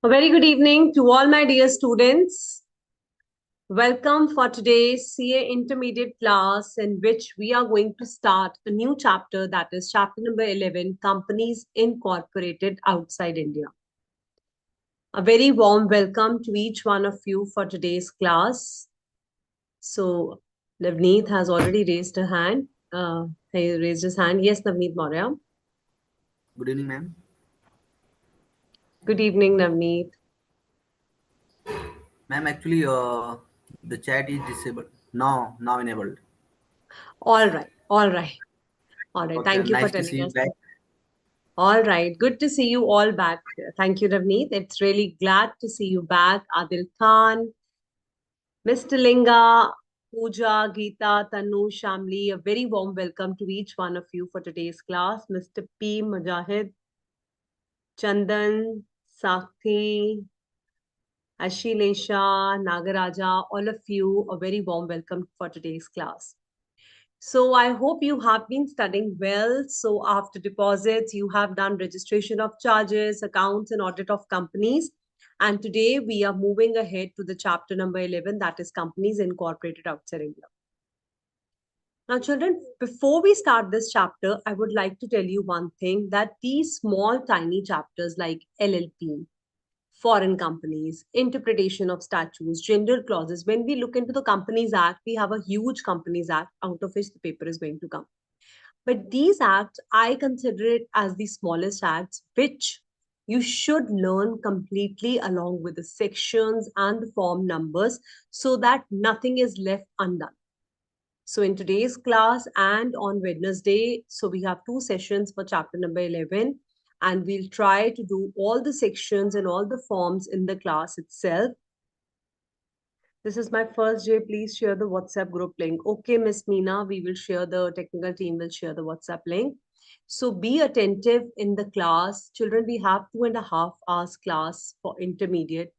A very good evening to all my dear students. Welcome for today's CA intermediate class in which we are going to start a new chapter, that is chapter number 11, Companies Incorporated Outside India. A very warm welcome to each one of you for today's class. So Navneet has already raised her hand. He raised his hand. Yes, Navneet Maurya. Good evening, ma'am. Good evening, Navneet. Ma'am, actually, the chat is disabled. Now enabled. All right, all right, all right. Okay, Thank you for nice to telling see you us. back. All right. Good to see you all back. Thank you, Ravneet. It's really glad to see you back. Adil Khan, Mr. Linga, Pooja, Geeta, Tanu, Shamli, a very warm welcome to each one of you for today's class. Mr. P. Mujahid, Chandan, Sakthi, Ashilesha, Nagaraja, all of you, a very warm welcome for today's class. So I hope you have been studying well. So after deposits, you have done registration of charges, accounts, and audit of companies. And today we are moving ahead to the chapter number 11, that is Companies Incorporated Outside India. Now, children, before we start this chapter, I would like to tell you one thing, that these small, tiny chapters like LLP, foreign companies, interpretation of statutes, general clauses. When we look into the Companies Act, we have a huge Companies Act out of which the paper is going to come. But these acts, I consider it as the smallest acts, which you should learn completely along with the sections and the form numbers so that nothing is left undone. So in today's class and on Wednesday, so we have two sessions for chapter number 11, and we'll try to do all the sections and all the forms in the class itself. This is my first day. Please share the WhatsApp group link. Okay, Miss Meena, we will share the technical team will share the WhatsApp link. So be attentive in the class. Children, we have 2.5 hours class for intermediate.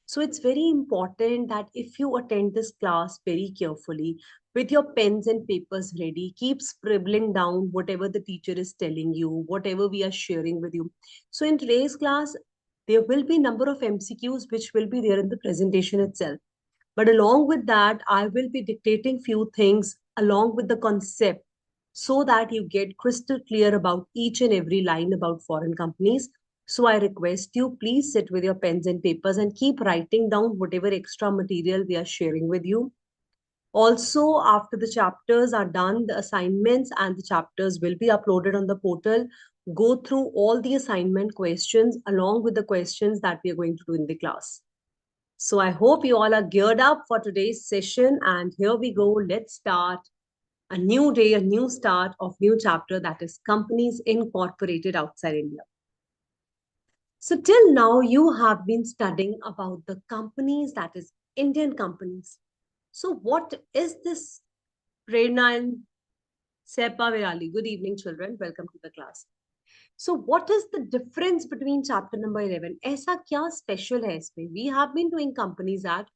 So it's very important that if you attend this class very carefully, with your pens and papers ready, keep scribbling down whatever the teacher is telling you, whatever we are sharing with you. So in today's class, there will be number of MCQs which will be there in the presentation itself. But along with that, I will be dictating few things along with the concept so that you get crystal clear about each and every line about foreign companies. So I request you, please sit with your pens and papers and keep writing down whatever extra material we are sharing with you. Also, after the chapters are done, the assignments and the chapters will be uploaded on the portal. Go through all the assignment questions along with the questions that we are going to do in the class. So I hope you all are geared up for today's session. And here we go. Let's start a new day, a new start of new chapter, that is Companies Incorporated Outside India. So till now, you have been studying about the companies, that is Indian companies. So what is this? Prerna and Sepa Virali. Good evening, children. Welcome to the class. So what is the difference between chapter number 11? ऐसा क्या special है इसमें? We have been doing Companies Act.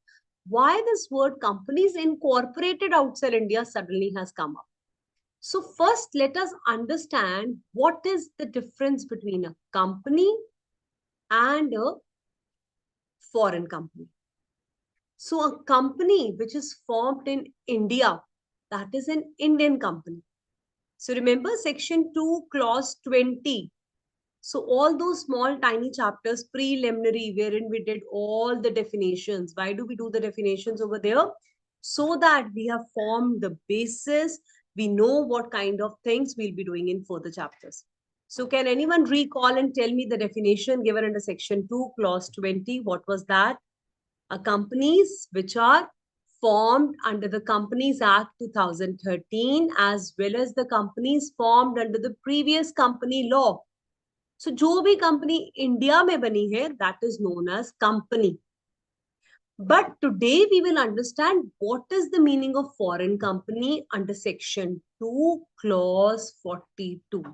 Why this word companies incorporated outside India suddenly has come up? So first, let us understand what is the difference between a company and a foreign company. So a company which is formed in India, that is an Indian company. So remember section 2, clause 20. So all those small tiny chapters, preliminary, wherein we did all the definitions. Why do we do the definitions over there? So that we have formed the basis. We know what kind of things we'll be doing in further chapters. So can anyone recall and tell me the definition given under section 2, clause 20? What was that? Companies which are formed under the Companies Act 2013 as well as the companies formed under the previous company law. So जो भी company India में बनी है, that is known as company. But today we will understand what is the meaning of foreign company under section 2, clause 42.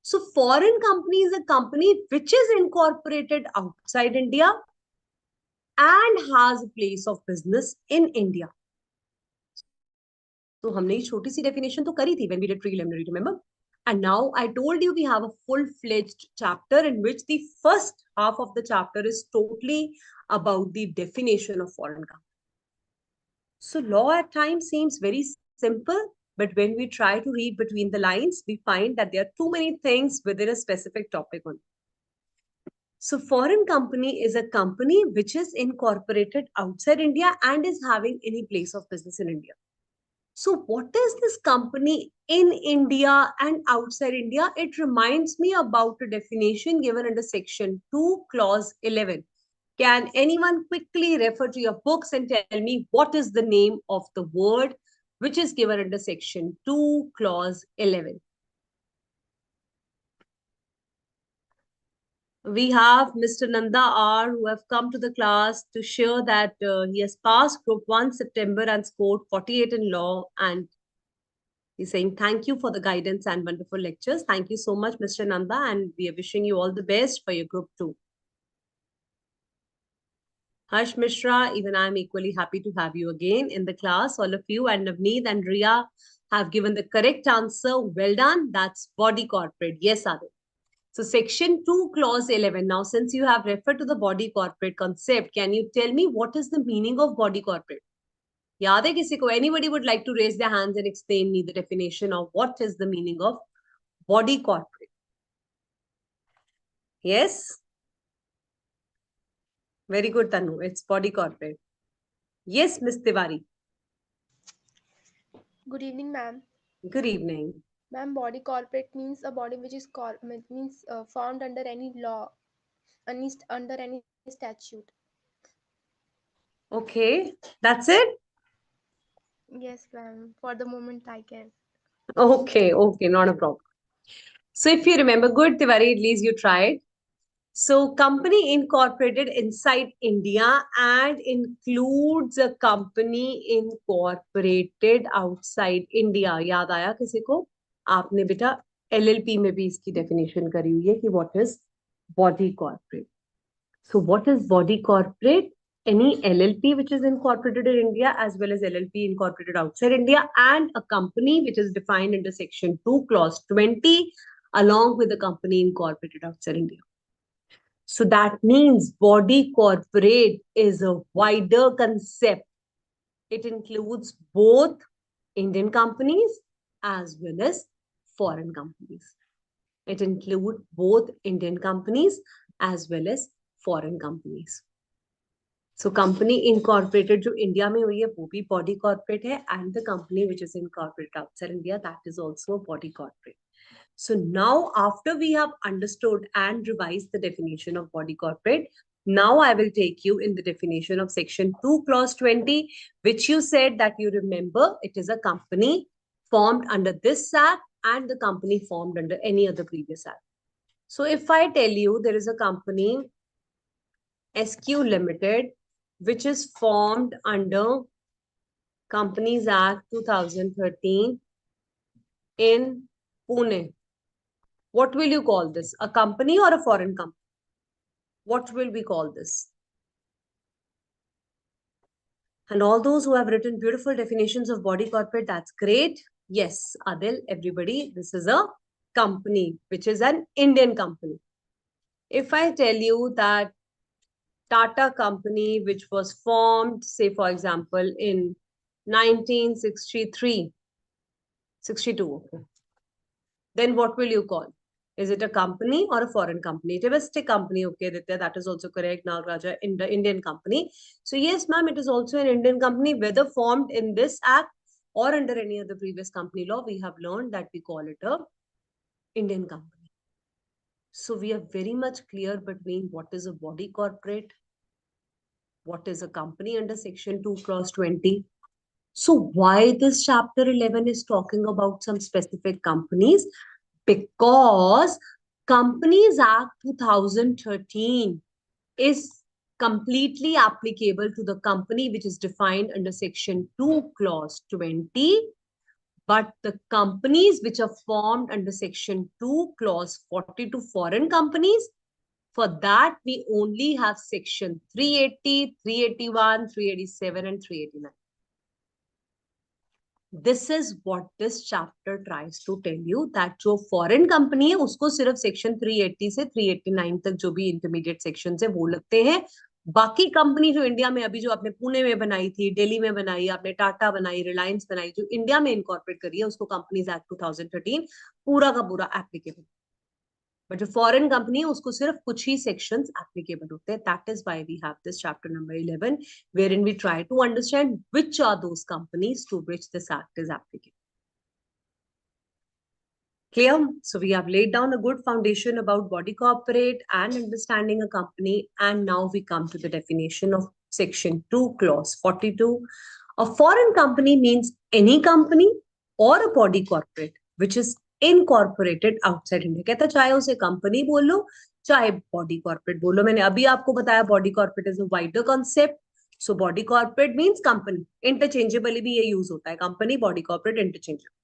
So foreign company is a company which is incorporated outside India and has a place of business in India. So हमने ये छोटी सी definition तो करी थी when we did preliminary, remember? And now I told you we have a full-fledged chapter in which the first half of the chapter is totally about the definition of foreign company. So law at times seems very simple, but when we try to read between the lines, we find that there are too many things within a specific topic on. So foreign company is a company which is incorporated outside India and is having any place of business in India. So what is this company in India and outside India? It reminds me about a definition given under section 2, clause 11. Can anyone quickly refer to your books and tell me what is the name of the word which is given under section 2, clause 11? We have Mr. Nanda R, who have come to the class to share that he has passed Group 1 September and scored 48 in law. And he's saying, thank you for the guidance and wonderful lectures. Thank you so much, Mr. Nanda. And we are wishing you all the best for your Group 2. Harsh Mishra, even I'm equally happy to have you again in the class. All of you and Navneet and Ria have given the correct answer. Well done. That's body corporate. Yes, Adil. So section 2, clause 11. Now, since you have referred to the body corporate concept, can you tell me what is the meaning of body corporate? Yaad hai kisi ko? Anybody would like to raise their hands and explain me the definition of what is the meaning of body corporate? Yes? Very good, Tanu. It's body corporate. Yes, Miss Tiwari. Good evening, ma'am. Good evening. Ma'am, body corporate means a body which is formed under any law, under any statute. Okay, that's it? Yes, ma'am. For the moment, I can. Okay, not a problem. So if you remember, good, Tiwari, at least you tried. So company incorporated inside India and includes a company incorporated outside India. याद आया किसी को? आपने बेटा LLP में भी इसकी definition करी हुई है कि what is body corporate. So what is body corporate? Any LLP which is incorporated in India as well as LLP incorporated outside India and a company which is defined under section 2 clause 20 along with the company incorporated outside India. So that means body corporate is a wider concept. It includes both Indian companies as well as foreign companies. It includes both Indian companies as well as foreign companies. So company incorporated जो India में हुई है वो भी body corporate है and the company which is incorporated outside India that is also a body corporate. So now after we have understood and revised the definition of body corporate, now I will take you in the definition of section 2 clause 20 which you said that you remember it is a company formed under this act and the company formed under any other previous act. So if I tell you there is a company SQ Limited which is formed under Companies Act 2013 in Pune. What will you call this? A company or a foreign company? What will we call this? And all those who have written beautiful definitions of body corporate, that's great. Yes, Adil, everybody, this is a company, which is an Indian company. If I tell you that Tata company, which was formed, say, for example, in 1963, 62, okay. Then what will you call? Is it a company or a foreign company? Domestic company, okay, Ditya, that is also correct. Nagraja, in the Indian company. So yes, ma'am, it is also an Indian company, whether formed in this act or under any other previous company law, we have learned that we call it a Indian company. So we are very much clear between what is a body corporate, what is a company under section 2 clause 20. So why this chapter 11 is talking about some specific companies? Because Companies Act 2013 is completely applicable to the company which is defined under section 2 clause 20, but the companies which are formed under section 2 clause 40 to foreign companies, for that we only have section 380, 381, 387 and 389. This is what this chapter tries to tell you, that जो foreign company है उसको सिर्फ section 380 से 389 तक जो भी intermediate section है वो लगते हैं। बाकी कंपनी जो इंडिया में अभी जो आपने पुणे में बनाई थी, दिल्ली में बनाई, आपने टाटा बनाई, रिलायंस बनाई, जो इंडिया में इनकॉर्पोरेट करी है उसको कंपनीज एक्ट 2013 पूरा का पूरा एप्लीकेबल। बट जो फॉरेन कंपनी है उसको सिर्फ कुछ ही सेक्शंस एप्लीकेबल होते हैं। That is why we have this chapter number 11 wherein we try to understand which are those companies to which this act is applicable. Clear? So we have laid down a good foundation about body corporate and understanding a company, and now we come to the definition of section 2 clause 42. A foreign company means any company or a body corporate which is incorporated outside India. कहता चाहे उसे company बोलो चाहे body corporate बोलो। मैंने अभी आपको बताया body corporate is a wider concept. So body corporate means company, interchangeably भी ये यूज होता है, company body corporate interchangeable,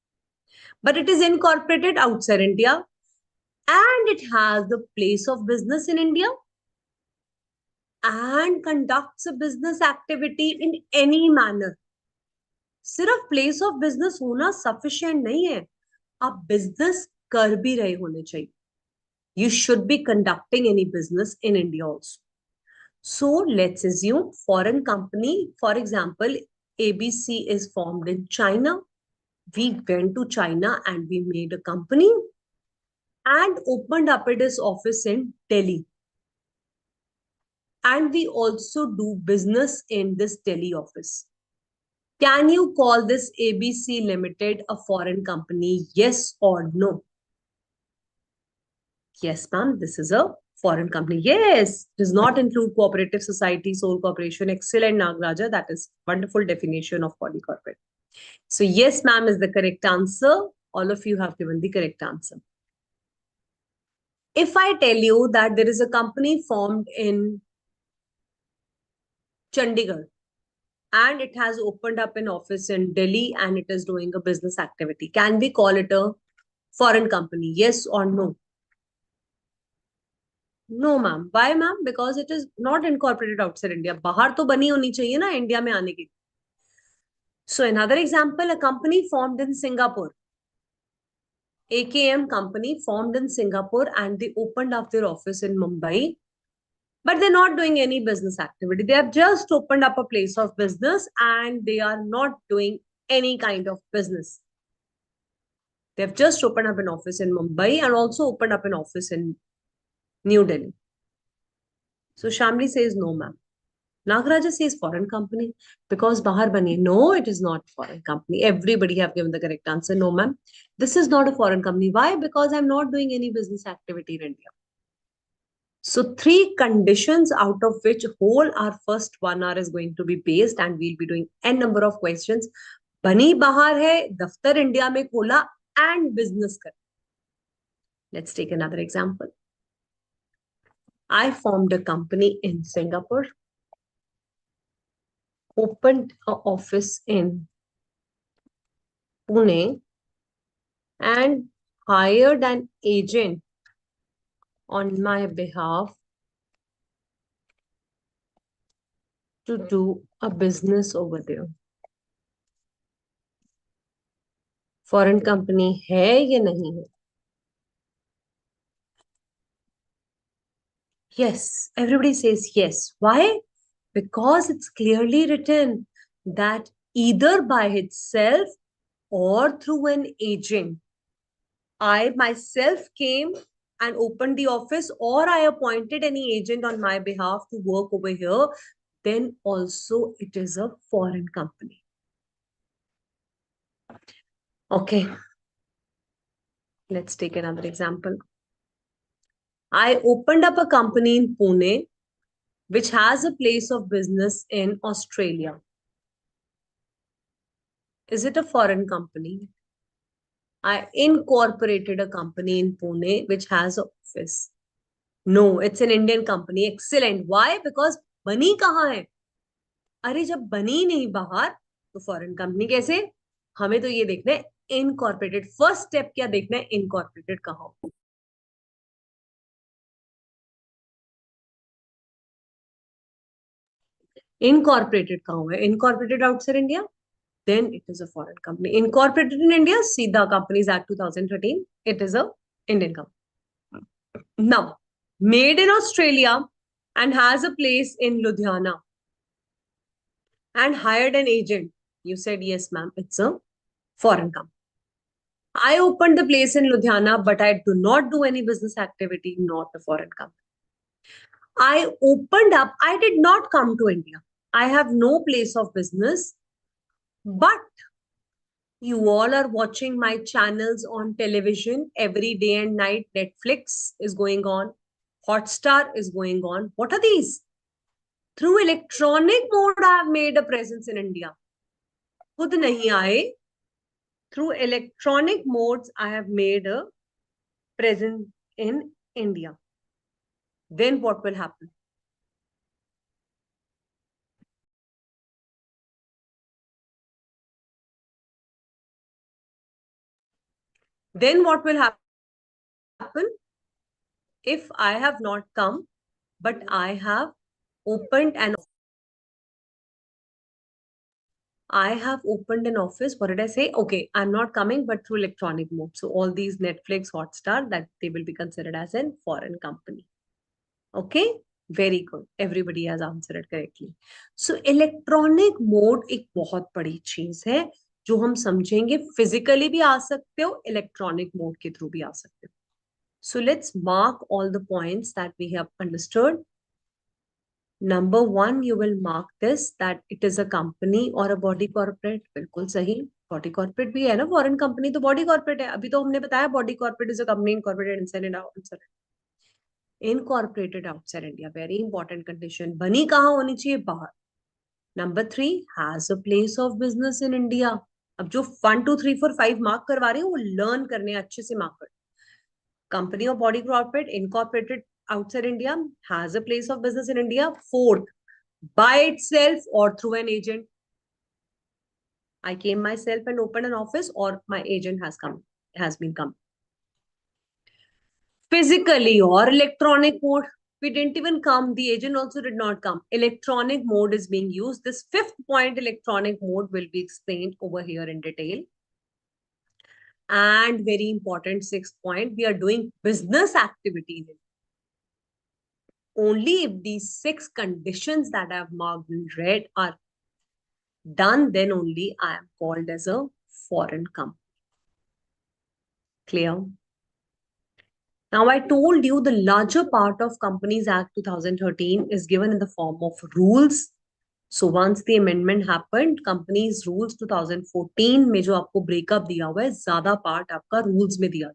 but it is incorporated outside India and it has the place of business in India and conducts a business activity in any manner. सिर्फ place of business होना sufficient नहीं है, आप business कर भी रहे होने चाहिए। You should be conducting any business in India also. So let's assume foreign company, for example, ABC is formed in China. We went to China and we made a company and opened up its office in Delhi. And we also do business in this Delhi office. Can you call this ABC Limited a foreign company? Yes or no? Yes, ma'am, this is a foreign company. Yes, does not include cooperative society, sole corporation. Excellent, Nagraja. That is wonderful definition of body corporate. So yes, ma'am, is the correct answer. All of you have given the correct answer. If I tell you that there is a company formed in Chandigarh and it has opened up an office in Delhi and it is doing a business activity, can we call it a foreign company? Yes or no? No, ma'am. Why, ma'am? Because it is not incorporated outside India. बाहर तो बनी होनी चाहिए ना India में आने की। So another example, a company formed in Singapore. AKM company formed in Singapore and they opened up their office in Mumbai. But they're not doing any business activity. They have just opened up a place of business and they are not doing any kind of business. They have just opened up an office in Mumbai and also opened up an office in New Delhi. So Shamli says no, ma'am. Nagaraja says foreign company because bahar bani. No, it is not foreign company. Everybody have given the correct answer. No, ma'am. This is not a foreign company. Why? Because I'm not doing any business activity in India. So 3 conditions out of which whole our first 1 hour is going to be based and we'll be doing n number of questions. Bani bahar hai, daftar India mein khola and business kar. Let's take another example. I formed a company in Singapore, opened an office in Pune and hired an agent on my behalf to do a business over there. Foreign company है या नहीं है? Yes, everybody says yes. Why? Because it's clearly written that either by itself or through an agent. I myself came and opened the office or I appointed any agent on my behalf to work over here, then also it is a foreign company. Okay. Let's take another example. I opened up a company in Pune, which has a place of business in Australia. Is it a foreign company? I incorporated a company in Pune, which has an office. No, it's an Indian company. Excellent. Why? Because बनी कहाँ है? अरे जब बनी नहीं बाहर तो foreign company कैसे? हमें तो ये देखना है इनकॉर्पोरेटेड। फर्स्ट स्टेप क्या देखना है? इनकॉर्पोरेटेड कहाँ हो। इनकॉर्पोरेटेड कहाँ हुआ है? Incorporated outside India? then it is a foreign company. Incorporated in India, Seedha Companies Act 2013, it is a Indian company. Now, made in Australia and has a place in Ludhiana and hired an agent. You said, yes, ma'am, it's a foreign company. I opened the place in Ludhiana, but I do not do any business activity, not a foreign company. I opened up, I did not come to India. I have no place of business, but you all are watching my channels on television every day and night. Netflix is going on, Hotstar is going on. What are these? Through electronic mode, I have made a presence in India. खुद नहीं आए. Through electronic modes, I have made a presence in India. Then what will happen? Then what will happen if I have not come, but I have opened an office. What did I say? Okay, I'm not coming, but through electronic mode. So all these Netflix, Hotstar, that they will be considered as a foreign company. Okay, very good. Everybody has answered it correctly. So electronic mode एक बहुत बड़ी चीज है जो हम समझेंगे. Physically भी आ सकते हो, इलेक्ट्रॉनिक मोड के थ्रू भी आ सकते हो. So let's mark all the points that we have understood. Number one, you will mark this that it is a company or a body corporate. बिल्कुल सही. Body corporate भी है ना, foreign company तो body corporate है. अभी तो हमने बताया body corporate is a company incorporated inside and outside. Incorporated outside India. Very important condition. बनी कहाँ होनी चाहिए? बाहर. Number three, has a place of business in India. अब जो 1, 2, 3, 4, 5 मार्क करवा रही हूँ वो लर्न करने अच्छे से मार्क कर. Company or body corporate incorporated outside India, has a place of business in India. Fourth, by itself or through an agent. I came myself and opened an office, or my agent has been come. Physically or electronic mode. We didn't even come. The agent also did not come. Electronic mode is being used. This fifth point, electronic mode, will be explained over here in detail. And very important, sixth point, we are doing business activities. Only if these 6 conditions that I have marked in red are done, then only I am called as a foreign company. Clear? Now, I told you the larger part of Companies Act 2013 is given in the form of rules. So once the amendment happened, Companies Rules 2014 में जो आपको breakup दिया हुआ है, ज़्यादा part आपका rules में दिया.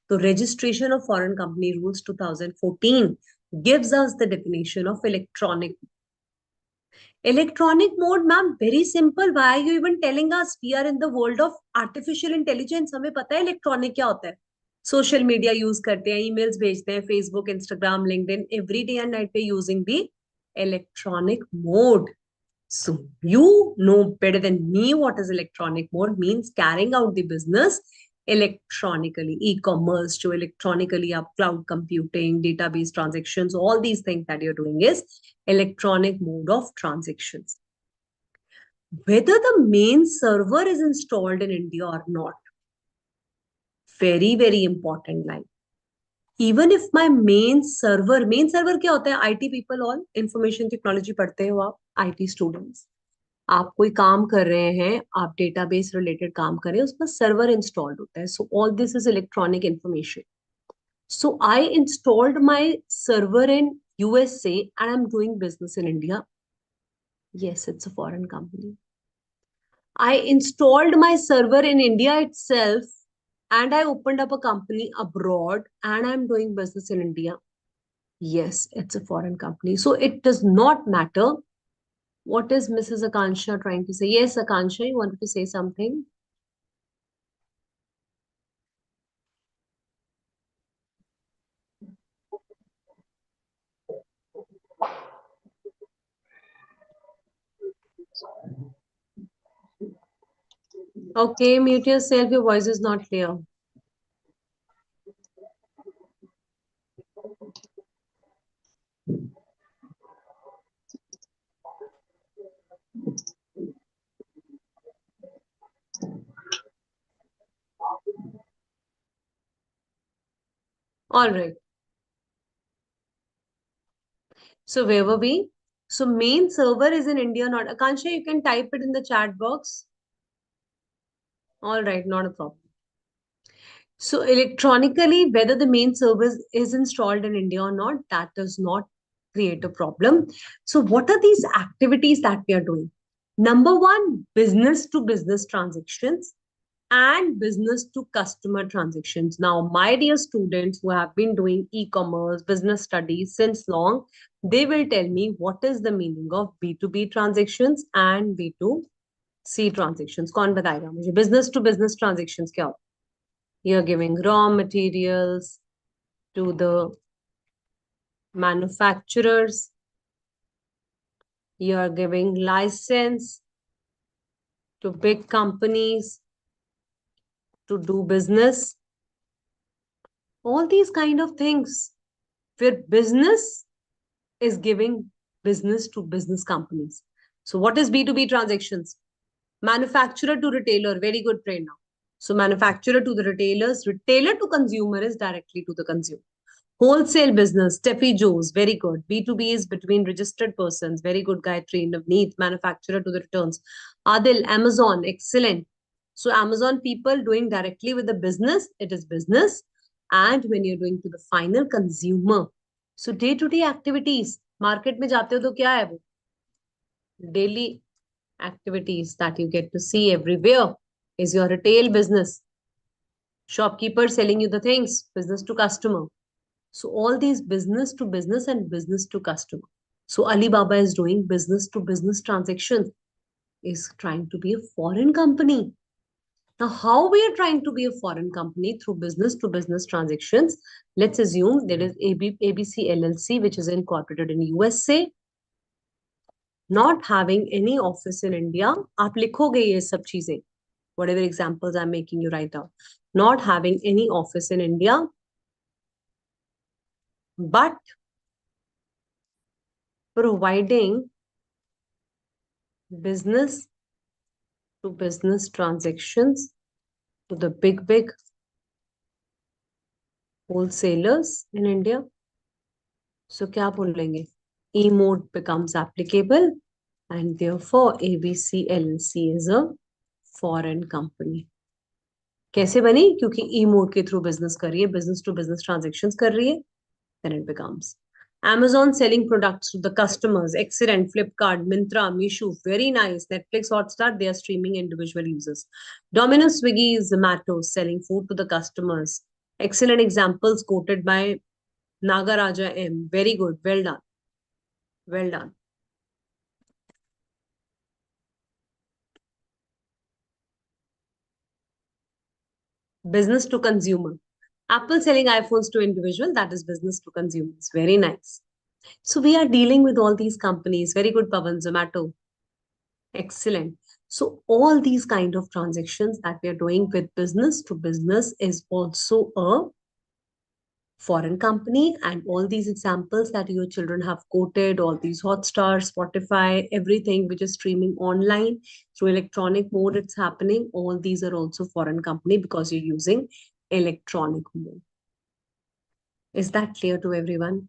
So registration of foreign company rules 2014 gives us the definition of electronic. Electronic mode, ma'am, very simple. Why are you even telling us? We are in the world of artificial intelligence. हमें पता है electronic क्या होता है. Social media use करते हैं, emails भेजते हैं, Facebook, Instagram, LinkedIn. Every day and night we're using the electronic mode. So you know better than me what is electronic mode means. Carrying out the business electronically, e-commerce, जो electronically आप cloud computing, database transactions, all these things that you're doing is electronic mode of transactions. Whether the main server is installed in India or not, very, very important line. Even if my main server क्या होता है? IT people all, information technology पढ़ते हो आप, IT students. आप कोई काम कर रहे हैं, आप डेटाबेस रिलेटेड काम कर रहे हैं, उसमें सर्वर इंस्टॉल्ड होता है. So all this is electronic information. So I installed my server in USA and I'm doing business in India. Yes, it's a foreign company. I installed my server in India itself and I opened up a company abroad and I'm doing business in India. Yes, it's a foreign company. So it does not matter. What is Mrs. Akansha trying to say? Yes, Akansha, you wanted to say something? Okay, mute yourself. Your voice is not clear. All right. So where were we? So main server is in India, not Akansha. You can type it in the chat box. All right, not a problem. So electronically, whether the main service is installed in India or not, that does not create a problem. So what are these activities that we are doing? Number one, business to business transactions and business to customer transactions. Now, my dear students who have been doing e-commerce, business studies since long, they will tell me what is the meaning of B2B transactions and B2C transactions. कौन बताएगा मुझे business to business transactions क्या होता है? You're giving raw materials to the manufacturers. You're giving license to big companies to do business. All these kind of things where business is giving business to business companies. So what is B2B transactions? Manufacturer to retailer, very good trainer. So manufacturer to the retailers, retailer to consumer is directly to the consumer. Wholesale business, Steffi Joe's, very good. B2B is between registered persons, very good Gayatri. Navneet, manufacturer to the returns. Adil, Amazon, excellent. So Amazon people doing directly with the business, it is business. And when you're doing to the final consumer, so day-to-day activities, market में जाते हो तो क्या है वो? Daily activities that you get to see everywhere is your retail business. Shopkeeper selling you the things, business to customer. So all these business to business and business to customer. So Alibaba is doing business to business transactions, is trying to be a foreign company. Now, how we are trying to be a foreign company through business to business transactions? Let's assume there is ABC LLC, which is incorporated in USA, not having any office in India. आप लिखोगे ये सब चीजें, whatever examples I'm making you write down. Not having any office in India, but providing business to business transactions to the big wholesalers in India. So क्या बोलेंगे? E mode becomes applicable and therefore ABC LLC is a foreign company. कैसे बनी? क्योंकि E mode के through business कर रही है, business to business transactions कर रही है, then it becomes. Amazon selling products to the customers. Excellent. Flipkart, Myntra, Meesho, very nice. Netflix, Hotstar, they are streaming individual users. Domino's, Swiggy, Zomato selling food to the customers. Excellent examples quoted by Nagaraja M. Very good. Well done. Well done. Business to consumer. Apple selling iPhones to individual, that is business to consumers. Very nice. So we are dealing with all these companies. Very good, Pavan. Zomato. Excellent. So all these kind of transactions that we are doing with business to business is also a foreign company. And all these examples that your children have quoted, all these Hotstar, Spotify, everything which is streaming online through electronic mode, it's happening. All these are also foreign company because you're using electronic mode. Is that clear to everyone?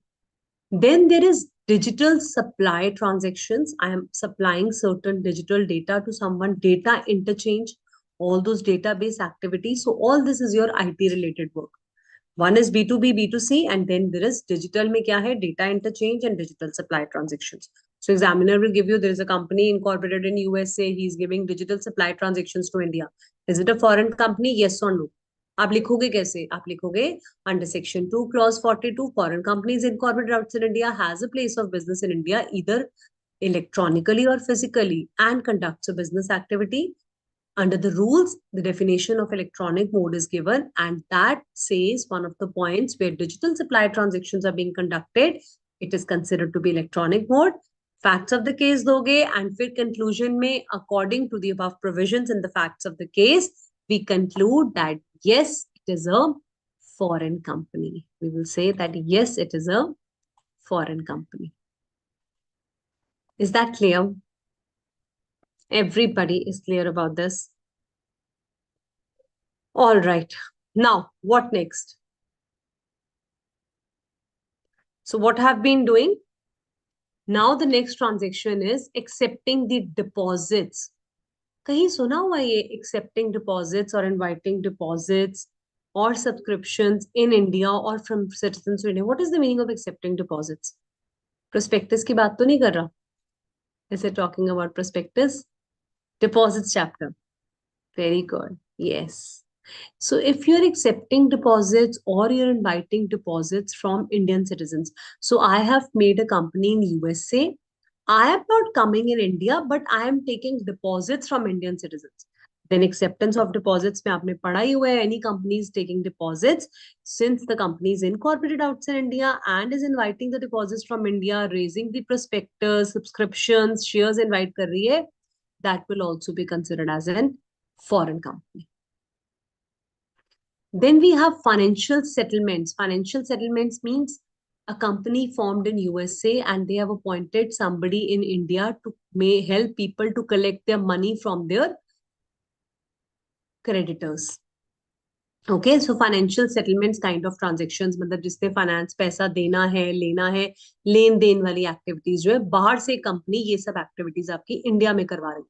Then there is digital supply transactions. I am supplying certain digital data to someone, data interchange, all those database activities. So all this is your IT related work. One is B2B, B2C, and then there is digital में क्या है? Data interchange and digital supply transactions. So examiner will give you, there is a company incorporated in USA. He's giving digital supply transactions to India. Is it a foreign company? Yes or no? आप लिखोगे कैसे? आप लिखोगे under section 2 clause 42 foreign companies incorporated outside India has a place of business in India either electronically or physically and conducts a business activity. Under the rules, the definition of electronic mode is given, and that says one of the points where digital supply transactions are being conducted, it is considered to be electronic mode. Facts of the case doge, and फिर conclusion में according to the above provisions in the facts of the case, we conclude that yes, it is a foreign company. We will say that yes, it is a foreign company. Is that clear? Everybody is clear about this. All right. Now, what next? So what have been doing? Now the next transaction is accepting the deposits. कहीं सुना हुआ ये accepting deposits or inviting deposits or subscriptions in India or from citizens to India? What is the meaning of accepting deposits? Prospectus की बात तो नहीं कर रहा? Is it talking about prospectus? Deposits chapter. Very good. Yes. So if you're accepting deposits or you're inviting deposits from Indian citizens, so I have made a company in USA. I am not coming in India, but I am taking deposits from Indian citizens. Then acceptance of deposits में आपने पढ़ा ही हुआ है. Any company is taking deposits since the company is incorporated outside India and is inviting the deposits from India, raising the prospectus, subscriptions, shares invite कर रही है. That will also be considered as an foreign company. Then we have financial settlements. Financial settlements means a company formed in USA and they have appointed somebody in India to may help people to collect their money from their creditors. Okay, so financial settlements kind of transactions, मतलब जिससे finance पैसा देना है लेना है लेन then वाली activities जो है बाहर से कंपनी ये सब एक्टिविटीज आपकी इंडिया में करवा रही है.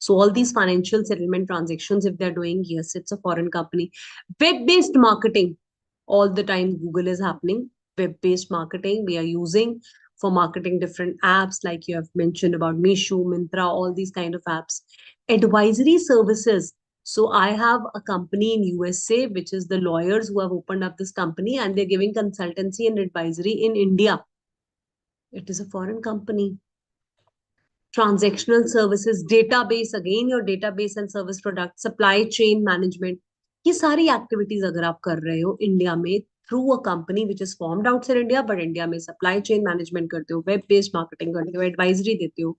So all these financial settlement transactions, if they're doing, yes, it's a foreign company. Web-based marketing, all the time Google is happening. Web-based marketing we are using for marketing different apps like you have mentioned about Meesho, Myntra, all these kind of apps. Advisory services. So I have a company in USA, which is the lawyers who have opened up this company and they're giving consultancy and advisory in India. It is a foreign company. Transactional services, database, again your database and service product, supply chain management. ये सारी activities अगर आप कर रहे हो India में through a company which is formed outside India, but India में supply chain management करते हो, web based marketing करते हो, advisory देते हो,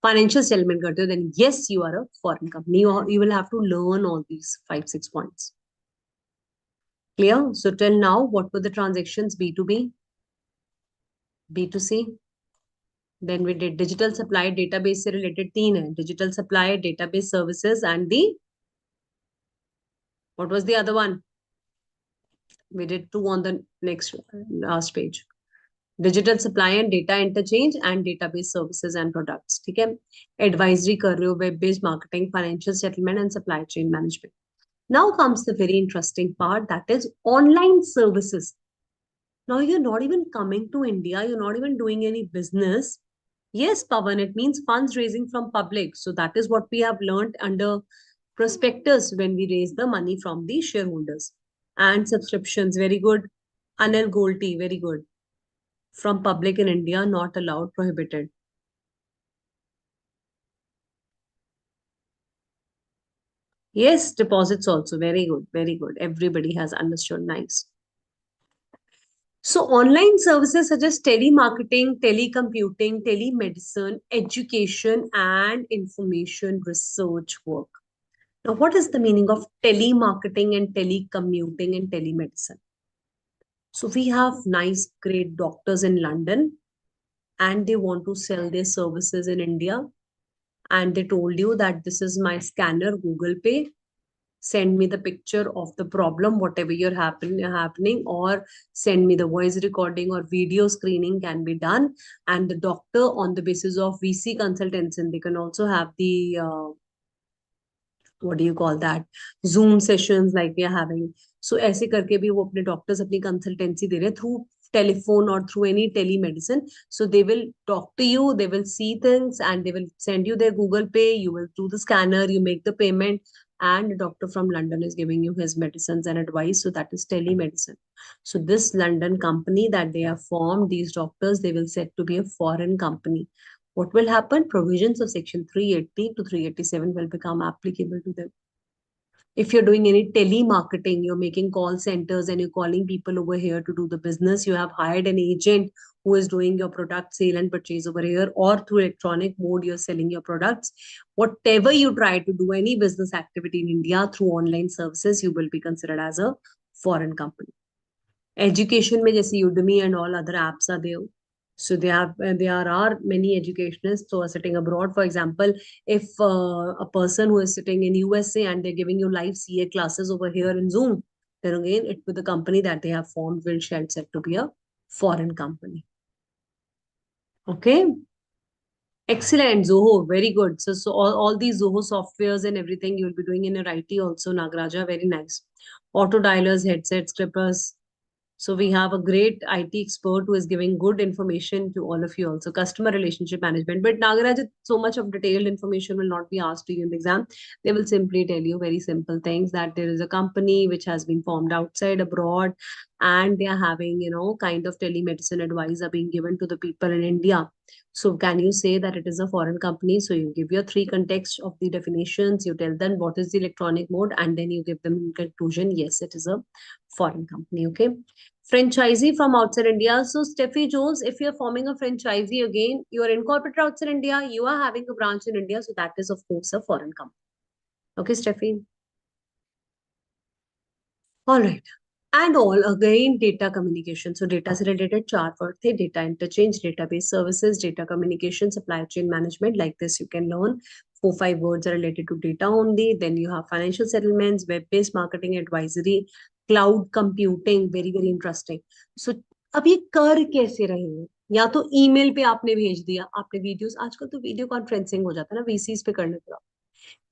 financial settlement करते हो, then yes, you are a foreign company. You will have to learn all these 5-6 points. Clear? So till now, what were the transactions? B2B, B2C. Then we did digital supply database से related तीन है, digital supply database services and the what was the other one? We did two on the next last page. Digital supply and data interchange and database services and products. ठीक है? Advisory कर रहे हो, web based marketing, financial settlement and supply chain management. Now comes the very interesting part, that is online services. Now you're not even coming to India, you're not even doing any business. Yes, Pavan, it means funds raising from public. So that is what we have learned under prospectus when we raise the money from the shareholders. And subscriptions, very good. Anil Golti, very good. From public in India, not allowed, prohibited. Yes, deposits also, very good, very good. Everybody has understood, nice. So online services such as telemarketing, telecomputing, telemedicine, education, and information research work. Now, what is the meaning of telemarketing and telecommuting and telemedicine? So we have nice, great doctors in London and they want to sell their services in India. And they told you that this is my scanner, Google Pay. Send me the picture of the problem, whatever you're happening, or send me the voice recording or video screening can be done. And the doctor, on the basis of VC consultants, and they can also have the what do you call that, Zoom sessions like we are having. So ऐसे करके भी वो अपने doctors अपनी consultancy दे रहे हैं through telephone or through any telemedicine. So they will talk to you, they will see things and they will send you their Google Pay, you will do the scanner, you make the payment and a doctor from London is giving you his medicines and advice. So that is telemedicine. So this London company that they have formed, these doctors, they will set to be a foreign company. What will happen? Provisions of section 380 to 387 will become applicable to them. If you're doing any telemarketing, you're making call centers and you're calling people over here to do the business, you have hired an agent who is doing your product sale and purchase over here, or through electronic mode, you're selling your products. Whatever you try to do, any business activity in India through online services, you will be considered as a foreign company. Education में जैसे Udemy and all other apps are there. So there are many educationists who are sitting abroad. For example, if a person who is sitting in USA and they're giving you live CA classes over here in Zoom, then again, it with the company that they have formed will shall set to be a foreign company. Okay. Excellent, Zoho. Very good. So all these Zoho softwares and everything you'll be doing in your IT also, Nagaraja. Very nice. Auto dialers, headsets, scrippers. So we have a great IT expert who is giving good information to all of you also, customer relationship management. But Nagaraj, so much of detailed information will not be asked to you in the exam. They will simply tell you very simple things that there is a company which has been formed outside abroad and they are having, kind of telemedicine advice are being given to the people in India. So can you say that it is a foreign company? So you give your three contexts of the definitions, you tell them what is the electronic mode, and then you give them in conclusion, yes, it is a foreign company. Okay. Franchisee from outside India. So, Steffi Jones, if you're forming a franchisee again, you are incorporated outside India, you are having a branch in India. So, that is, of course, a foreign company. Okay, Steffi? All right. And all again data communication. So data से related चार word थे: data interchange, database services, data communication, supply chain management. Like this, you can learn 4-5 words are related to data only. Then you have financial settlements, web-based marketing advisory, cloud computing. Very very interesting. So अब ये कर कैसे रहे हैं? या तो email पे आपने भेज दिया, आपने वीडियोस, आजकल तो वीडियो कॉन्फ्रेंसिंग हो जाता है ना वीसीस पे करने को,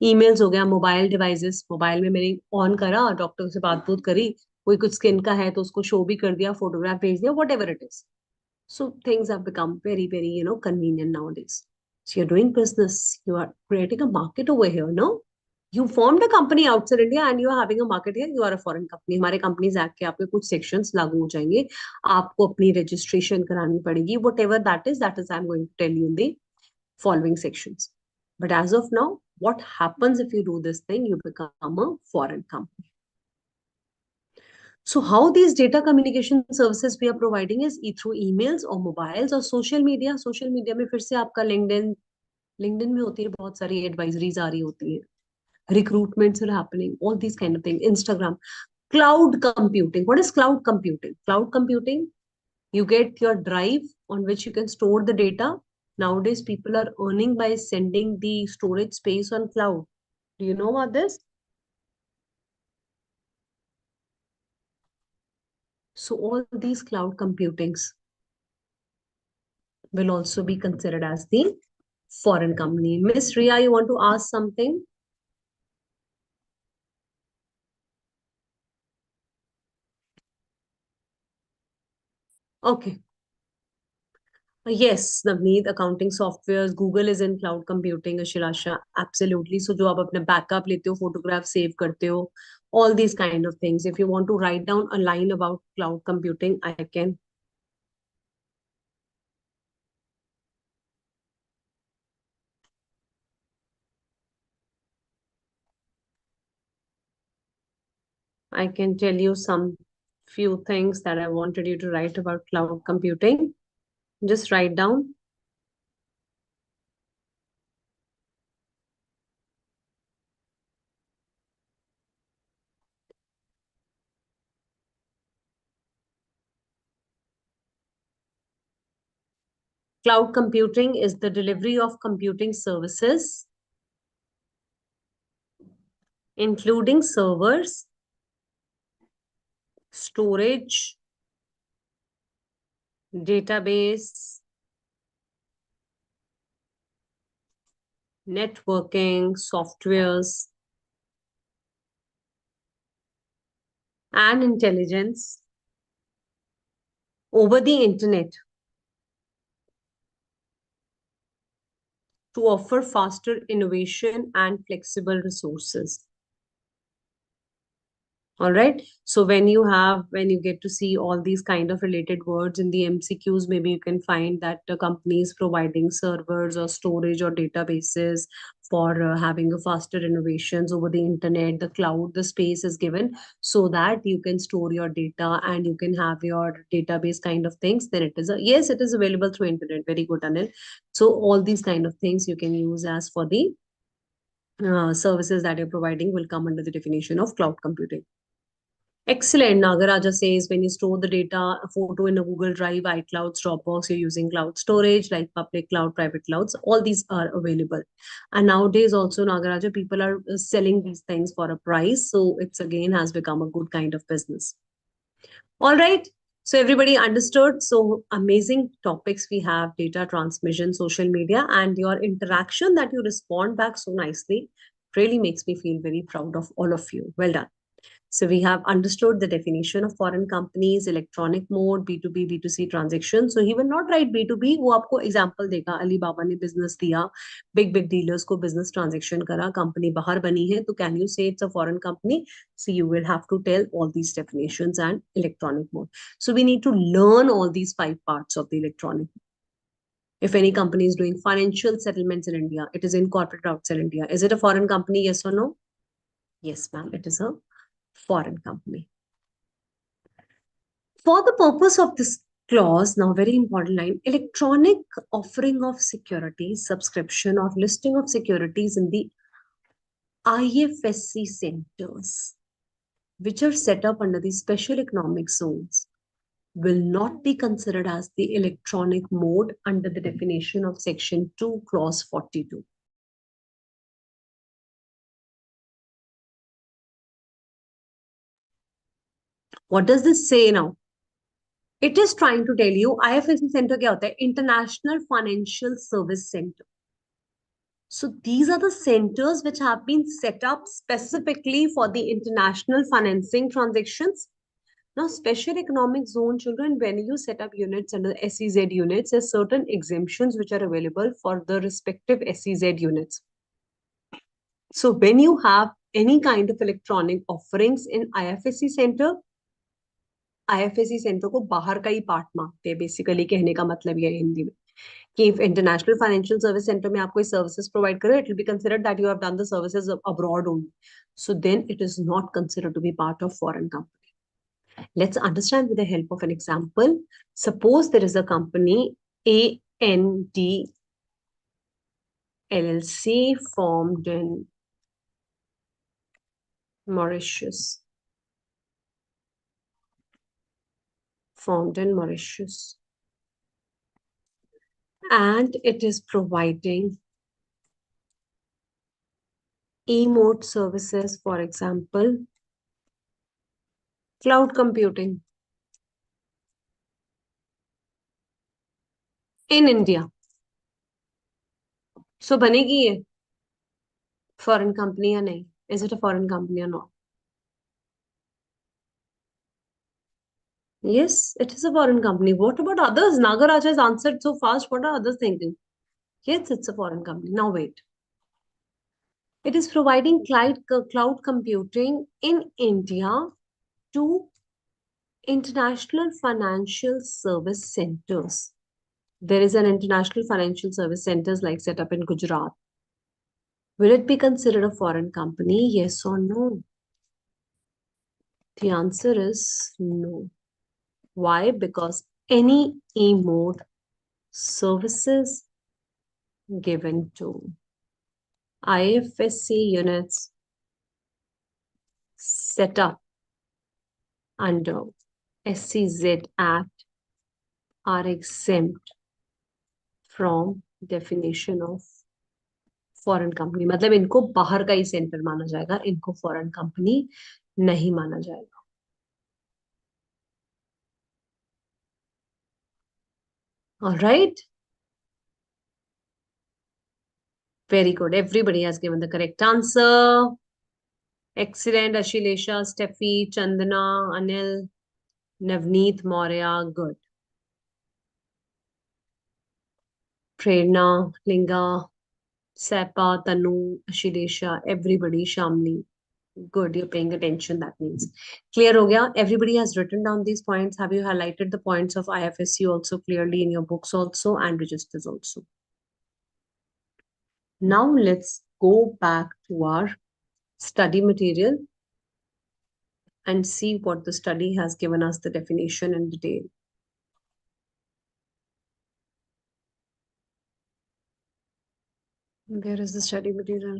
ईमेल्स हो गया, मोबाइल डिवाइसेस, मोबाइल में मैंने ऑन करा, डॉक्टर से बात बूत करी, कोई कुछ स्किन का है तो उसको शो भी कर दिया, फोटोग्राफ भेज दिया, what ever it is. So things have become very, very, convenient nowadays. So you're doing business, you are creating a market over here, no? You formed a company outside India and you are having a market here, you are a foreign company. हमारे companies act के आपके कुछ sections लागू हो जाएंगे, आपको अपनी registration करानी पड़ेगी, whatever that is I am going to tell you in the following sections. But as of now, what happens if you do this thing? You become a foreign company. So how these data communication services we are providing is through emails or mobiles or social media. Social media में फिर से आपका LinkedIn में होती है, बहुत सारी advisories आ रही होती है. Recruitments are happening, all these kind of things. Instagram. Cloud computing. What is cloud computing? Cloud computing, you get your drive on which you can store the data. Nowadays, people are earning by sending the storage space on cloud. Do you know about this? So all these cloud computings will also be considered as the foreign company. Miss Ria, you want to ask something? Okay. Yes, Navneet, accounting softwares, Google is in cloud computing, Ashirasha, absolutely. So जो आप अपने backup लेते हो, photograph save करते हो, all these kind of things. If you want to write down a line about cloud computing, I can. I can tell you some few things that I wanted you to write about cloud computing. Just write down. Cloud computing is the delivery of computing services, including servers, storage, database, networking, softwares, and intelligence over the internet to offer faster innovation and flexible resources. All right. So when you get to see all these kind of related words in the MCQs, maybe you can find that the company is providing servers or storage or databases for having a faster innovations over the internet, the cloud, the space is given so that you can store your data and you can have your database kind of things. Then yes, it is available through internet. Very good, Anil. So all these kind of things you can use as for the services that you're providing will come under the definition of cloud computing. Excellent. Nagaraja says when you store the data, a photo in a Google Drive, iCloud, Dropbox, you're using cloud storage like public cloud, private clouds. All these are available. And nowadays also, Nagaraja, people are selling these things for a price. So it's again has become a good kind of business. All right. So everybody understood. So amazing topics we have: data transmission, social media, and your interaction that you respond back so nicely really makes me feel very proud of all of you. Well done. So we have understood the definition of foreign companies, electronic mode, B2B, B2C transaction. So he will not write B2B, वो आपको example देगा. Alibaba ने business दिया, big dealers को business transaction करा, company बाहर बनी है, तो can you say it's a foreign company? So you will have to tell all these definitions and electronic mode. So we need to learn all these 5 parts of the electronic. If any company is doing financial settlements in India, it is incorporated outside India. Is it a foreign company? Yes or no? Yes, ma'am. It is a foreign company. For the purpose of this clause, now very important line, electronic offering of securities, subscription or listing of securities in the IFSC centers, which are set up under the special economic zones, will not be considered as the electronic mode under the definition of section 2, clause 42. What does this say now? It is trying to tell you IFSC center क्या होता है? International Financial Service Center. So these are the centers which have been set up specifically for the international financing transactions. Now, special economic zone children, when you set up units under SEZ units, there's certain exemptions which are available for the respective SEZ units. So when you have any kind of electronic offerings in IFSC center, IFSC center को बाहर का ही part मांगते हैं, basically कहने का मतलब ये है हिंदी में कि if international financial service center में आप कोई services provide करे, it will be considered that you have done the services abroad only. So then it is not considered to be part of foreign company. Let's understand with the help of an example. Suppose there is a company AND LLC formed in Mauritius. And it is providing e-mode services, for example, cloud computing in India. So बनेगी ये foreign company या नहीं? Is it a foreign company or not? Yes, it is a foreign company. What about others? Nagaraj has answered so fast. What are others thinking? Yes, it's a foreign company. Now wait. It is providing cloud computing in India to international financial service centers. There is an international financial service centers like set up in Gujarat. Will it be considered a foreign company? Yes or no? The answer is no. Why? Because any e-mode services given to IFSC units set up under SCZ Act are exempt from definition of foreign company. मतलब इनको बाहर का ही centre माना जाएगा, इनको foreign company नहीं माना जाएगा. All right. Very good. Everybody has given the correct answer. Excellent. Ashilesha, Steffi, Chandana, Anil, Navneet, Maurya. Good. Prerna, Linga, Sapa, Tanu, Ashilesha, everybody, Shamli. Good, you're paying attention, that means. Clear ho gaya? Everybody has written down these points. Have you highlighted the points of IFSC also clearly in your books also and registers also? Now let's go back to our study material and see what the study has given us the definition in detail. Where is the study material?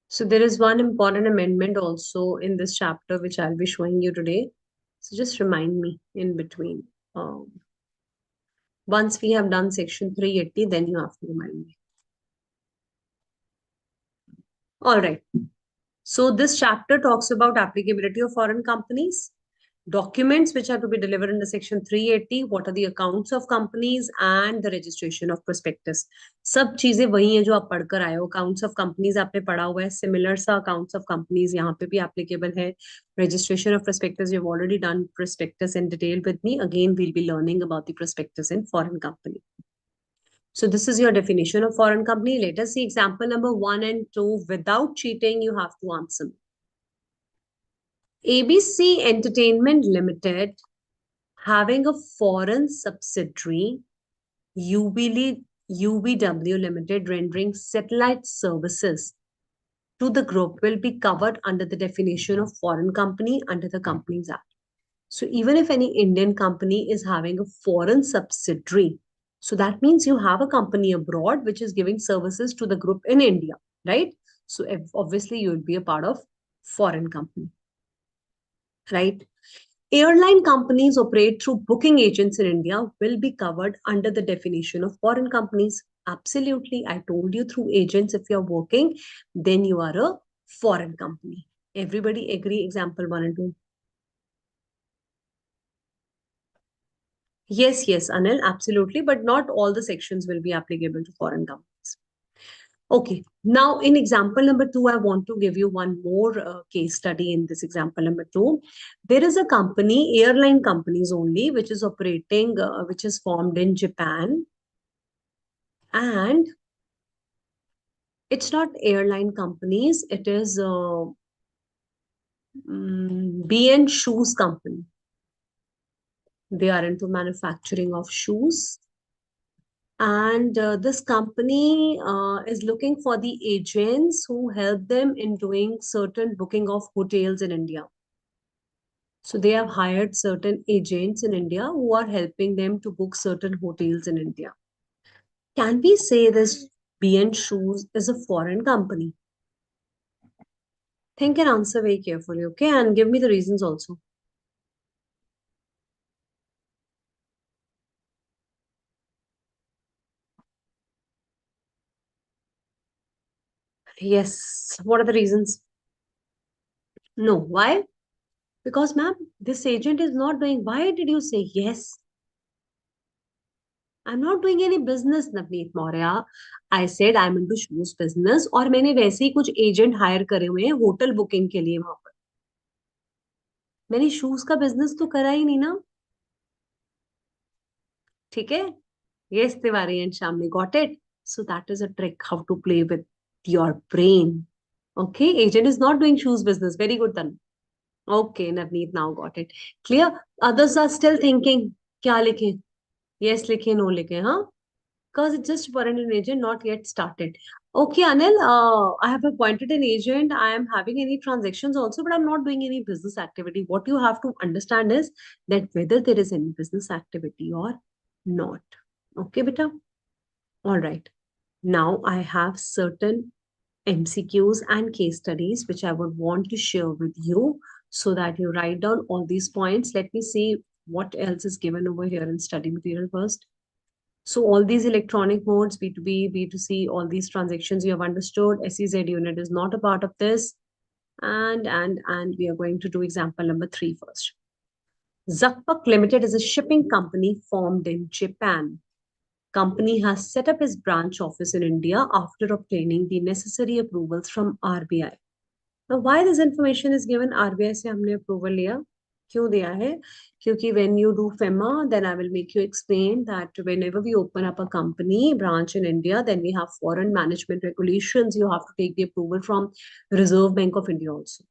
So there is one important amendment also in this chapter, which I'll be showing you today. So just remind me in between. Once we have done section 380, then you have to remind me. All right. So this chapter talks about applicability of foreign companies, documents which are to be delivered under section 380, what are the accounts of companies and the registration of prospectus. सब चीजें वही हैं जो आप पढ़कर आए हो. Accounts of companies आपने पढ़ा हुआ है, similar सा accounts of companies यहाँ पे भी applicable है. Registration of prospectus, you've already done prospectus in detail with me. Again, we'll be learning about the prospectus in foreign company. So this is your definition of foreign company. Let us see example number 1 and 2. Without cheating, you have to answer. ABC Entertainment Limited having a foreign subsidiary, UBW Limited, rendering satellite services to the group will be covered under the definition of foreign company under the Companies Act. So even if any Indian company is having a foreign subsidiary, so that means you have a company abroad which is giving services to the group in India, right? So obviously you would be a part of foreign company, right? Airline companies operate through booking agents in India will be covered under the definition of foreign companies. Absolutely. I told you through agents, if you're working, then you are a foreign company. Everybody agree? Example 1 and 2. Yes, Anil, absolutely. But not all the sections will be applicable to foreign companies. Okay, now in example number 2, I want to give you one more case study in this example number 2. There is a company, airline companies only, which is operating, which is formed in Japan. And it's not airline companies, it is B&, Shoes company. They are into manufacturing of shoes. And this company is looking for the agents who help them in doing certain booking of hotels in India. So they have hired certain agents in India who are helping them to book certain hotels in India. Can we say this B&, Shoes is a foreign company? Think and answer very carefully, okay? And give me the reasons also. Yes. What are the reasons? No. Why? Because, ma'am, this agent is not doing. Why did you say yes? I'm not doing any business, Navneet Maurya. I said I'm into shoes business और मैंने वैसे ही कुछ agent higher करे हुए हैं hotel booking के लिए वहां पर. मैंने शूज का बिजनेस तो करा ही नहीं ना. ठीक है. Yes, Tiwari and Shamli, got it. So that is a trick how to play with your brain. Okay, agent is not doing shoes business. Very good, then. Okay, Navneet now got it. Clear? Others are still thinking. क्या लिखें? Yes लिखें, no लिखें, हाँ? Because it's just foreign an agent, not yet started. Okay, Anil, I have appointed an agent. I am having any transactions also, but I'm not doing any business activity. What you have to understand is that whether there is any business activity or not. Okay, beta? All right. Now I have certain MCQs and case studies which I would want to share with you so that you write down all these points. Let me see what else is given over here in study material first. So all these electronic modes, B2B, B2C, all these transactions you have understood. SEZ unit is not a part of this. And we are going to do example number 3 first. Zakpak Limited is a shipping company formed in Japan. Company has set up its branch office in India after obtaining the necessary approvals from RBI. Now, why this information is given? RBI से हमने approval लिया. क्यों दिया है? क्योंकि when you do FEMA, then I will make you explain that whenever we open up a company branch in India, then we have foreign management regulations. You have to take the approval from Reserve Bank of India also.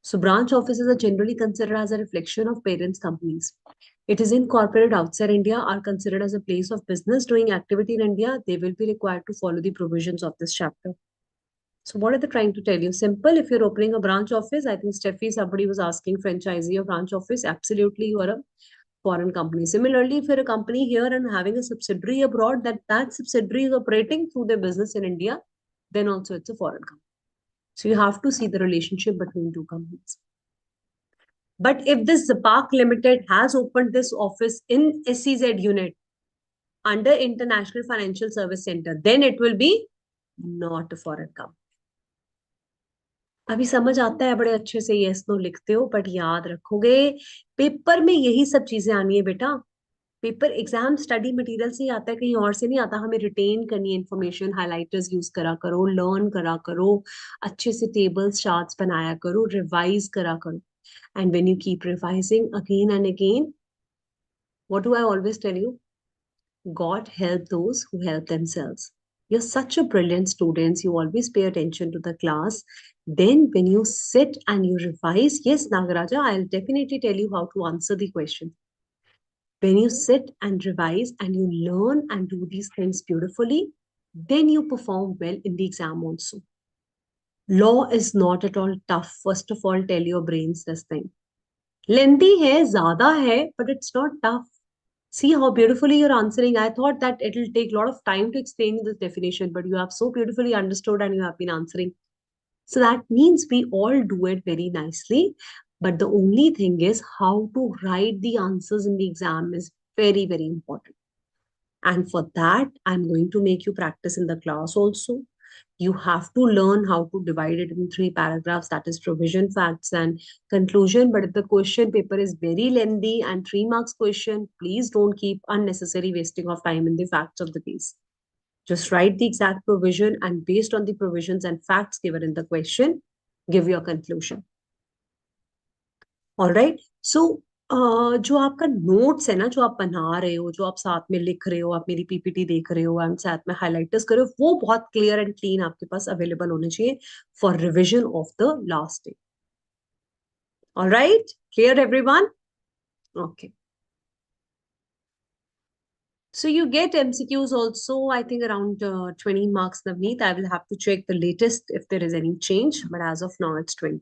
So branch offices are generally considered as a reflection of parents' companies. It is incorporated outside India, are considered as a place of business doing activity in India. They will be required to follow the provisions of this chapter. So what are they trying to tell you? Simple. If you're opening a branch office, I think Steffi, somebody was asking franchisee or branch office. Absolutely, you are a foreign company. Similarly, if you're a company here and having a subsidiary abroad, that subsidiary is operating through their business in India, then also it's a foreign company. So you have to see the relationship between two companies. But if this Zapak Limited has opened this office in SEZ unit under International Financial Service Center, then it will be not a foreign company. अभी समझ आता है, बड़े अच्छे से yes no लिखते हो, but याद रखोगे पेपर में यही सब चीजें आनी है बेटा। पेपर एग्जाम स्टडी मटेरियल से ही आता है, कहीं और से नहीं आता। हमें रिटेन करनी है इन्फॉर्मेशन, हाइलाइटर्स यूज करा करो, लर्न करा करो, अच्छे से टेबल्स चार्ट्स बनाया करो, रिवाइज करा करो। And when you keep revising again and again, what do I always tell you? God help those who help themselves. You're such a brilliant student. You always pay attention to the class. Then, when you sit and you revise, yes, Nagaraja, I'll definitely tell you how to answer the question. When you sit and revise and you learn and do these things beautifully, then you perform well in the exam also. Law is not at all tough. First of all, tell your brains this thing. Lengthy hai, zyada hai, but it's not tough. See how beautifully you're answering. I thought that it'll take a lot of time to explain this definition, but you have so beautifully understood and you have been answering. So that means we all do it very nicely. But the only thing is how to write the answers in the exam is very, very important. And for that, I'm going to make you practice in the class also. You have to learn how to divide it in three paragraphs, that is provision, facts, and conclusion. But if the question paper is very lengthy and 3 marks question, please don't keep unnecessary wasting of time in the facts of the piece. Just write the exact provision, and based on the provisions and facts given in the question, give your conclusion. All right. So जो आपका notes है ना, जो आप बना रहे हो, जो आप साथ में लिख रहे हो, आप मेरी पीपीटी देख रहे हो एंड साथ में हाइलाइटर्स कर रहे हो, वो बहुत क्लियर एंड क्लीन आपके पास अवेलेबल होने चाहिए for revision of the last day. All right, clear everyone? Okay, so you get MCQs also, I think around 20 marks, Navneet. I will have to check the latest if there is any change, but as of now it's 20.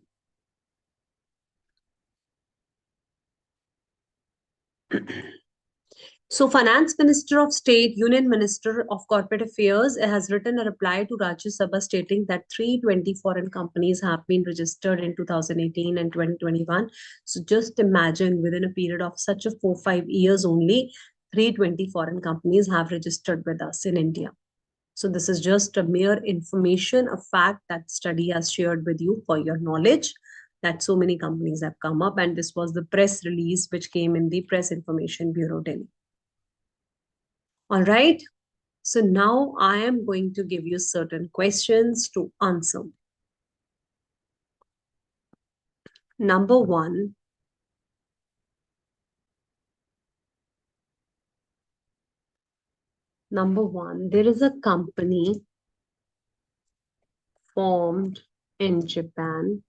So, Finance Minister of State, Union Minister of Corporate Affairs has written a reply to Rajya Sabha stating that 320 foreign companies have been registered in 2018 and 2021. So, just imagine within a period of such a 4-5 years only, 320 foreign companies have registered with us in India. So, this is just a mere information, a fact that study has shared with you for your knowledge that so many companies have come up, and this was the press release which came in the Press Information Bureau, Delhi. All right. So now I am going to give you certain questions to answer. Number one, there is a company formed in Japan.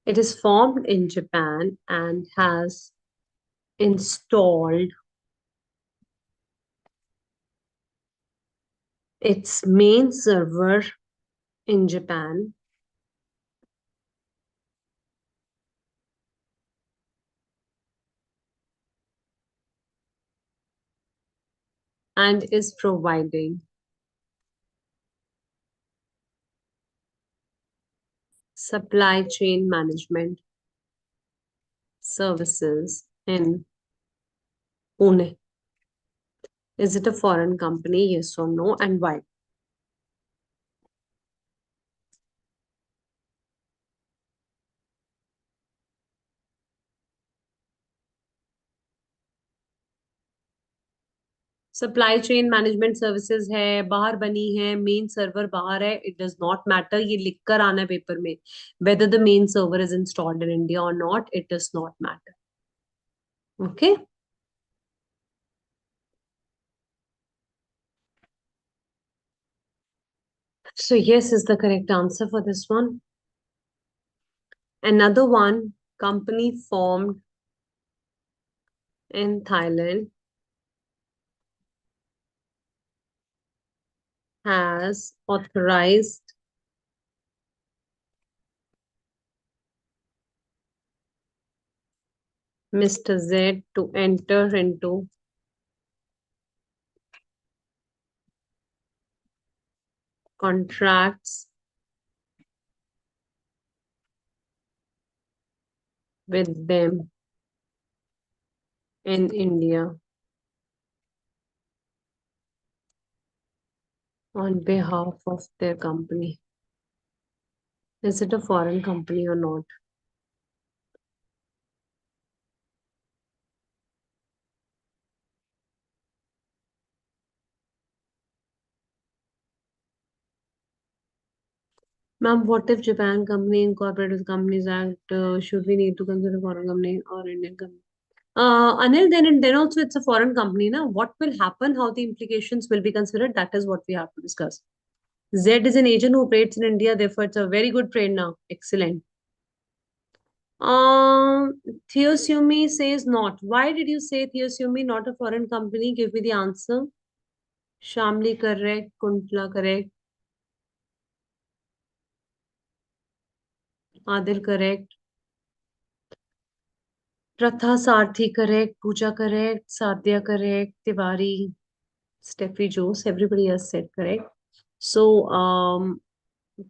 It is formed in Japan and has installed its main server in Japan and is providing supply chain management services in Pune. Is it a foreign company? Yes or no, and why? Supply chain management services है, बाहर बनी है, main server बाहर है, it does not matter, ये लिख कर आना है पेपर में, whether the main server is installed in India और not, it does not matter. Okay, so yes is the correct answer for this one. Another one, company formed in Thailand has authorized Mr. Z to enter into contracts with them in India. on behalf of their company. Is it a foreign company or not? Ma'am, what if Japan company incorporated with Companies Act? Should we need to consider foreign company or Indian company? Anil, then also it's a foreign company. Now, what will happen? How the implications will be considered? That is what we have to discuss. Z is an agent who operates in India. Therefore, it's a very good trade now. Excellent. Theosumi says not. Why did you say Theosumi, not a foreign company? Give me the answer. Shamli correct. Kuntla correct. Adil correct. Pratha Sarthi correct. Pooja correct. Sadhya correct. Tiwari. Steffi Jose. Everybody else said correct. So,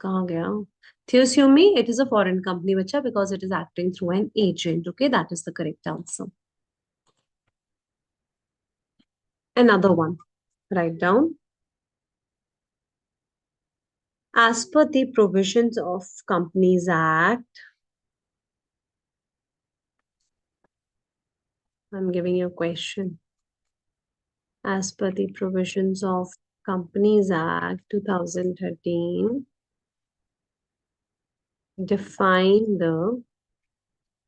कहाँ गया? Theosumi, it is a foreign company, bacha, because it is acting through an agent. Okay, that is the correct answer. Another one. Write down. As per the provisions of Companies Act, I'm giving you a question. As per the provisions of Companies Act 2013, define the.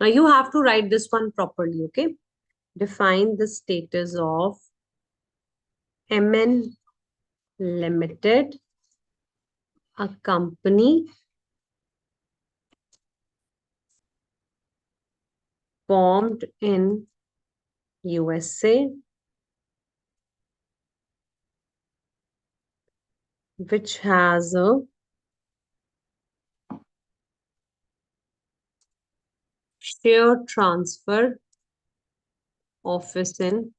Now you have to write this one properly, okay? Define the status of MN Limited, a company formed in USA, which has a share transfer office in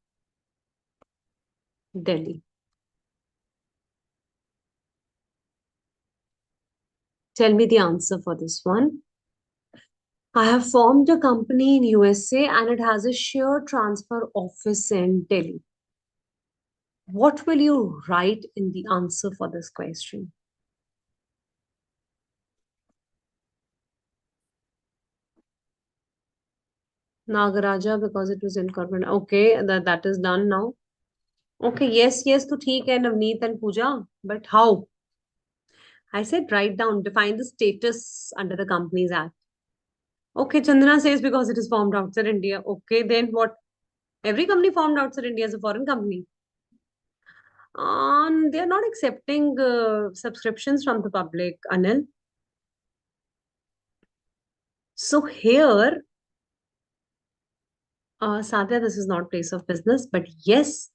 Delhi. Tell me the answer for this one. I have formed a company in USA and it has a share transfer office in Delhi. What will you write in the answer for this question? Nagaraja, because it was incorporated. Okay, that is done now. Okay, yes, to theek hai Navneet and Pooja, but how? I said write down, define the status under the Companies Act. Okay, Chandana says because it is formed outside India. Okay, then what? Every company formed outside India is a foreign company. They are not accepting subscriptions from the public, Anil. So here, Sadhya, this is not place of business, but yes,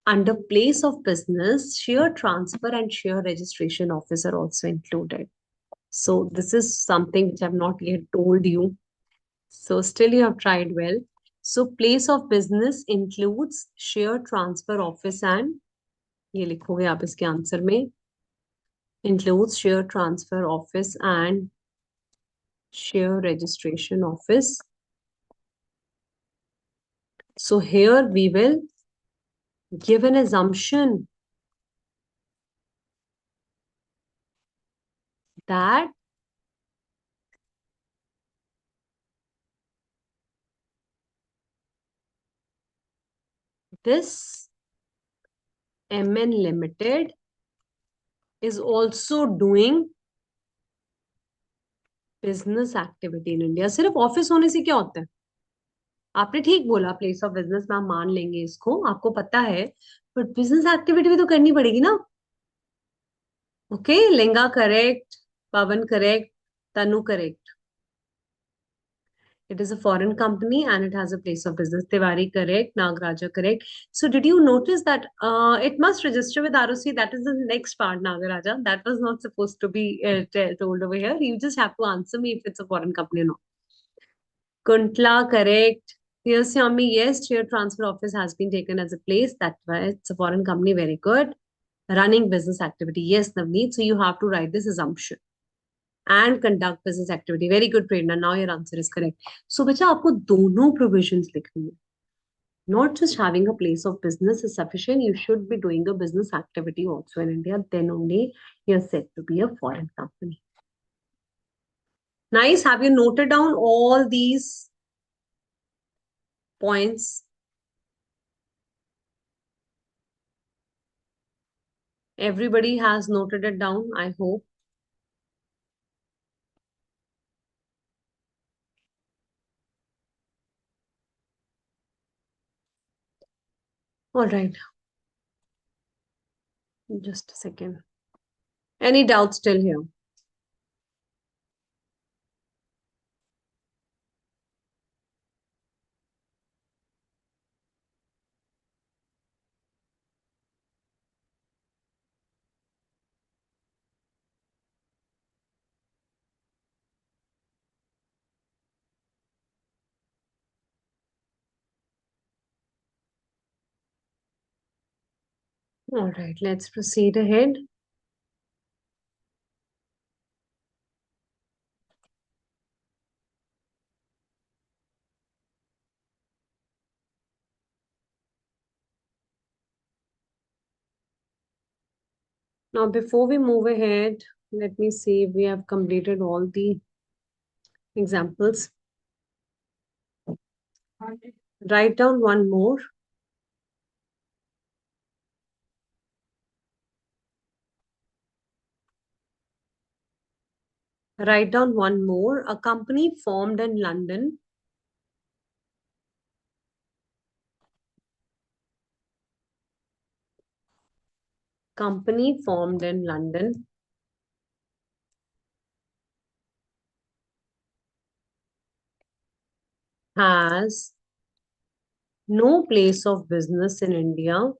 under place of business, share transfer and share registration office are also included. So this is something which I've not yet told you. So still you have tried well. So place of business includes share transfer office and ये लिखोगे आप इसके answer में includes share transfer office and share registration office. So here we will give an assumption that this MN Limited is also doing business activity in India. सिर्फ office होने से क्या होता है? आपने ठीक बोला प्लेस ऑफ बिजनेस में हम मान लेंगे इसको, आपको पता है, बट बिजनेस एक्टिविटी भी तो करनी पड़ेगी ना. ओके, लेंगा correct, Pawan correct, Tanu correct. It is a foreign company and it has a place of business. Tiwari correct, Nagaraja correct. So did you notice that it must register with ROC? That is the next part, Nagaraja. That was not supposed to be told over here. You just have to answer me if it's a foreign company or not. Kuntla correct. Here's Yami. Yes, share transfer office has been taken as a place. That's why it's a foreign company. Very good. Running business activity. Yes, Navneet. So you have to write this assumption. And conduct business activity. Very good, Prerna. Now your answer is correct. So, बच्चा आपको दोनों provisions लिखनी है. Not just having a place of business is sufficient. You should be doing a business activity also in India. Then only you're said to be a foreign company. Nice. Have you noted down all these points? Everybody has noted it down, I hope. All right. Just a second. Any doubts still here? All right, let's proceed ahead. Now, before we move ahead, let me see if we have completed all the examples. Write down one more. Write down one more. A company formed in London. Company formed in London has no place of business in India.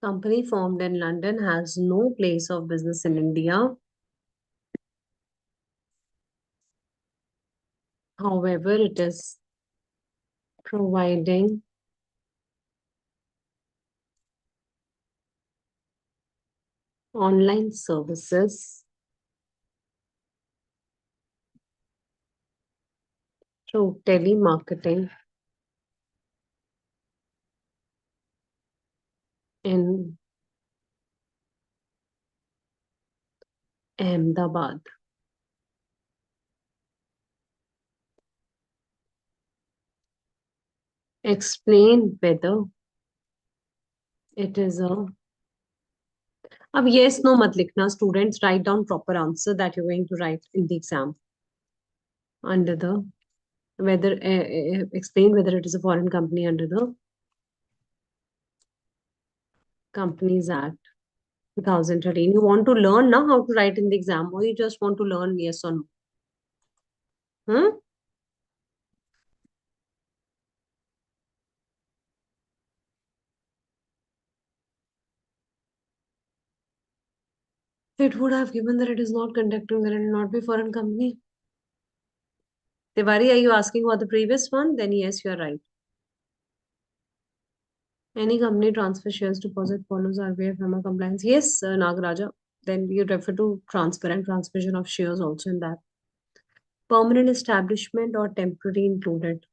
Company formed in London has no place of business in India. However, it is providing online services through telemarketing in Ahmedabad. Explain whether it is a. अब yes no मत लिखना. Students, write down proper answer that you're going to write in the exam. Under the whether explain whether it is a foreign company under the Companies Act 2013. You want to learn now how to write in the exam, or you just want to learn yes or no? Hmm? It would have given that it is not conducting, that it will not be foreign company. Tiwari, are you asking about the previous one? Then yes, you are right. Any company transfer shares deposit follows RBI FEMA compliance. Yes, Nagaraja. Then you refer to transfer and transmission of shares also in that. Permanent establishment or temporary included.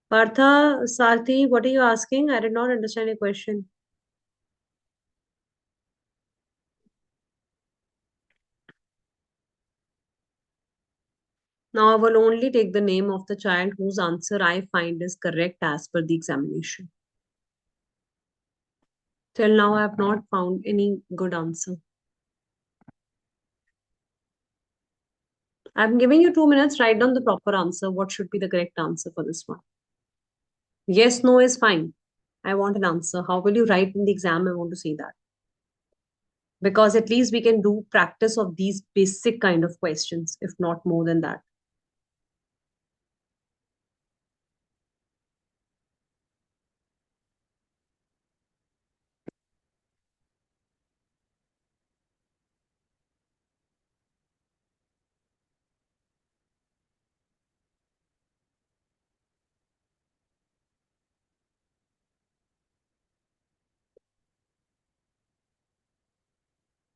Partha, Sarthi, what are you asking? I did not understand your question. Now I will only take the name of the child whose answer I find is correct as per the examination. Till now, I have not found any good answer. I'm giving you 2 minutes. Write down the proper answer. What should be the correct answer for this one? Yes, no is fine. I want an answer. How will you write in the exam? I want to see that. Because at least we can do practice of these basic kind of questions, if not more than that.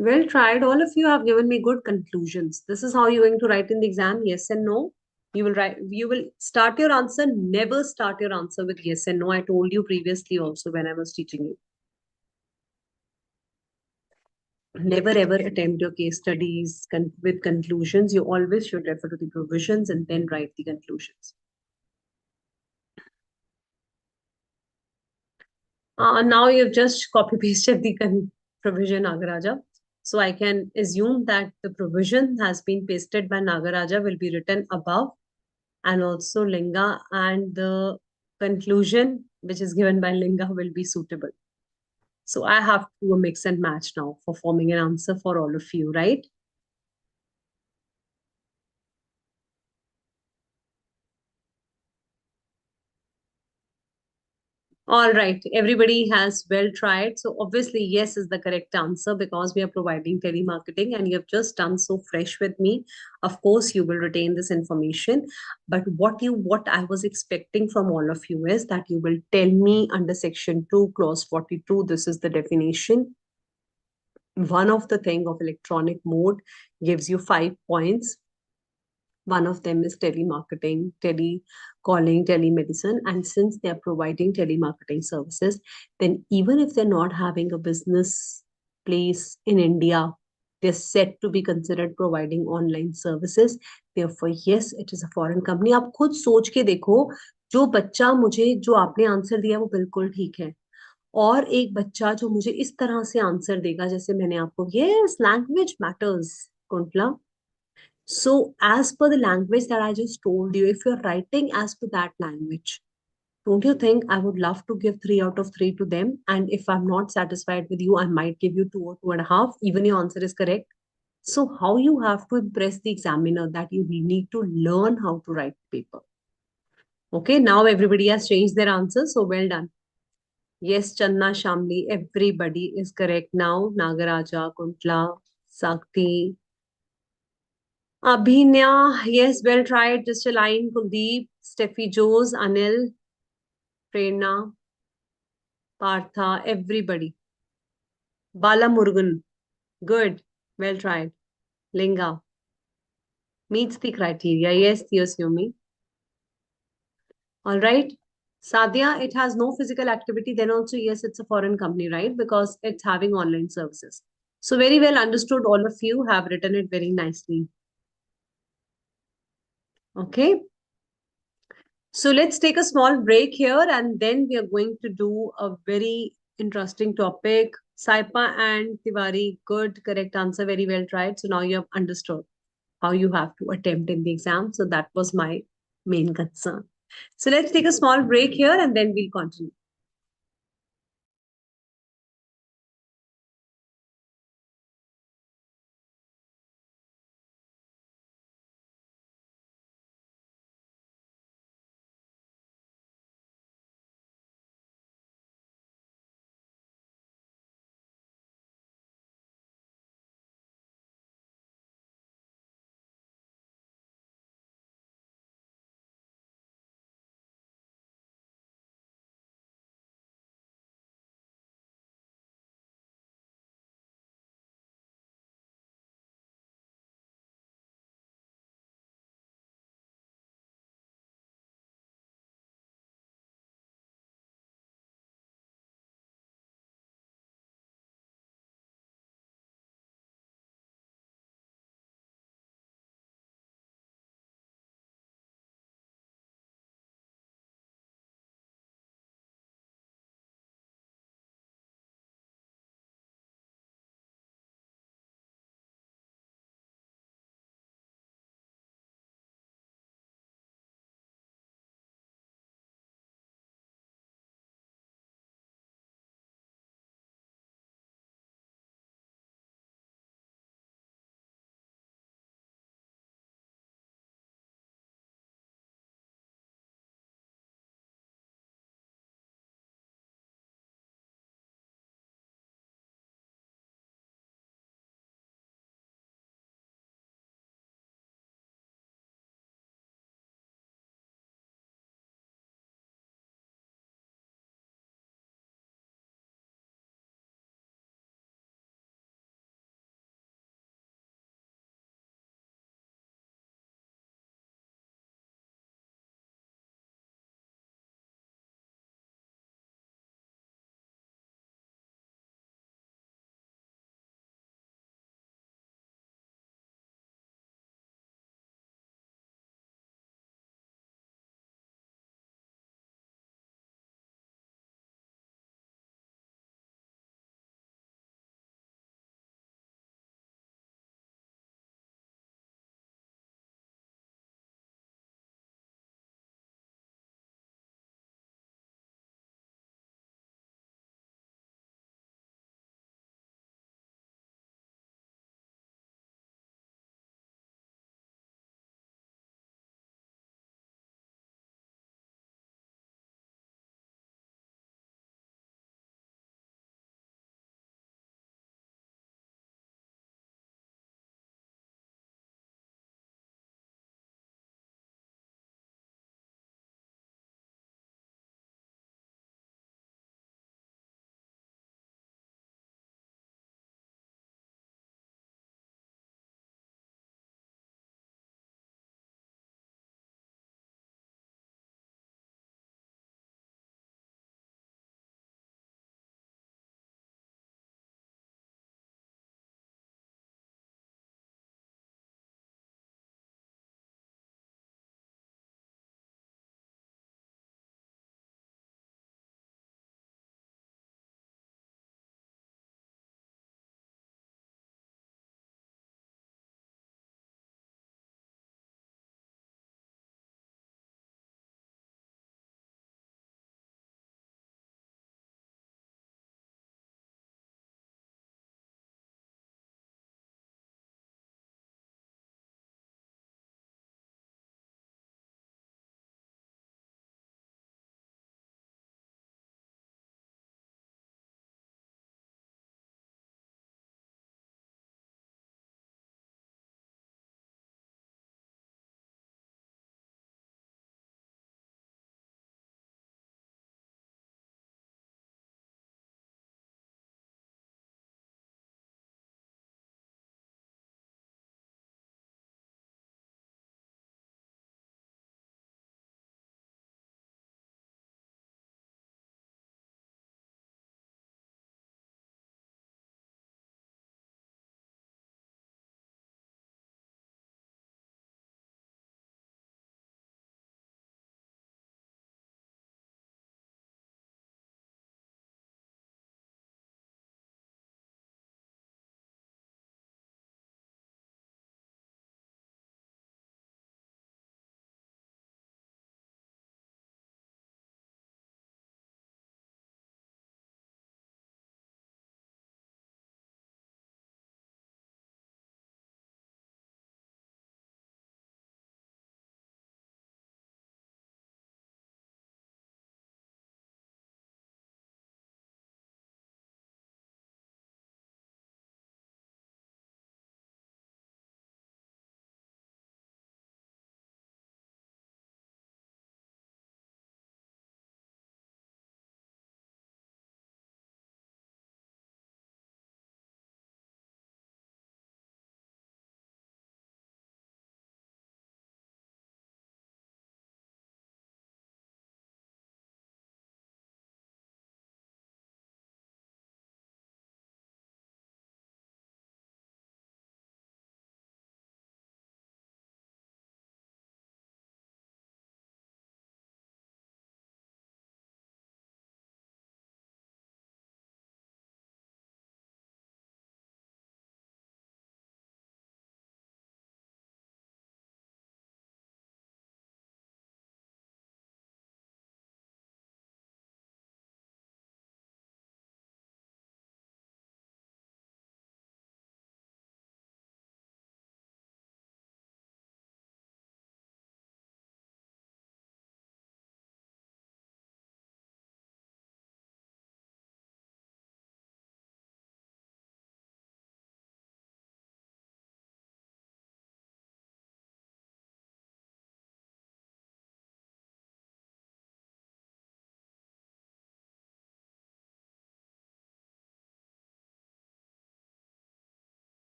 Well tried. All of you have given me good conclusions. This is how you're going to write in the exam, yes and no. You will write, you will start your answer. Never start your answer with yes and no. I told you previously also when I was teaching you. Never ever attempt your case studies with conclusions. You always should refer to the provisions and then write the conclusions. Now you've just copy pasted the provision, Nagaraja. So I can assume that the provision has been pasted by Nagaraja will be written above, and also Linga, and the conclusion which is given by Linga will be suitable. So I have to do a mix and match now for forming an answer for all of you, right? All right, everybody has well tried. So obviously, yes is the correct answer because we are providing telemarketing and you have just done so fresh with me. Of course, you will retain this information. But what I was expecting from all of you is that you will tell me under section 2, clause 42, this is the definition. One of the thing of electronic mode gives you 5 points. One of them is telemarketing, telecalling, telemedicine. And since they're providing telemarketing services, then even if they're not having a business place in India, they're set to be considered providing online services. Therefore, yes, it is a foreign company. आप खुद सोच के देखो, जो बच्चा मुझे जो आपने आंसर दिया वो बिल्कुल ठीक है, और एक बच्चा जो मुझे इस तरह से आंसर देगा जैसे मैंने आपको, yes language matters Kuntala. So, as per the language that I just told you, if you're writing as per that language, don't you think I would love to give 3 out of 3 to them? And if I'm not satisfied with you, I might give you 2 or 2.5. Even your answer is correct. So, how you have to impress the examiner that you need to learn how to write paper. Okay, now everybody has changed their answer. So, well done. Yes, Channa Shamli, everybody is correct now. Nagaraja, Kuntla, Sakti, Abhinya, yes, well tried. Just a line. Kuldeep, Steffi Joes, Anil, Prerna, Partha, everybody. Bala Murugan, good, well tried. Linga, meets the criteria. Yes, Theosumi. All right. Sadia, it has no physical activity. Then also, yes, it's a foreign company, right? Because it's having online services. So, very well understood. All of you have written it very nicely. Okay. So let's take a small break here and then we are going to do a very interesting topic. Saipa and Tiwari, good, correct answer, very well tried. So now you have understood how you have to attempt in the exam. So that was my main concern. So let's take a small break here and then we'll continue.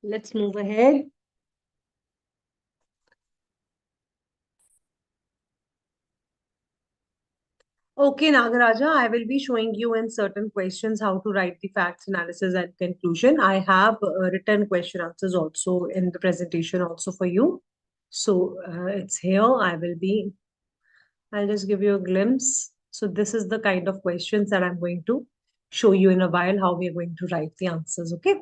Let's move ahead. Okay, Nagaraja, I will be showing you in certain questions how to write the facts, analysis, and conclusion. I have written question answers also in the presentation also for you. So it's here. I'll just give you a glimpse. So this is the kind of questions that I'm going to show you in a while how we are going to write the answers. Okay.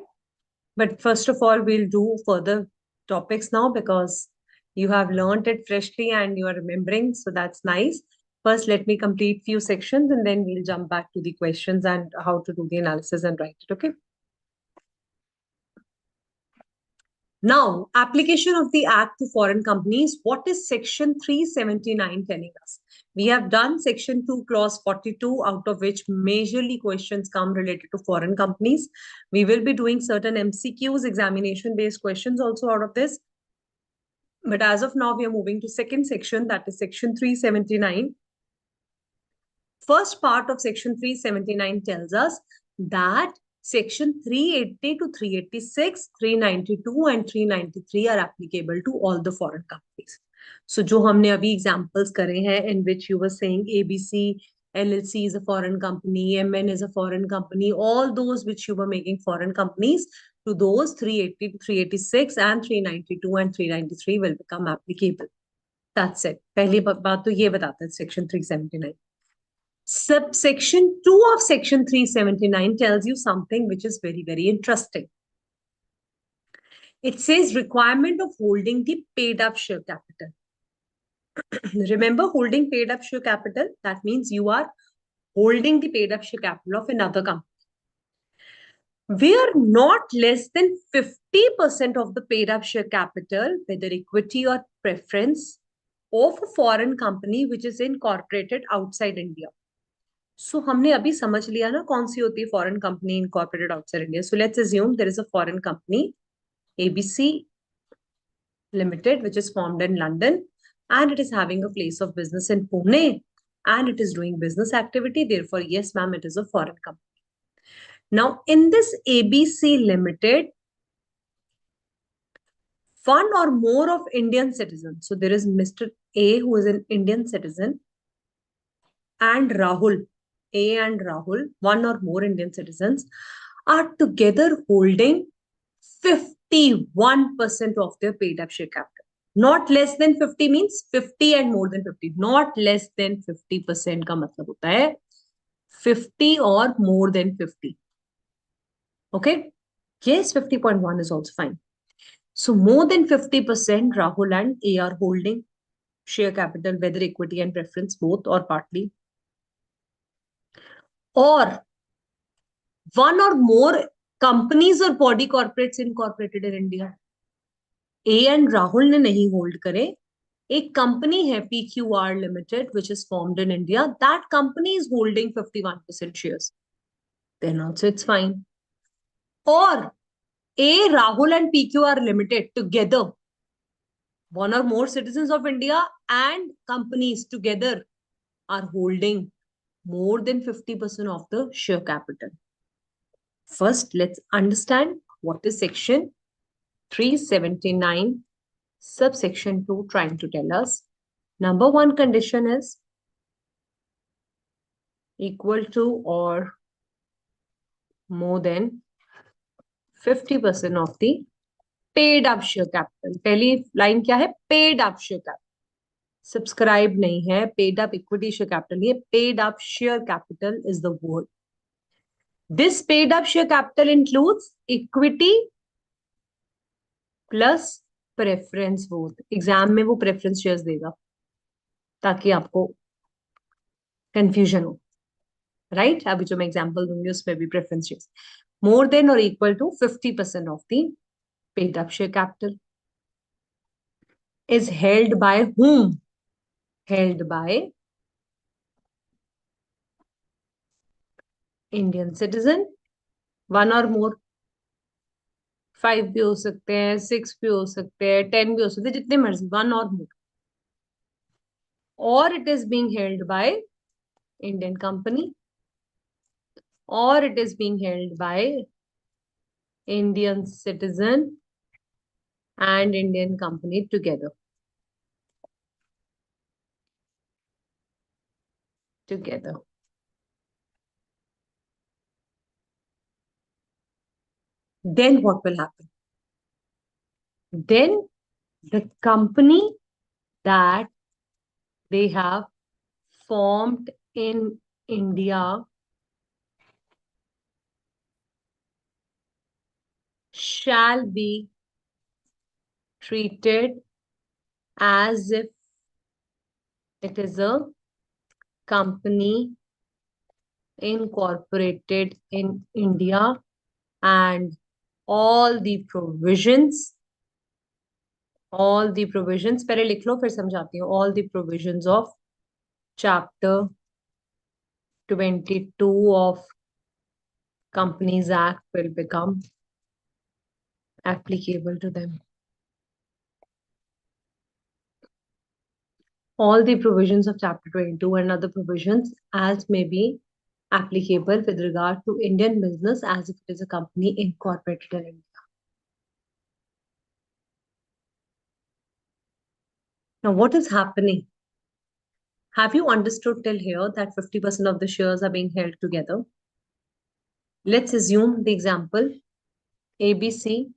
But first of all, we'll do further topics now because you have learned it freshly and you are remembering. So that's nice. First, let me complete few sections and then we'll jump back to the questions and how to do the analysis and write it. Okay. Now, application of the Act to foreign companies. What is Section 379 telling us? We have done Section 2, Clause 42, out of which majorly questions come related to foreign companies. We will be doing certain MCQs, examination-based questions also out of this. But as of now, we are moving to second section, that is Section 379. First part of Section 379 tells us that Section 380 to 386, 392 and 393 are applicable to all the foreign companies. So जो हमने अभी examples करे हैं in which you were saying ABC LLC is a foreign company, MN is a foreign company, all those which you were making foreign companies, to those 380 to 386 and 392 and 393 will become applicable. That's it. पहली बात तो ये बताता है Section 379. Subsection 2 of Section 379 tells you something which is very, very interesting. It says requirement of holding the paid up share capital. Remember, holding paid up share capital, that means you are holding the paid up share capital of another company. Where not less than 50% of the paid up share capital, whether equity or preference, of a foreign company which is incorporated outside India. So हमने अभी समझ लिया ना कौन सी होती है foreign company incorporated outside India. So let's assume there is a foreign company, ABC Limited, which is formed in London, and it is having a place of business in Pune, and it is doing business activity. Therefore, yes, ma'am, it is a foreign company. Now, in this ABC Limited, one or more of Indian citizens. So there is Mr. A, who is an Indian citizen, and Rahul, A and Rahul, one or more Indian citizens, are together holding 51% of their paid up share capital. Not less than 50 means 50 and more than 50. Not less than 50% का मतलब होता है 50 or more than 50. Okay? Yes, 50.1 is also fine. So more than 50% Rahul and A are holding share capital, whether equity and preference, both or partly. Or one or more companies or body corporates incorporated in India. A and Rahul ने नहीं hold करे. एक company है PQR Limited, which is formed in India. That company is holding 51% shares. Then also it's fine. Or A, Rahul and PQR Limited together, one or more citizens of India and companies together are holding more than 50% of the share capital. First, let's understand what is Section 379, subsection 2 trying to tell us. Number one condition is equal to or more than 50% of the paid up share capital. पहली line क्या है? Paid up share capital. Subscribe नहीं है, paid up equity share capital. ये paid up share capital is the word. This paid up share capital includes equity plus preference both. Exam में वो preference shares देगा ताकि आपको confusion हो. Right? अभी जो मैं example दूंगी उसमें भी preference shares. More than or equal to 50% of the paid up share capital is held by whom? Held by Indian citizen, one or more. 5 भी हो सकते हैं, 6 भी हो सकते हैं, 10 भी हो सकते हैं, जितने मर्जी, one or more. Or it is being held by Indian company, or it is being held by Indian citizen, and Indian company together. Then what will happen? Then the company that they have formed in India shall be treated as if it is a company incorporated in India, and all the provisions, पहले लिख लो फिर समझाती हूँ, all the provisions of chapter 22 of Companies Act will become applicable to them. All the provisions of chapter 22 and other provisions as may be applicable with regard to Indian business as if it is a company incorporated in India. Now, what is happening? Have you understood till here that 50% of the shares are being held together? Let's assume the example ABC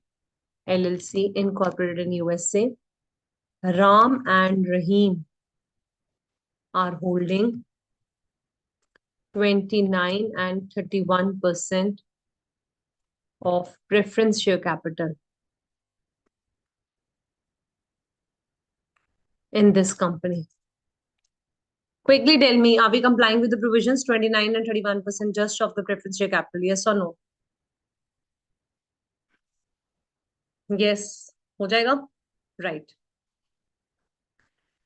LLC incorporated in USA. Ram and Rahim are holding 29 and 31% of preference share capital in this company. Quickly tell me, are we complying with the provisions 29 and 31% just of the preference share capital? Yes or no? Yes. हो जाएगा? Right.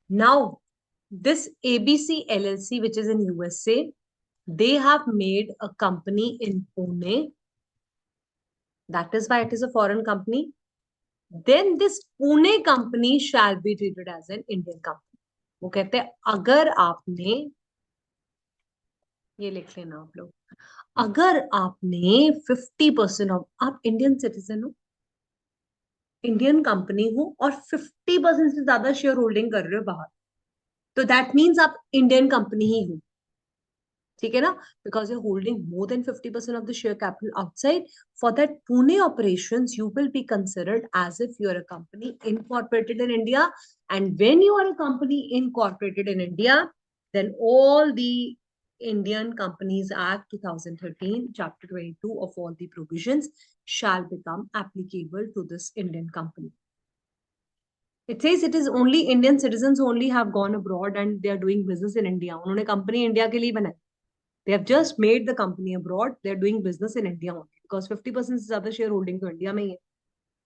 Now, this ABC LLC, which is in USA, they have made a company in Pune. That is why it is a foreign company. Then this Pune company shall be treated as an Indian company. वो कहते हैं अगर आपने, ये लिख लेना आप लोग, अगर आपने 50% ऑफ, आप इंडियन सिटीजन हो, इंडियन कंपनी हो और 50% से ज्यादा शेयर होल्डिंग कर रहे हो बाहर, तो दैट मीन्स आप इंडियन कंपनी ही हो, ठीक है ना? Because you're holding more than 50% of the share capital outside, for that Pune operations, you will be considered as if you are a company incorporated in India. And when you are a company incorporated in India, then all the Indian Companies Act 2013, Chapter 22 of all the provisions shall become applicable to this Indian company. It says it is only Indian citizens who only have gone abroad and they are doing business in India. उन्होंने company India के लिए बनाई. They have just made the company abroad. They are doing business in India only because 50% is other shareholding to India में ही है.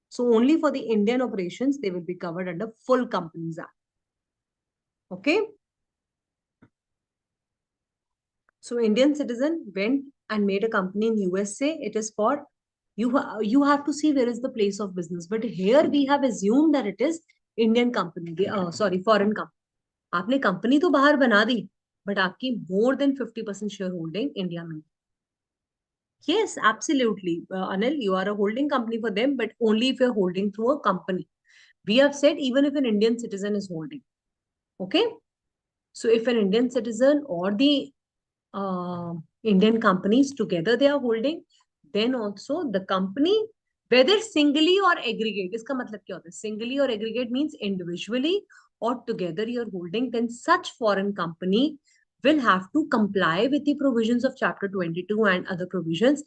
So only for the Indian operations, they will be covered under full Companies Act. Okay. So Indian citizen went and made a company in USA. It is for, you have to see where is the place of business. But here we have assumed that it is Indian company, foreign company. आपने company तो बाहर बना दी, but आपकी more than 50% share holding India में. Yes, absolutely. Anil, you are a holding company for them, but only if you're holding through a company. We have said even if an Indian citizen is holding. Okay. So if an Indian citizen or the Indian companies together they are holding, then also the company, whether singly or aggregate, इसका मतलब क्या होता है? Singly or aggregate means individually or together you're holding, then such foreign company will have to comply with the provisions of Chapter 22 and other provisions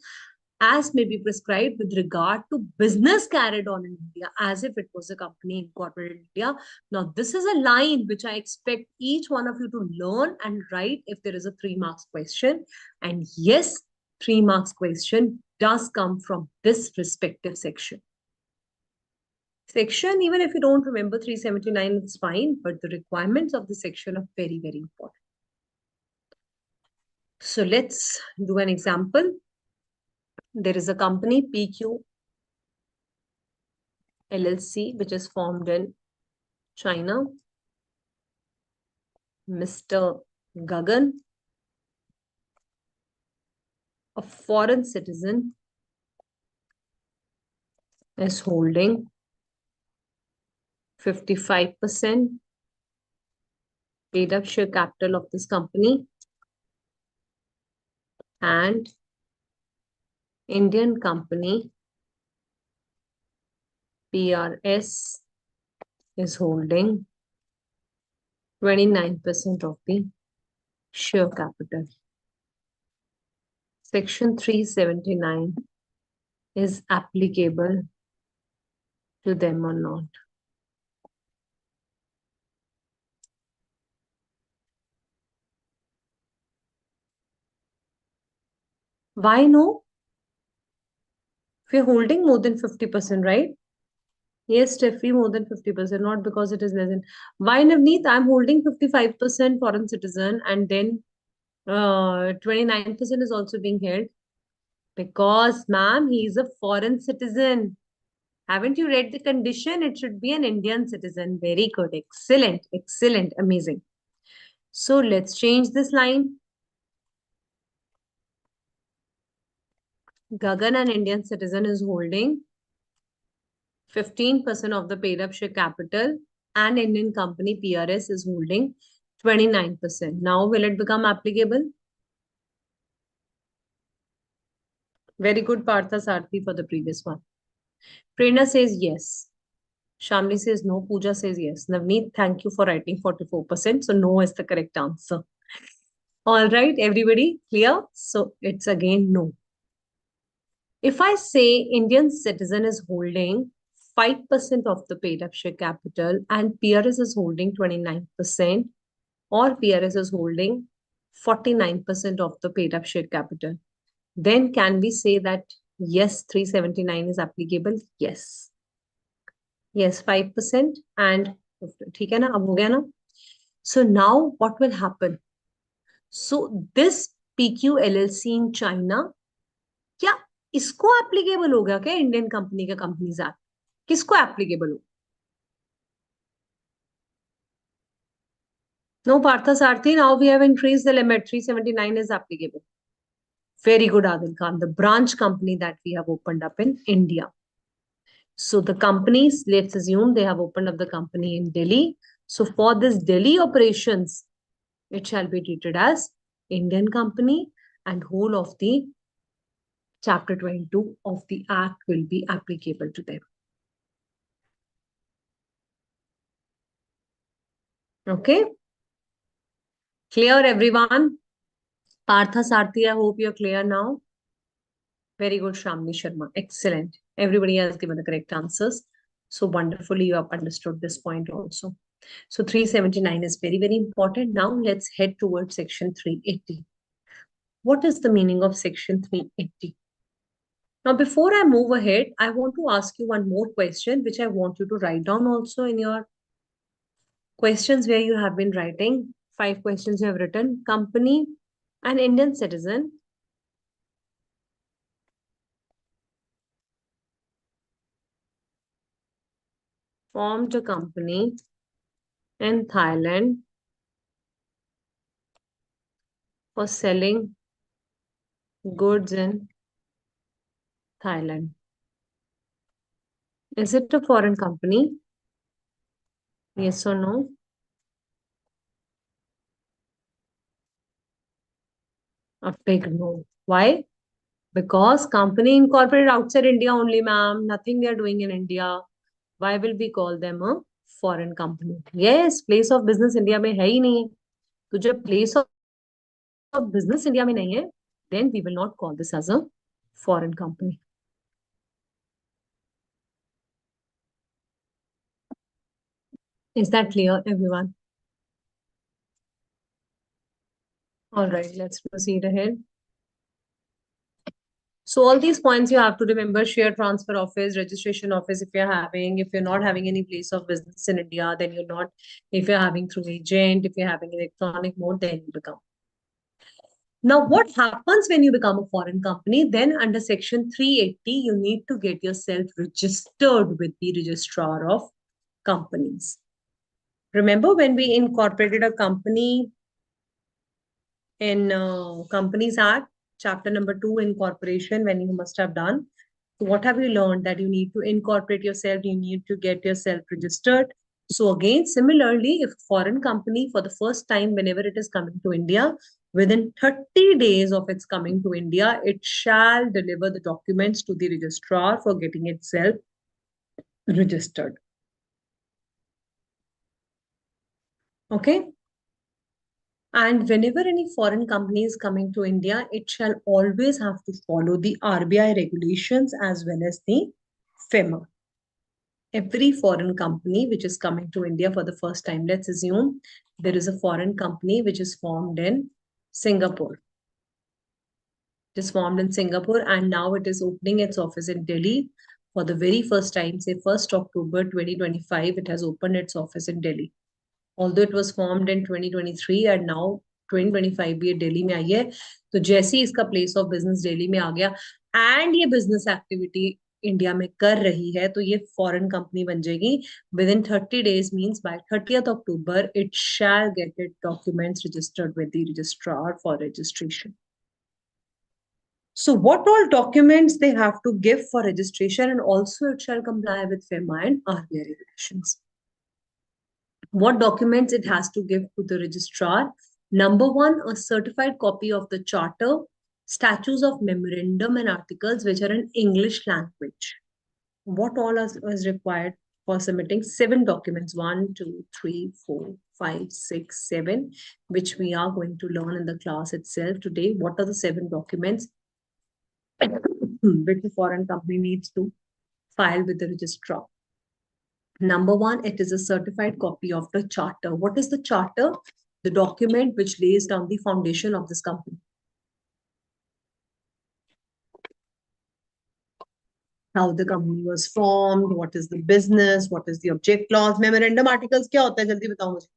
as may be prescribed with regard to business carried on in India as if it was a company incorporated in India. Now, this is a line which I expect each one of you to learn and write if there is a 3 marks question. And yes, 3 marks question does come from this respective section. Even if you don't remember 379, it's fine, but the requirements of the section are very, very important. So let's do an example. There is a company PQ LLC which is formed in China. Mr. Gagan, a foreign citizen, is holding 55% paid up share capital of this company, and Indian company PRS is holding 29% of the share capital. Section 379 is applicable to them or not? Why no? If you're holding more than 50%, right? Yes, Steffi, more than 50%, not because it is less than. Why, Navneet? I'm holding 55% foreign citizen, and then 29% is also being held. Because, ma'am, he is a foreign citizen. Haven't you read the condition? It should be an Indian citizen. Very good. Excellent. Excellent. Amazing. So let's change this line. Gagan, an Indian citizen, is holding 15% of the paid up share capital, and Indian company PRS is holding 29%. Now, will it become applicable? Very good, Partha Sarthi, for the previous one. Prerna says yes. Shamli says no. Pooja says yes. Navneet, thank you for writing 44%. So, no is the correct answer. All right, everybody, clear? So, it's again no. If I say Indian citizen is holding 5% of the paid up share capital and PRS is holding 29%, or PRS is holding 49% of the paid up share capital, then can we say that yes, 379 is applicable? Yes. Yes, 5% and ठीक है ना, अब हो गया ना? So now what will happen? So this PQ LLC in China, क्या इसको applicable होगा क्या इंडियन कंपनी का कंपनीज एक्ट? किसको एप्लीकेबल हो? No, Partha Sarthi, now we have increased the limit. 379 is applicable. Very good, Adil Khan. The branch company that we have opened up in India. So the companies, let's assume they have opened up the company in Delhi. So for this Delhi operations, it shall be treated as Indian company, and whole of the Chapter 22 of the Act will be applicable to them. Okay? Clear, everyone? Partha Sarthi, I hope you're clear now. Very good, Shamni Sharma. Excellent. Everybody has given the correct answers. So wonderfully, you have understood this point also. So 379 is very, very important. Now let's head towards section 380. What is the meaning of section 380? Now, before I move ahead, I want to ask you one more question, which I want you to write down also in your questions where you have been writing. 5 questions you have written. Company, an Indian citizen, formed a company in Thailand for selling goods in Thailand. Is it a foreign company? Yes or no? A big no. Why? Because company incorporated outside India only, ma'am. Nothing they are doing in India. Why will we call them a foreign company? Yes, place of business India में है ही नहीं है. तो जब place of business India में नहीं है, then we will not call this as a foreign company. Is that clear, everyone? All right, let's proceed ahead. So all these points you have to remember: share transfer office, registration office if you're having. If you're not having any place of business in India, then you're not. If you're having through agent, if you're having electronic mode, then you become. Now, what happens when you become a foreign company? Then under section 380, you need to get yourself registered with the registrar of companies. Remember when we incorporated a company in Companies Act, chapter number 2, incorporation, when you must have done. So what have you learned? That you need to incorporate yourself, you need to get yourself registered. So again, similarly, if foreign company for the first time, whenever it is coming to India, within 30 days of its coming to India, it shall deliver the documents to the registrar for getting itself registered. Okay. And whenever any foreign company is coming to India, it shall always have to follow the RBI regulations as well as the FEMA. Every foreign company which is coming to India for the first time, let's assume there is a foreign company which is formed in Singapore. It is formed in Singapore and now it is opening its office in Delhi for the very first time, say 1st October 2025, it has opened its office in Delhi. Although it was formed in 2023 and now 2025 भी दिल्ली में आई है, तो जैसे ही इसका place of business Delhi में आ गया and ये business activity India में कर रही है, तो ये फॉरेन कंपनी बन जाएगी with in 30 days, means by 30th October it shall get it documents registered with the registrar for registration. So what all documents they have to give for registration, and also it shall comply with FEMA and RBI regulations. What documents it has to give to the registrar? Number one, a certified copy of the charter, statutes of memorandum and articles which are in English language. What all is required for submitting? 7 documents, 1, 2, 3, 4, 5, 6, 7, which we are going to learn in the class itself today. What are the 7 documents which a foreign company needs to file with the registrar? Number one, it is a certified copy of the charter. What is the charter? The document which lays down the foundation of this company. How the company was formed, what is the business, what is the object clause, memorandum articles क्या होता है जल्दी बताओ मुझे.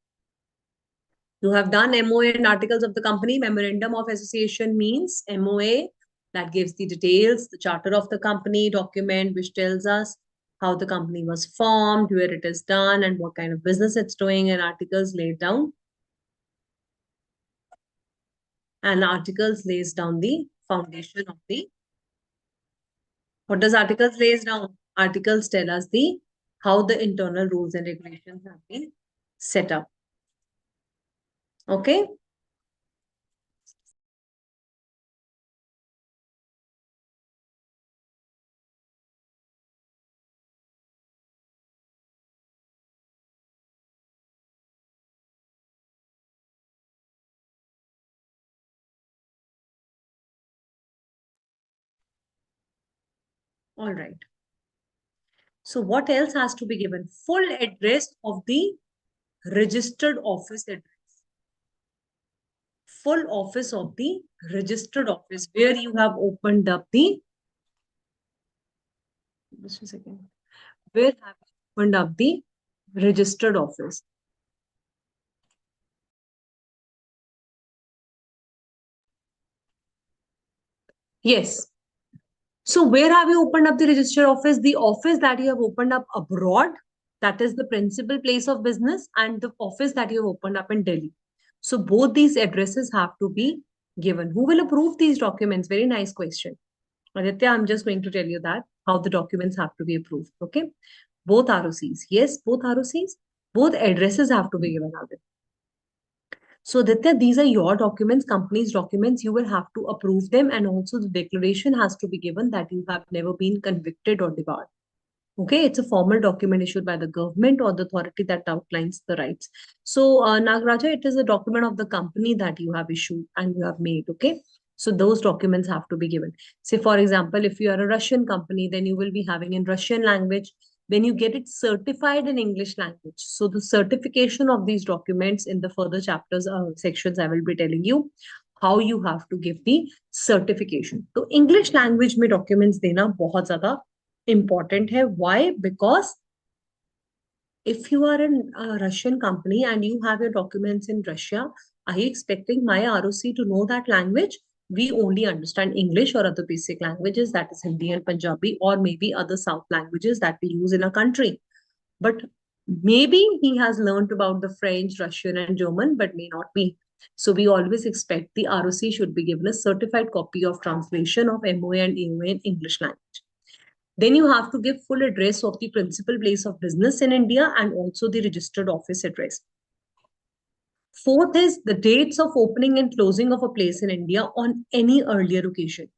You have done MOA and articles of the company. Memorandum of association means MOA that gives the details, the charter of the company document which tells us how the company was formed, where it is done, and what kind of business it's doing, and articles laid down. And articles lays down the foundation of the. What does articles lays down? Articles tell us the how the internal rules and regulations have been set up. Okay. All right. So what else has to be given? Full address of the registered office address. Full office of the registered office where you have opened up the. Just a second. Where have you opened up the registered office? Yes. So where have you opened up the registered office? The office that you have opened up abroad, that is the principal place of business, and the office that you have opened up in Delhi. So both these addresses have to be given. Who will approve these documents? Very nice question. Aditya, I'm just going to tell you that how the documents have to be approved. Okay. Both ROCs. Yes, both ROCs. Both addresses have to be given out. So Aditya, these are your documents, company's documents. You will have to approve them, and also the declaration has to be given that you have never been convicted or debarred. Okay, it's a formal document issued by the government or the authority that outlines the rights. So Nagraja, it is a document of the company that you have issued and you have made. Okay, so those documents have to be given. Say for example, if you are a Russian company, then you will be having in Russian language. Then you get it certified in English language. So the certification of these documents in the further chapters sections, I will be telling you how you have to give the certification. So English language में documents देना बहुत ज़्यादा important है. Why? Because if you are a Russian company and you have your documents in Russia, are you expecting my ROC to know that language? We only understand English or other basic languages, that is Hindi and Punjabi, or maybe other South languages that we use in a country. But maybe he has learned about the French, Russian, and German, but may not be. So we always expect the ROC should be given a certified copy of translation of MOA and EOA in English language. Then you have to give full address of the principal place of business in India and also the registered office address. Fourth is the dates of opening and closing of a place in India on any earlier occasion.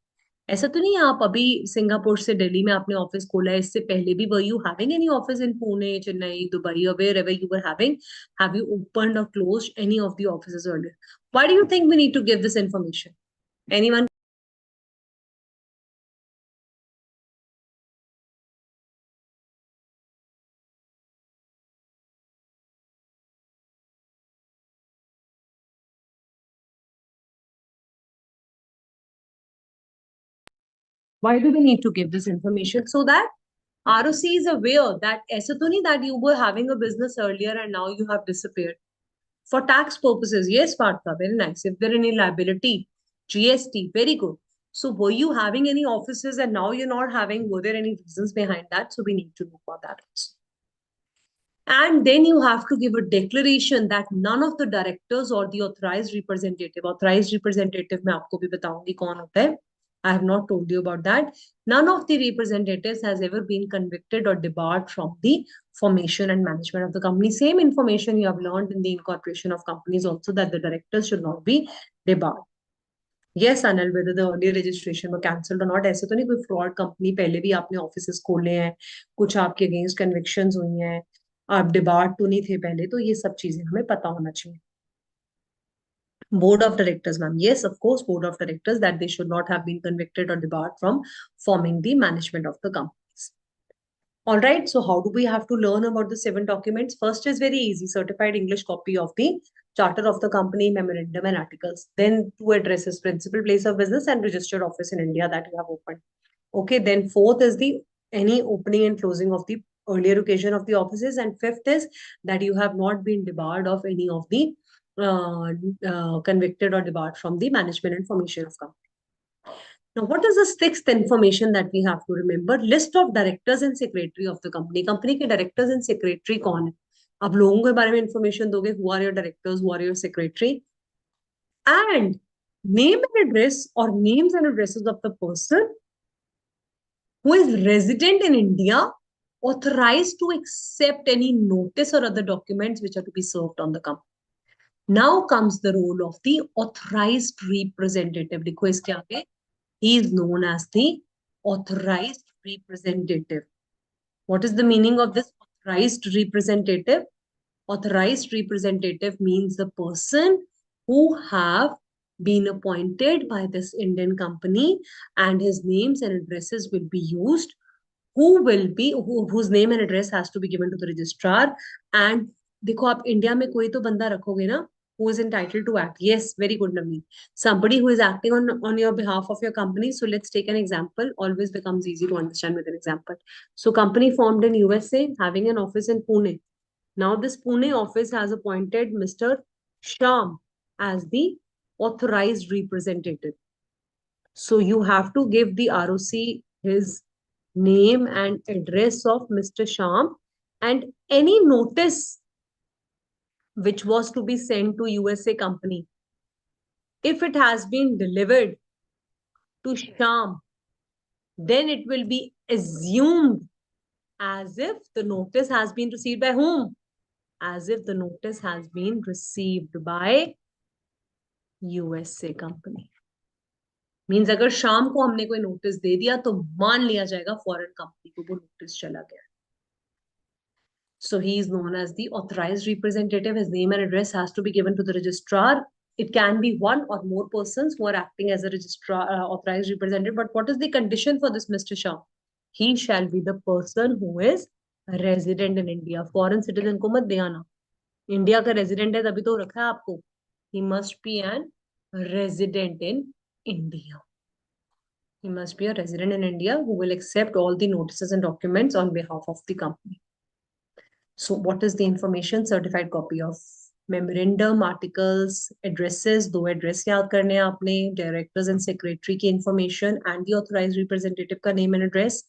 ऐसा तो नहीं आप अभी Singapore से दिल्ली में आपने office खोला है, इससे पहले भी were you having any office in Pune, Chennai, Dubai, or wherever you were having? Have you opened or closed any of the offices earlier? Why do you think we need to give this information? Anyone? Why do we need to give this information? So that ROC is aware that ऐसा तो नहीं that you were having a business earlier and now you have disappeared. For tax purposes, yes, Partha, very nice. If there any liability, GST, very good. So were you having any offices and now you're not having, were there any reasons behind that? So we need to know about that also. And then you have to give a declaration that none of the directors or the authorized representative मैं आपको भी बताऊंगी कौन होता है. I have not told you about that. None of the representatives has ever been convicted or debarred from the formation and management of the company. Same information you have learned in the incorporation of companies also, that the directors should not be debarred. Yes, Anil, whether the earlier registration were cancelled or not, ऐसे तो नहीं कोई fraud company पहले भी आपने offices खोले हैं, कुछ आपके against convictions हुई हैं, आप debarred तो नहीं थे पहले, तो ये सब चीजें हमें पता होना चाहिए. Board of directors, ma'am. Yes, of course, board of directors, that they should not have been convicted or debarred from forming the management of the companies. All right, so how do we have to learn about the 7 documents? First is very easy, certified English copy of the charter of the company, memorandum and articles. Then 2 addresses, principal place of business and registered office in India that you have opened. Okay, then fourth is the any opening and closing of the earlier occasion of the offices. And fifth is that you have not been debarred of any of the convicted or debarred from the management and formation of company. Now, what is the 6th information that we have to remember? List of directors and secretary of the company. Company के directors and secretary कौन है? आप लोगों के बारे में information दोगे. Who are your directors? Who are your secretary? And name and address or names and addresses of the person who is resident in India, authorized to accept any notice or other documents which are to be served on the company. Now comes the role of the authorized representative. देखो इसके आगे, he is known as the authorized representative. What is the meaning of this authorized representative? Authorized representative means the person who have been appointed by this Indian company, and his names and addresses will be used, whose name and address has to be given to the registrar. And देखो आप India में कोई तो बंदा रखोगे ना, who is entitled to act. Yes, very good, Navneet. Somebody who is acting on your behalf of your company. So let's take an example. Always becomes easy to understand with an example. So company formed in USA, having an office in Pune. Now this Pune office has appointed Mr. Sham as the authorized representative. So you have to give the ROC his name and address of Mr. Sham, and any notice which was to be sent to USA company, if it has been delivered to Sham, then it will be assumed as if the notice has been received by whom? As if the notice has been received by USA company. Means अगर शाम को हमने कोई notice दे दिया तो मान लिया जाएगा फॉरेन कंपनी को वो नोटिस चला गया. So he is known as the authorized representative. His name and address has to be given to the registrar. It can be one or more persons who are acting as a registrar, authorized representative. But what is the condition for this, Mr. Shah? He shall be the person who is resident in India. Foreign citizen को मत देना. India का resident है तभी तो रखा है आपको. He must be an resident in India. He must be a resident in India who will accept all the notices and documents on behalf of the company. So what is the information? Certified copy of memorandum, articles, addresses, दो address याद करने हैं आपने, directors and secretary की information and the authorized representative का name and address.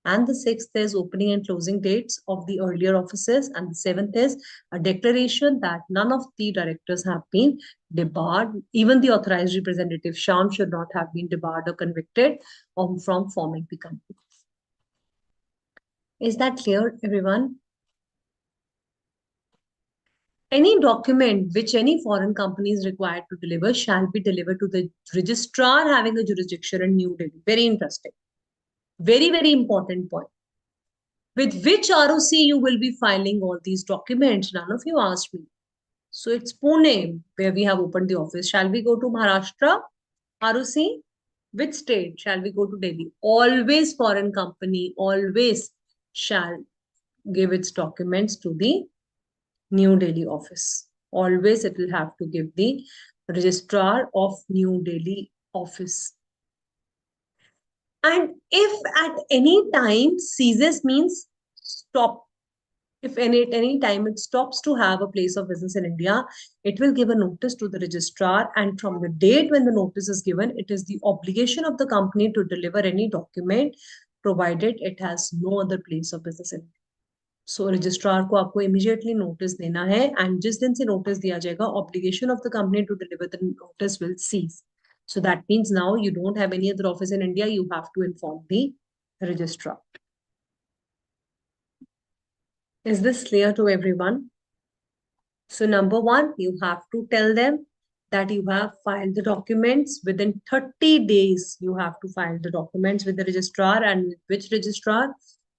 And the 6th is opening and closing dates of the earlier offices. And the 7th is a declaration that none of the directors have been debarred. Even the authorized representative, Sham, should not have been debarred or convicted from forming the company. Is that clear, everyone? Any document which any foreign company is required to deliver shall be delivered to the registrar having a jurisdiction in New Delhi. Very interesting. Very, very important point. With which ROC you will be filing all these documents? None of you asked me. So it's Pune where we have opened the office. Shall we go to Maharashtra ROC? Which state shall we go to Delhi? Always foreign company, always shall give its documents to the New Delhi office. Always it will have to give the registrar of New Delhi office. And if at any time ceases means stop. If at any time it stops to have a place of business in India, it will give a notice to the registrar. And from the date when the notice is given, it is the obligation of the company to deliver any document provided it has no other place of business in India. So registrar को आपको immediately notice देना है and जिस दिन से notice दिया जाएगा obligation of the company to deliver the notice will cease so that means now you don't have any other office in India you have to inform the registrar. Is this clear to everyone? So number one, you have to tell them that you have filed the documents within 30 days. You have to file the documents with the registrar. And which registrar?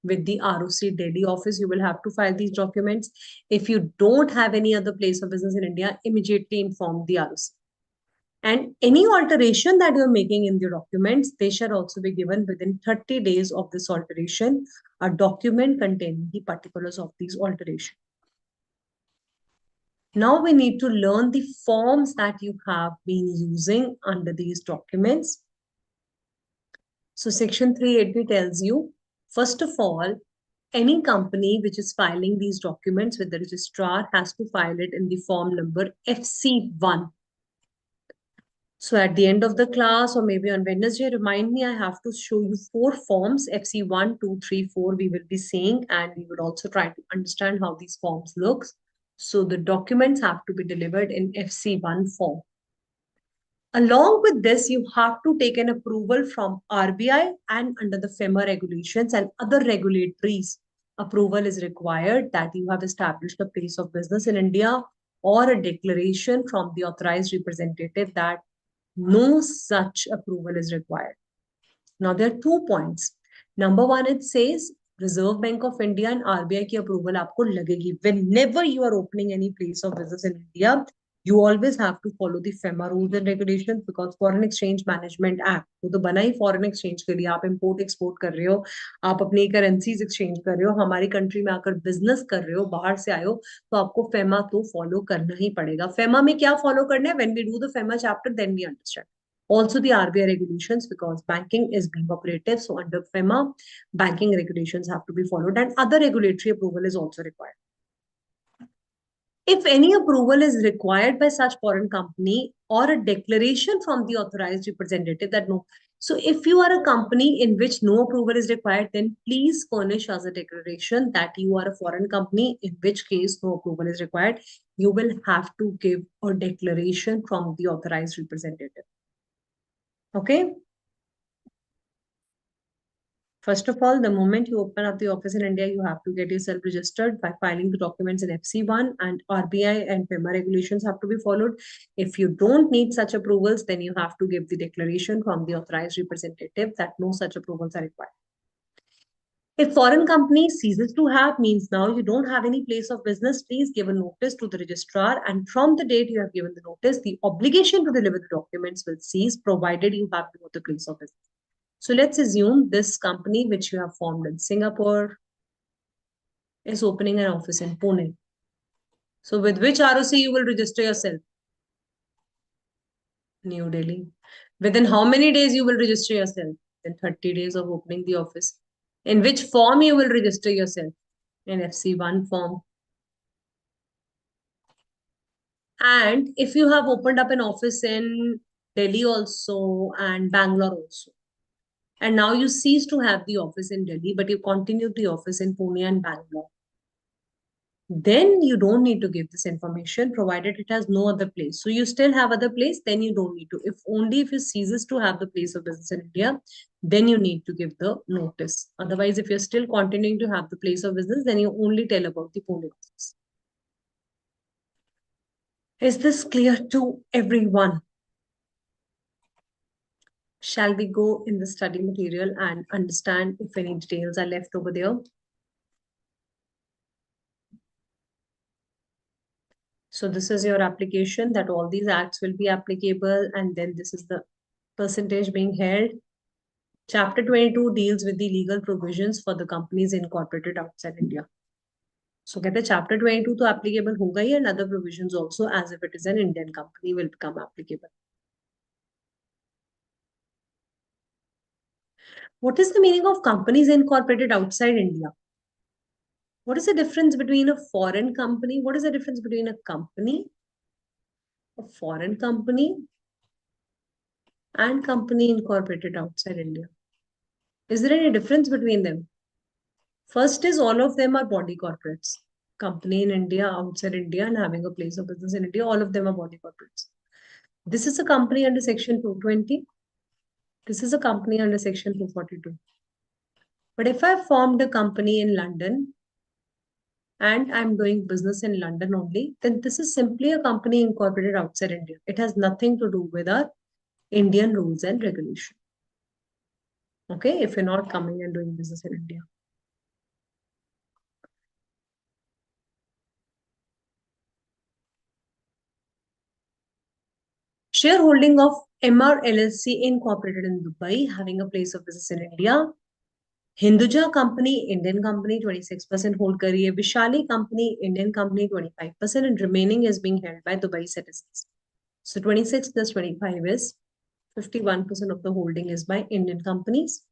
With the ROC Delhi office, you will have to file these documents. If you don't have any other place of business in India, immediately inform the ROC. And any alteration that you're making in the documents, they shall also be given within 30 days of this alteration, a document containing the particulars of these alterations. Now we need to learn the forms that you have been using under these documents. So section 380 tells you, first of all, any company which is filing these documents with the registrar has to file it in the form number FC1. So at the end of the class or maybe on Wednesday, remind me, I have to show you 4 forms, FC1, 2, 3, 4 we will be seeing, and we will also try to understand how these forms looks. So the documents have to be delivered in FC1 form. Along with this, you have to take an approval from RBI and under the FEMA regulations and other regulatories. Approval is required that you have established a place of business in India or a declaration from the authorized representative that no such approval is required. Now, there are 2 points. Number one, it says Reserve Bank of India and RBI की approval आपको लगेगी. Whenever you are opening any place of business in India, you always have to follow the FEMA rules and regulations because Foreign Exchange Management Act, वो तो बना ही foreign exchange के लिए. आप import export कर रहे हो, आप अपनी करेंसीज एक्सचेंज कर रहे हो, हमारी कंट्री में आकर बिजनेस कर रहे हो, बाहर से आए हो, तो आपको फेमा तो फॉलो करना ही पड़ेगा. फेमा में क्या फॉलो करना है? When we do the FEMA chapter, then we understand. Also the RBI regulations because banking is being operative. So under FEMA, banking regulations have to be followed and other regulatory approval is also required. If any approval is required by such foreign company or a declaration from the authorized representative that no. So if you are a company in which no approval is required, then please furnish us a declaration that you are a foreign company, in which case no approval is required. You will have to give a declaration from the authorized representative. Okay. First of all, the moment you open up the office in India, you have to get yourself registered by filing the documents in FC1 and RBI and FEMA regulations have to be followed. If you don't need such approvals, then you have to give the declaration from the authorized representative that no such approvals are required. If foreign company ceases to have means now you don't have any place of business, please give a notice to the registrar and from the date you have given the notice, the obligation to deliver the documents will cease provided you have no other place of business. So let's assume this company which you have formed in Singapore is opening an office in Pune. So with which ROC you will register yourself? New Delhi. Within how many days you will register yourself? In 30 days of opening the office. In which form you will register yourself? In FC1 form. And if you have opened up an office in Delhi also and Bangalore also, and now you cease to have the office in Delhi, but you continue the office in Pune and Bangalore. then you don't need to give this information provided it has no other place. So you still have other place, then you don't need to. If only if it ceases to have the place of business in India, then you need to give the notice. Otherwise, if you're still continuing to have the place of business, then you only tell about the Pune office. Is this clear to everyone? Shall we go in the study material and understand if any details are left over there? So this is your application that all these acts will be applicable, and then this is the percentage being held. Chapter 22 deals with the legal provisions for the companies incorporated outside India. So कहते हैं chapter 22 तो applicable होगा ही, and other provisions also as if it is an Indian company will become applicable. What is the meaning of companies incorporated outside India? What is the difference between a foreign company? What is the difference between a company, a foreign company, and company incorporated outside India? Is there any difference between them? First is all of them are body corporates. Company in India, outside India, and having a place of business in India, all of them are body corporates. This is a company under Section 220. This is a company under Section 242. But if I formed a company in London and I'm doing business in London only, then this is simply a company incorporated outside India. It has nothing to do with our Indian rules and regulation. Okay, if you're not coming and doing business in India. Shareholding of MR LLC incorporated in Dubai, having a place of business in India. Hinduja company, Indian company, 26% hold kariye. Vishali company, Indian company, 25%, and remaining is being held by Dubai citizens. So 26 plus 25 is 51% of the holding is by Indian companies.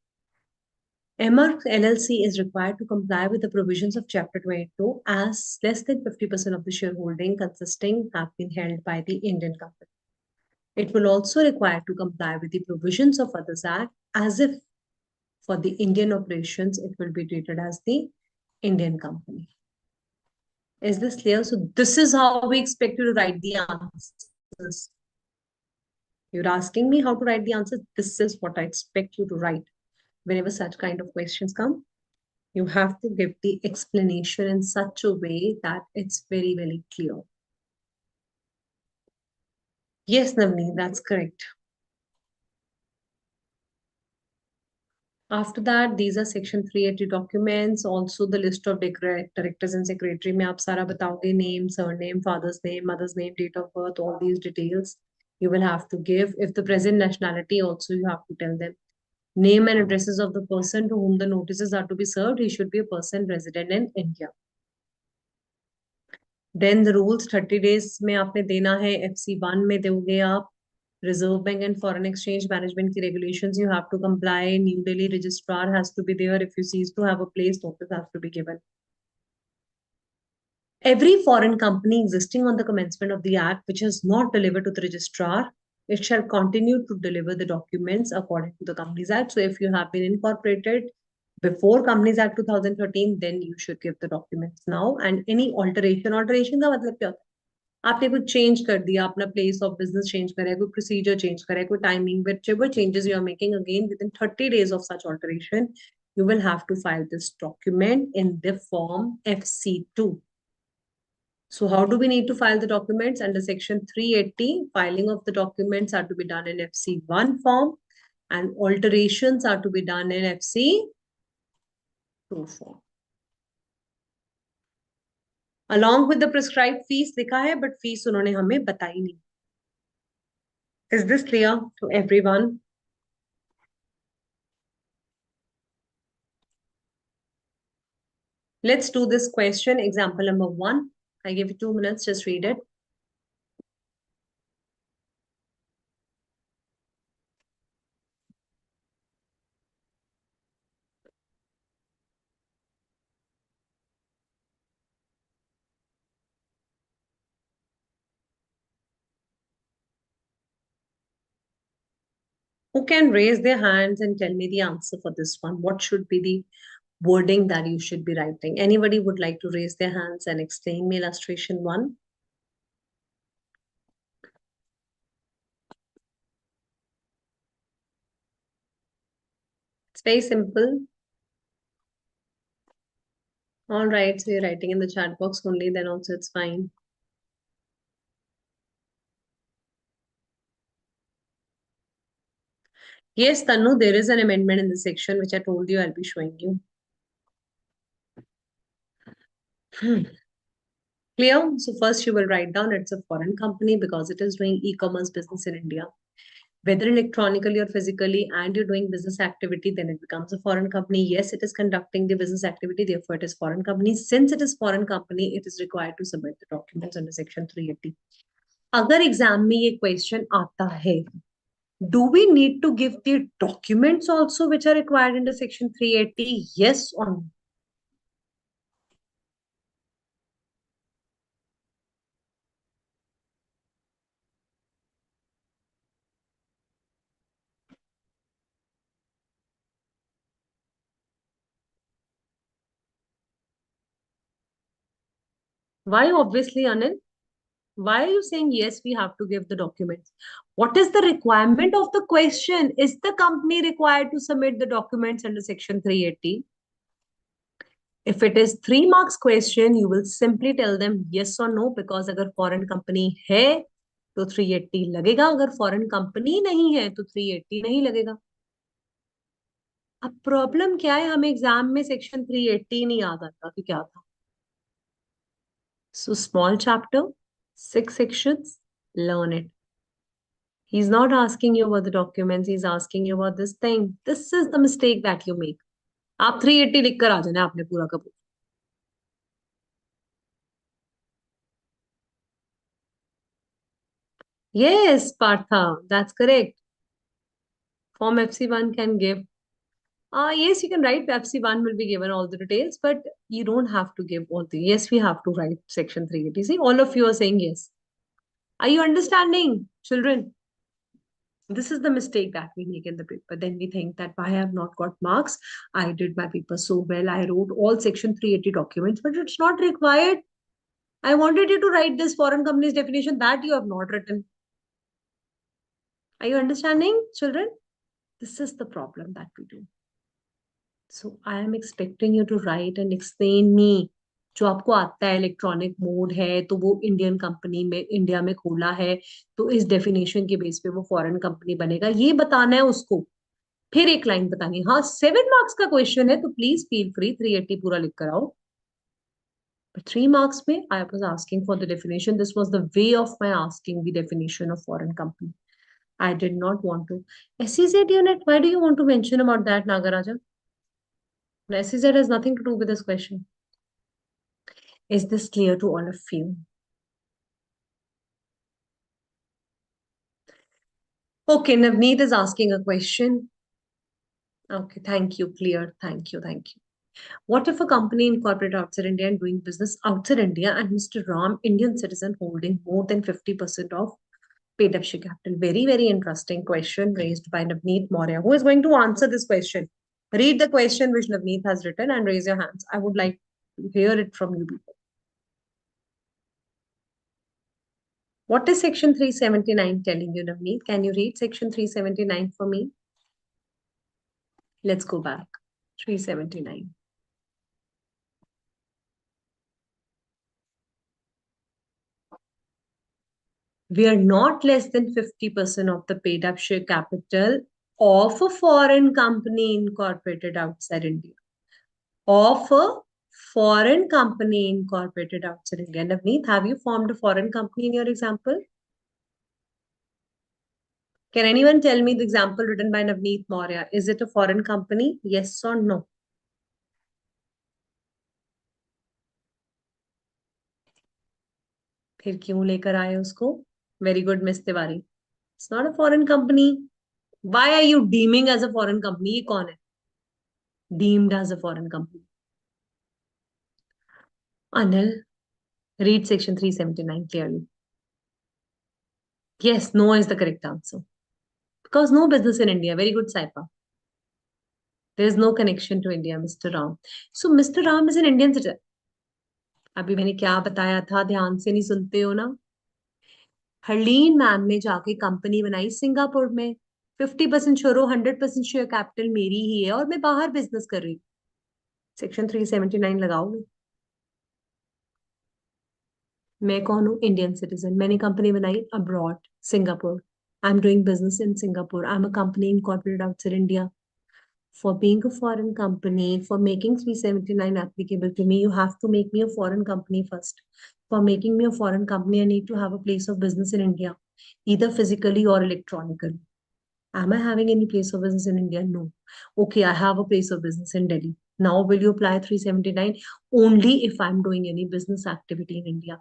MR LLC is required to comply with the provisions of Chapter 22 as less than 50% of the shareholding consisting have been held by the Indian company. It will also require to comply with the provisions of Others Act as if for the Indian operations, it will be treated as the Indian company. Is this clear? So this is how we expect you to write the answers. You're asking me how to write the answers. This is what I expect you to write. Whenever such kind of questions come, you have to give the explanation in such a way that it's very, very clear. Yes, Navneet, that's correct. After that, these are section 380 documents. Also the list of directors and secretary में आप सारा बताओगे, name, surname, father's name, mother's name, date of birth, all these details you will have to give. If the present nationality also you have to tell them. Name and addresses of the person to whom the notices are to be served. He should be a person resident in India. Then the rules 30 days में आपने देना है. FC1 में दोगे आप. Reserve Bank and Foreign Exchange Management ki regulations you have to comply. New Delhi registrar has to be there. If you cease to have a place, notice has to be given. Every foreign company existing on the commencement of the Act which has not delivered to the registrar, it shall continue to deliver the documents according to the Companies Act. So if you have been incorporated before Companies Act 2013, then you should give the documents now. And any alteration का मतलब क्या होता है? आपने कुछ change कर दिया, अपना प्लेस ऑफ बिजनेस चेंज करा है, कोई प्रोसीजर चेंज करा है, कोई timing, whichever changes you are making, again within 30 days of such alteration, you will have to file this document in the form FC2. So how do we need to file the documents? Under section 380, filing of the documents are to be done in FC1 form and alterations are to be done in FC2 form. Along with the prescribed fees लिखा है, but fees उन्होंने हमें बताई नहीं. Is this clear to everyone? Let's do this question. Example number 1. I give you 2 minutes, just read it. Who can raise their hands and tell me the answer for this one? What should be the wording that you should be writing. Anybody would like to raise their hands and explain me illustration 1? It's very simple. All right, so you're writing in the chat box only, then also it's fine. Yes, Tanu, there is an amendment in the section which I told you I'll be showing you. Clear? So first you will write down it's a foreign company because it is doing e-commerce business in India. Whether electronically or physically, and you're doing business activity, then it becomes a foreign company. Yes, it is conducting the business activity, therefore it is foreign company. Since it is foreign company, it is required to submit the documents under section 380. अगर exam में ये question आता है, do we need to give the documents also which are required under section 380? Yes or no? Why obviously, Anil? Why are you saying yes, we have to give the documents? What is the requirement of the question? Is the company required to submit the documents under section 380? If it is 3 marks question, you will simply tell them yes or no, because अगर foreign company है तो 380 लगेगा, अगर foreign company नहीं है तो 380 नहीं लगेगा. अब प्रॉब्लम क्या है, हमें एग्जाम में सेक्शन 380 नहीं याद आता कि क्या था. So small chapter, 6 sections, learn it. He's not asking you about the documents, he's asking you about this thing. This is the mistake that you make. आप 380 लिख कर आ जाना आपने पूरा का पूरा. Yes, Partha, that's correct. Form FC1 can give. Yes, you can write FC1 will be given all the details, but you don't have to give all the. Yes, we have to write section 380. See, all of you are saying yes. Are you understanding, children? This is the mistake that we make in the paper. Then we think that why I have not got marks? I did my paper so well. I wrote all section 380 documents, but it's not required. I wanted you to write this foreign company's definition that you have not written. Are you understanding, children? This is the problem that we do. So I am expecting you to write and explain me. जो आपको आता है electronic mode है तो वो Indian company में India में खोला है तो इस डेफिनेशन के बेस पे वो फॉरेन कंपनी बनेगा, ये बताना है उसको. फिर एक लाइन बतानी है. हाँ, 7 मार्क्स का क्वेश्चन है तो प्लीज फील फ्री 380 पूरा लिख कर आओ. But 3 marks में I was asking for the definition. This was the way of my asking the definition of foreign company. I did not want to. SEZ unit, why do you want to mention about that, Nagaraja? SEZ has nothing to do with this question. Is this clear to all of you? Okay, Navneet is asking a question. Okay, thank you. Clear. Thank you. Thank you. What if a company incorporated outside India and doing business outside India and Mr. Ram, Indian citizen holding more than 50% of paid up share capital? Very, very interesting question raised by Navneet Maurya. Who is going to answer this question? Read the question which Navneet has written and raise your hands. I would like to hear it from you people. What is section 379 telling you, Navneet? Can you read section 379 for me? Let's go back. 379. We are not less than 50% of the paid up share capital of a foreign company incorporated outside India. Of a foreign company incorporated outside India. Navneet, have you formed a foreign company in your example? Can anyone tell me the example written by Navneet Maurya? Is it a foreign company? Yes or no? फिर क्यों लेकर आए उसको? Very good, Miss Tiwari. It's not a foreign company. Why are you deeming as a foreign company? ये कौन है? Deemed as a foreign company. Anil, read section 379 clearly. Yes, no is the correct answer. Because no business in India. Very good, Saipa. There is no connection to India, Mr. Ram. So Mr. Ram is an Indian citizen. अभी मैंने क्या बताया था, ध्यान से नहीं सुनते हो ना? हरलीन मैम ने जाके कंपनी बनाई सिंगापुर में, 50% छोड़ो 100% शेयर कैपिटल मेरी ही है और मैं बाहर बिजनेस कर रही हूँ। सेक्शन 379 लगाओगे? मैं कौन हूँ? Indian citizen. मैंने कंपनी बनाई abroad, Singapore. I am doing business in Singapore. I am a company incorporated outside India. For being a foreign company, for making 379 applicable to me, you have to make me a foreign company first. For making me a foreign company, I need to have a place of business in India, either physically or electronically. Am I having any place of business in India? No. Okay, I have a place of business in Delhi. Now, will you apply 379? Only if I'm doing any business activity in India.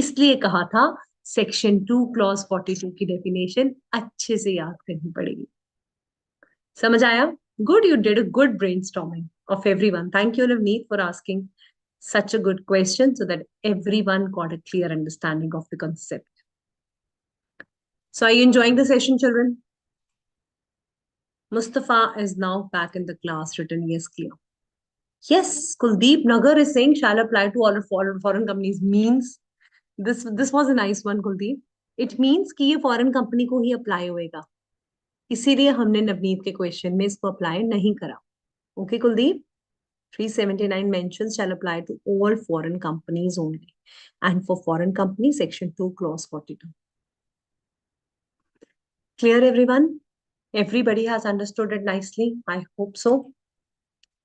इसलिए कहा था section 2 clause 42 की definition अच्छे से याद करनी पड़ेगी. समझ आया? Good, you did a good brainstorming of everyone. Thank you, Navneet, for asking such a good question so that everyone got a clear understanding of the concept. So, are you enjoying the session, children? Mustafa is now back in the class, written yes, clear. Yes, Kuldeep Nagar is saying shall apply to all foreign companies. Means this was a nice one, Kuldeep. It means कि ये foreign company को ही apply होएगा. इसीलिए हमने नवनीत के question में इसको apply नहीं करा. Okay, Kuldeep? 379 mentions shall apply to all foreign companies only. And for foreign companies, section 2, clause 42. Clear, everyone? Everybody has understood it nicely? I hope so.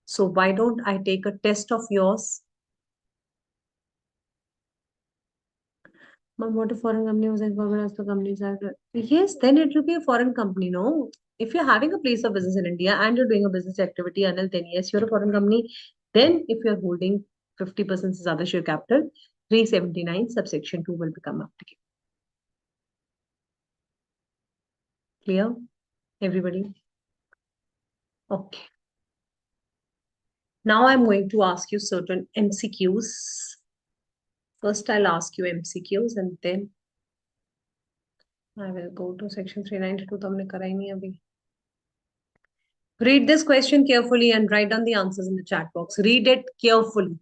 So why don't I take a test of yours? Mom, what a foreign company was incorporated as the company sector? Yes, then it will be a foreign company, no? If you're having a place of business in India and you're doing a business activity until 10 years, you're a foreign company. Then if you're holding 50% is other share capital, 379 subsection 2 will become applicable. Clear? Everybody? Okay. Now I'm going to ask you certain MCQs. First, I'll ask you MCQs and then I will go to section 392. तो हमने करा ही नहीं अभी. Read this question carefully and write down the answers in the chat box. Read it carefully.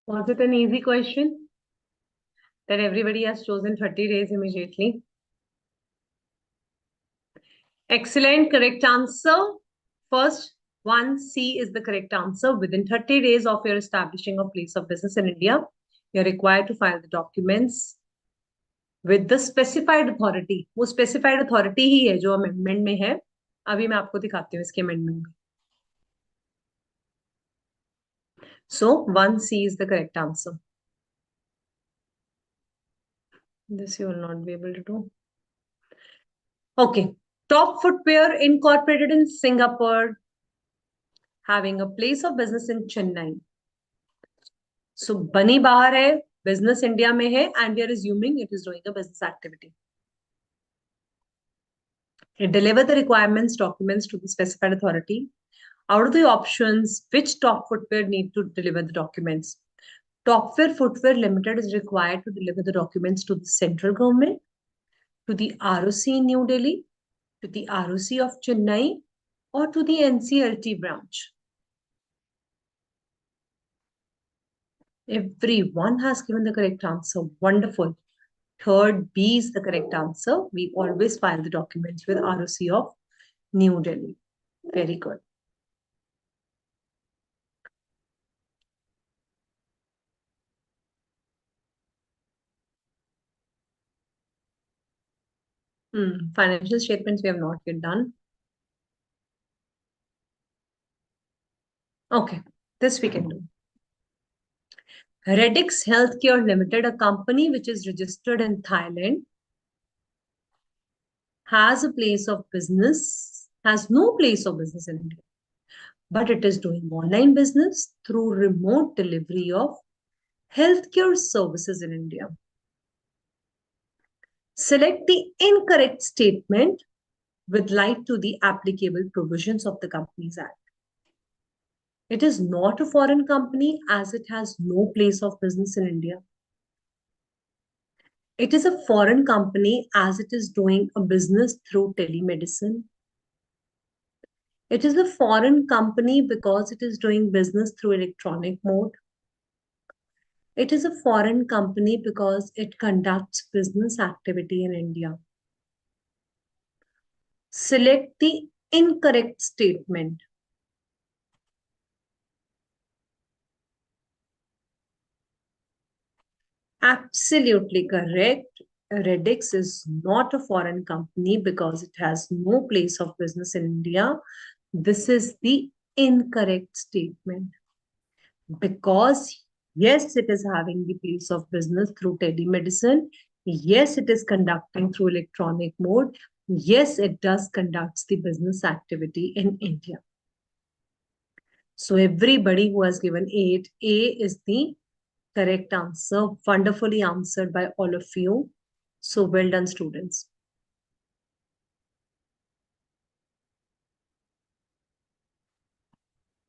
Was it an easy question that everybody has chosen 30 days immediately? Excellent, correct answer. First, 1C is the correct answer. Within 30 days of your establishing a place of business in India, you're required to file the documents with the specified authority. वो specified authority ही है जो amendment में है. अभी मैं आपको दिखाती हूँ इसके amendment में. So 1C is the correct answer. This you will not be able to do. Okay. Top Footwear incorporated in Singapore, having a place of business in Chennai. So बनी बाहर है, business India में है, and we are assuming it is doing a business activity. Deliver the requirements documents to the specified authority. Out of the options, which top footwear need to deliver the documents? Topwear Footwear Limited is required to deliver the documents to the central government, to the ROC in New Delhi, to the ROC of Chennai, or to the NCLT branch. Everyone has given the correct answer. Wonderful. Third B is the correct answer. We always file the documents with ROC of New Delhi. Very good. Financial statements we have not yet done. Okay, this we can do. Redix Healthcare Limited, a company which is registered in Thailand, has no place of business in India, but it is doing online business through remote delivery of healthcare services in India. Select the incorrect statement with light to the applicable provisions of the Companies Act. It is not a foreign company as it has no place of business in India. It is a foreign company as it is doing a business through telemedicine. It is a foreign company because it is doing business through electronic mode. It is a foreign company because it conducts business activity in India. Select the incorrect statement. Absolutely correct. Redix is not a foreign company because it has no place of business in India. This is the incorrect statement. Because, yes, it is having the place of business through telemedicine. Yes, it is conducting through electronic mode. Yes, it does conducts the business activity in India. So everybody who has given 8, A is the correct answer. Wonderfully answered by all of you. So well done, students.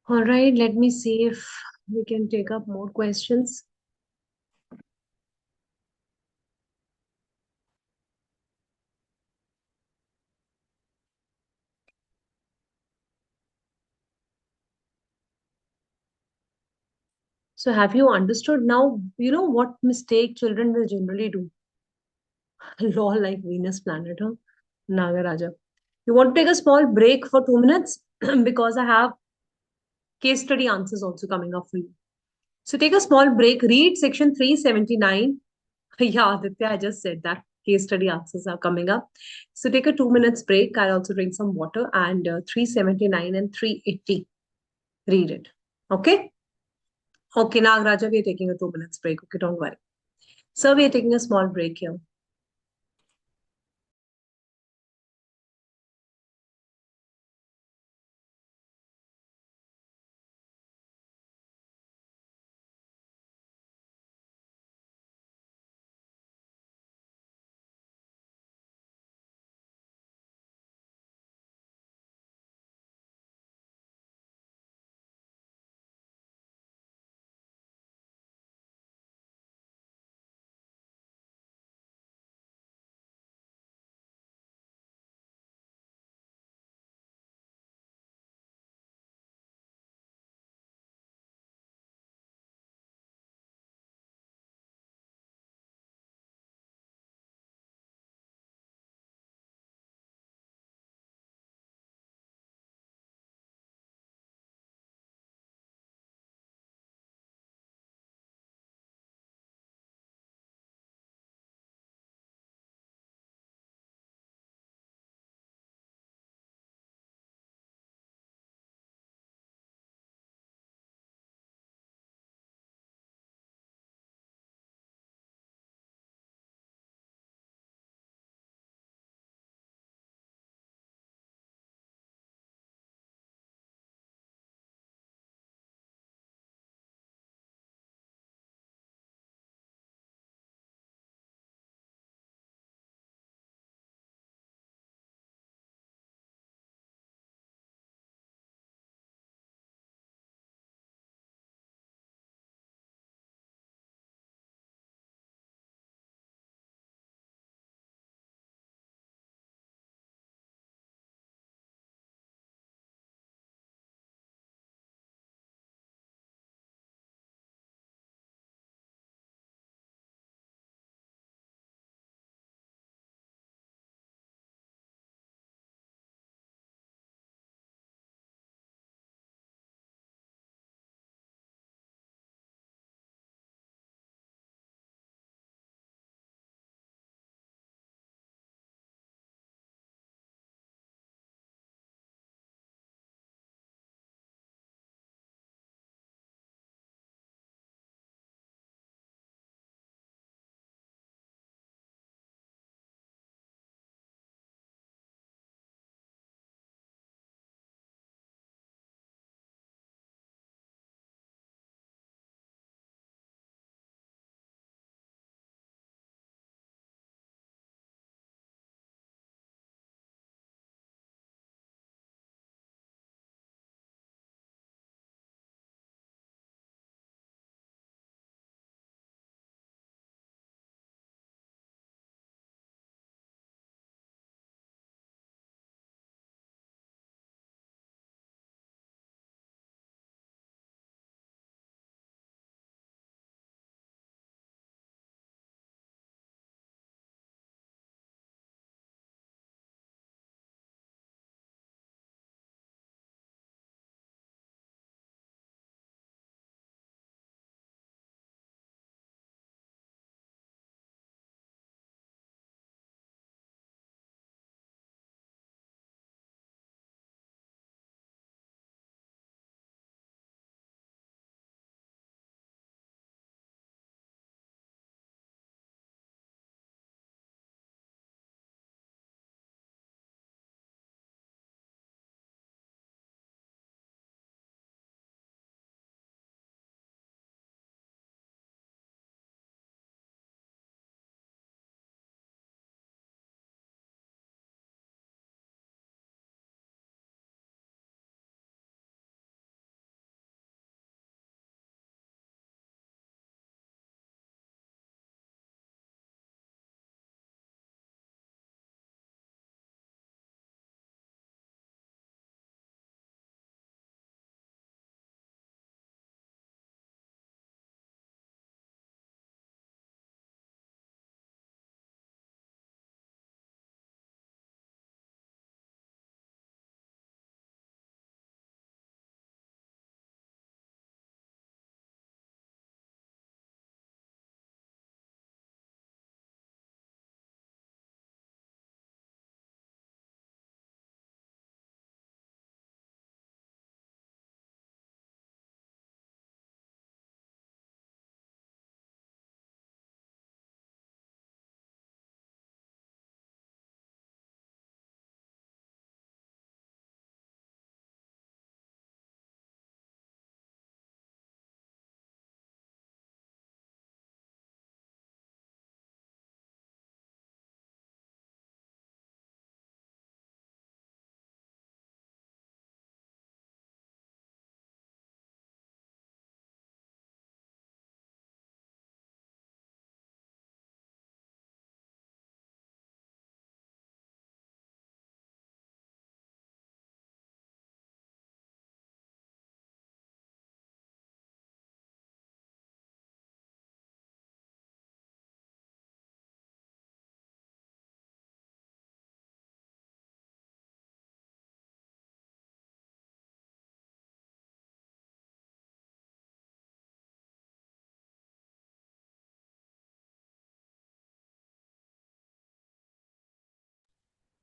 All right, let me see if we can take up more questions. So have you understood now, what mistake children will generally do? Law like Venus planet, huh? Nagaraja. You want to take a small break for 2 minutes? Because I have case study answers also coming up for you. So take a small break, read section 379. Yeah, Aditya, I just said that case study answers are coming up. So take a 2 minutes break. I'll also drink some water and 379 and 380. Read it. Okay? Okay, Nagaraja, we are taking a 2 minutes break. Okay, don't worry. So we are taking a small break here.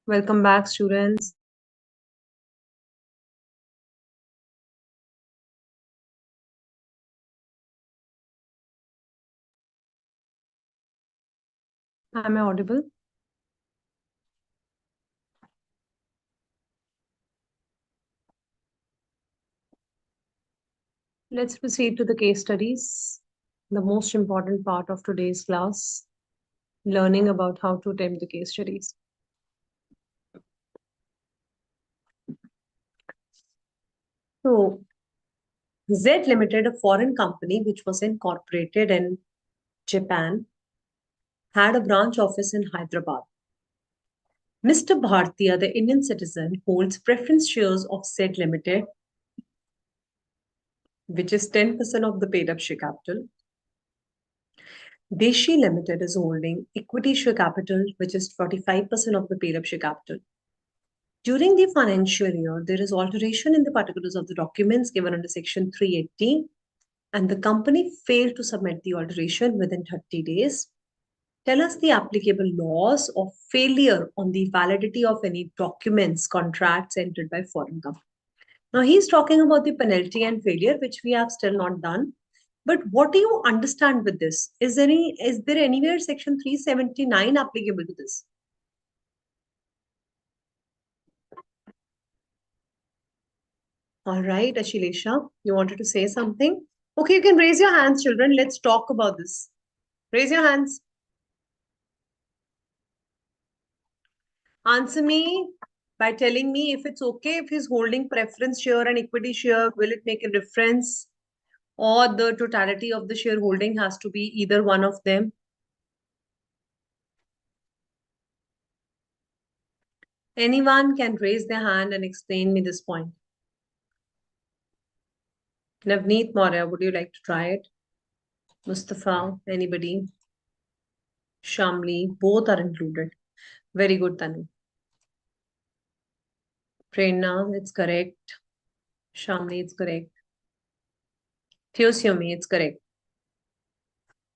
Welcome back, students. Am I audible? Let's proceed to the case studies, the most important part of today's class, learning about how to attempt the case studies. So, Z Limited, a foreign company which was incorporated in Japan, had a branch office in Hyderabad. Mr. Bhartia, the Indian citizen, holds preference shares of Z Limited, which is 10% of the paid up share capital. Deshi Limited is holding equity share capital, which is 45% of the paid up share capital. During the financial year, there is alteration in the particulars of the documents given under Section 380, and the company failed to submit the alteration within 30 days. Tell us the applicable laws of failure on the validity of any documents, contracts entered by foreign company. Now, he's talking about the penalty and failure, which we have still not done. But what do you understand with this? Is there anywhere Section 379 applicable to this? All right, Ashilesha, you wanted to say something? Okay, you can raise your hands, children. Let's talk about this. Raise your hands. Answer me by telling me if it's okay if he's holding preference share and equity share, will it make a difference? Or the totality of the shareholding has to be either one of them? Anyone can raise their hand and explain me this point. Navneet Maurya, would you like to try it? Mustafa, anybody? Shamli, both are included. Very good, Tanu. Prerna, it's correct. Shamli, it's correct. Theosiomi, it's correct.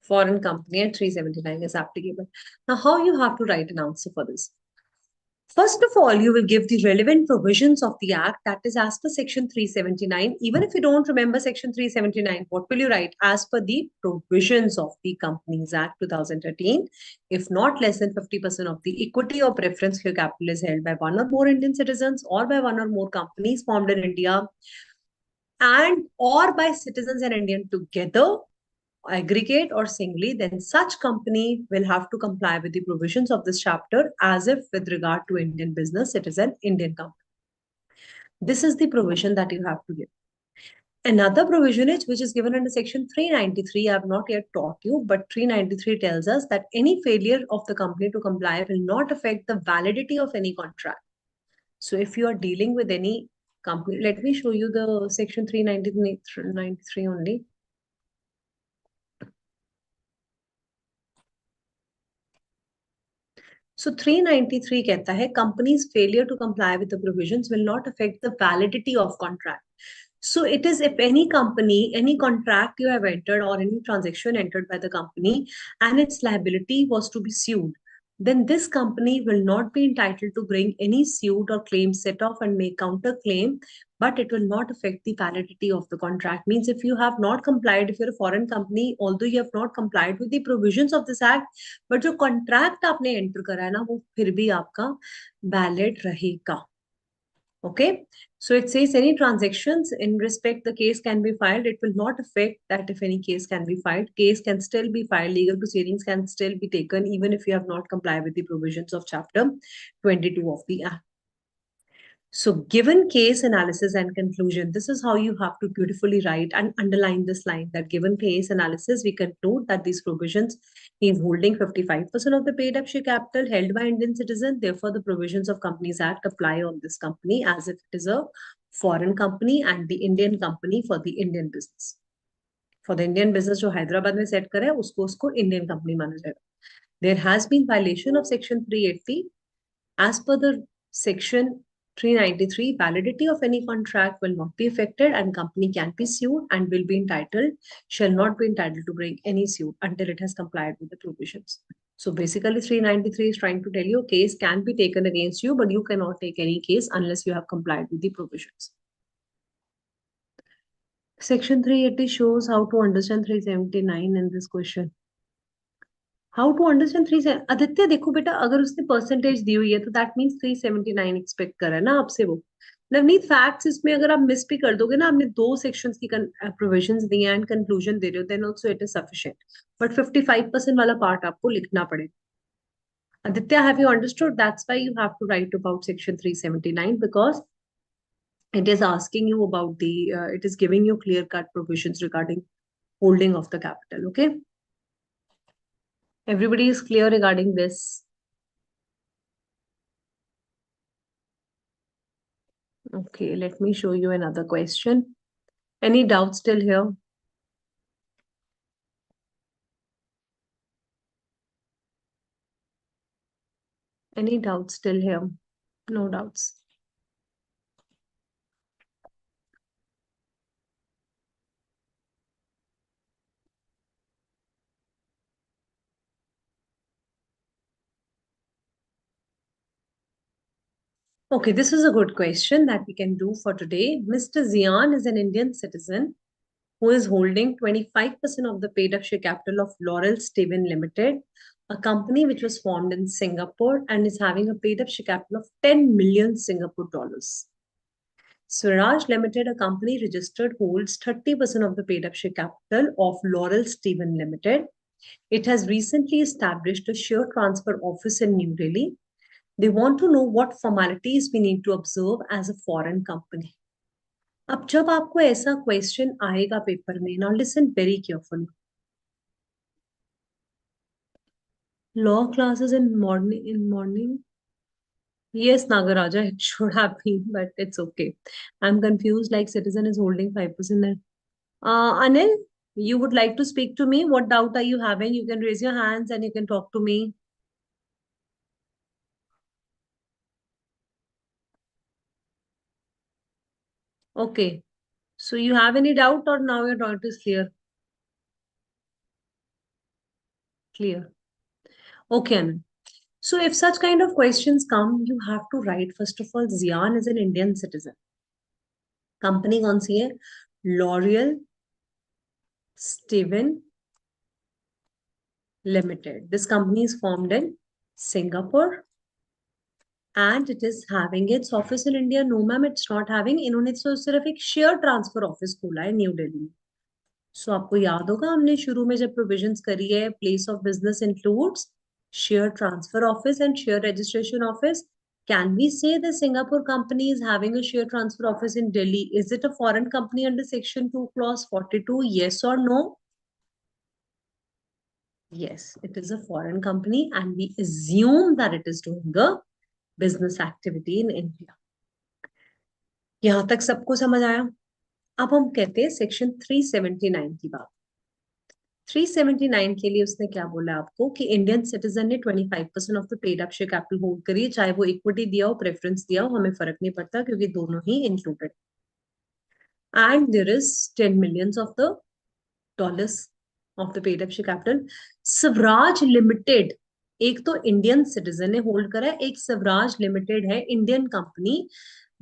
Foreign company at 379 is applicable. Now, how you have to write an answer for this? First of all, you will give the relevant provisions of the Act, that is as per Section 379. Even if you don't remember Section 379, what will you write? As per the provisions of the Companies Act 2013, if not less than 50% of the equity or preference share capital is held by one or more Indian citizens or by one or more companies formed in India and or by citizens and Indian together, aggregate or singly, then such company will have to comply with the provisions of this chapter as if with regard to Indian business, it is an Indian company. This is the provision that you have to give. Another provision is which is given under section 393. I have not yet taught you, but 393 tells us that any failure of the company to comply will not affect the validity of any contract. So if you are dealing with any company, let me show you the section 393 only. So 393 कहता है company's failure to comply with the provisions will not affect the validity of contract. So it is if any company, any contract you have entered or any transaction entered by the company and its liability was to be sued, then this company will not be entitled to bring any suit or claim set off and make counter claim, but it will not affect the validity of the contract. Means if you have not complied, if you're a foreign company, although you have not complied with the provisions of this act, but जो contract आपने enter करा है ना, वो फिर भी आपका valid रहेगा. Okay, so it says any transactions in respect the case can be filed. It will not affect that if any case can be filed. Case can still be filed. Legal proceedings can still be taken even if you have not complied with the provisions of chapter 22 of the Act. So given case analysis and conclusion, this is how you have to beautifully write and underline this line that given case analysis, we conclude that these provisions, he is holding 55% of the paid up share capital held by Indian citizen. Therefore, the provisions of Companies Act apply on this company as if it is a foreign company and the Indian company for the Indian business. For the Indian business जो हैदराबाद में set करा है उसको Indian company माना जाएगा. There has been violation of section 380 as per the section 393, validity of any contract will not be affected and company can be sued and will be entitled, shall not be entitled to bring any suit until it has complied with the provisions. So basically 393 is trying to tell you a case can be taken against you, but you cannot take any case unless you have complied with the provisions. Section 380 shows how to understand 379 in this question. How to understand 3 Aditya देखो बेटा, अगर उसने percentage दी हुई है तो that means 379 expect कर रहा है ना आपसे वो। नवनीत फैक्ट्स इसमें अगर आप मिस भी कर दोगे ना, आपने दो सेक्शंस की प्रोविजंस दी हैं एंड कंक्लूजन दे रहे हो, then also it is sufficient, but 55% वाला पार्ट आपको लिखना पड़ेगा। Aditya, have you understood? That's why you have to write about section 379 because it is asking you about it is giving you clear cut provisions regarding holding of the capital. Okay. Everybody is clear regarding this. Okay, let me show you another question. Any doubts still here? Any doubts still here? No doubts. Okay, this is a good question that we can do for today. Mr. Zian is an Indian citizen who is holding 25% of the paid up share capital of Laurel Steven Limited, a company which was formed in Singapore and is having a paid up share capital of 10 million Singapore dollars. Swaraj Limited, a company registered, holds 30% of the paid up share capital of Laurel Steven Limited. It has recently established a share transfer office in New Delhi. They want to know what formalities we need to observe as a foreign company. अब जब आपको ऐसा question आएगा paper में, now listen very carefully. Law classes in morning. Yes, Nagaraja, it should have been, but it's okay. I'm confused. Like citizen is holding 5% there. Anil, you would like to speak to me? What doubt are you having? You can raise your hands and you can talk to me. Okay. So you have any doubt or now your doubt is clear? Clear. Okay, Anil. So if such kind of questions come, you have to write, first of all, Zian is an Indian citizen. Company कौन सी है? L'Oreal Steven Limited. This company is formed in Singapore and it is having its office in India. No, ma'am, it's not having. इन्होंने तो सिर्फ एक share transfer office खोला है new Delhi में. सो आपको याद होगा हमने शुरू में जब प्रोविजंस करी है, place of business includes share transfer office and share registration office. Can we say the Singapore company is having a share transfer office in Delhi? Is it a foreign company under Section 2, Clause 42? Yes or no? Yes, it is a foreign company and we assume that it is doing a business activity in India. यहां तक सबको समझ आया? अब हम कहते हैं section 379 की बात. 379 के लिए उसने क्या बोला आपको कि इंडियन सिटीजन ने 25% of the paid up share capital hold करी है, चाहे वो इक्विटी दिया हो, प्रेफरेंस दिया हो, हमें फर्क नहीं पड़ता क्योंकि दोनों ही included. And there is 10 millions of the dollars of the paid up share capital. Swaraj limited एक तो इंडियन सिटीजन ने होल्ड करा है, एक स्वराज लिमिटेड है Indian company,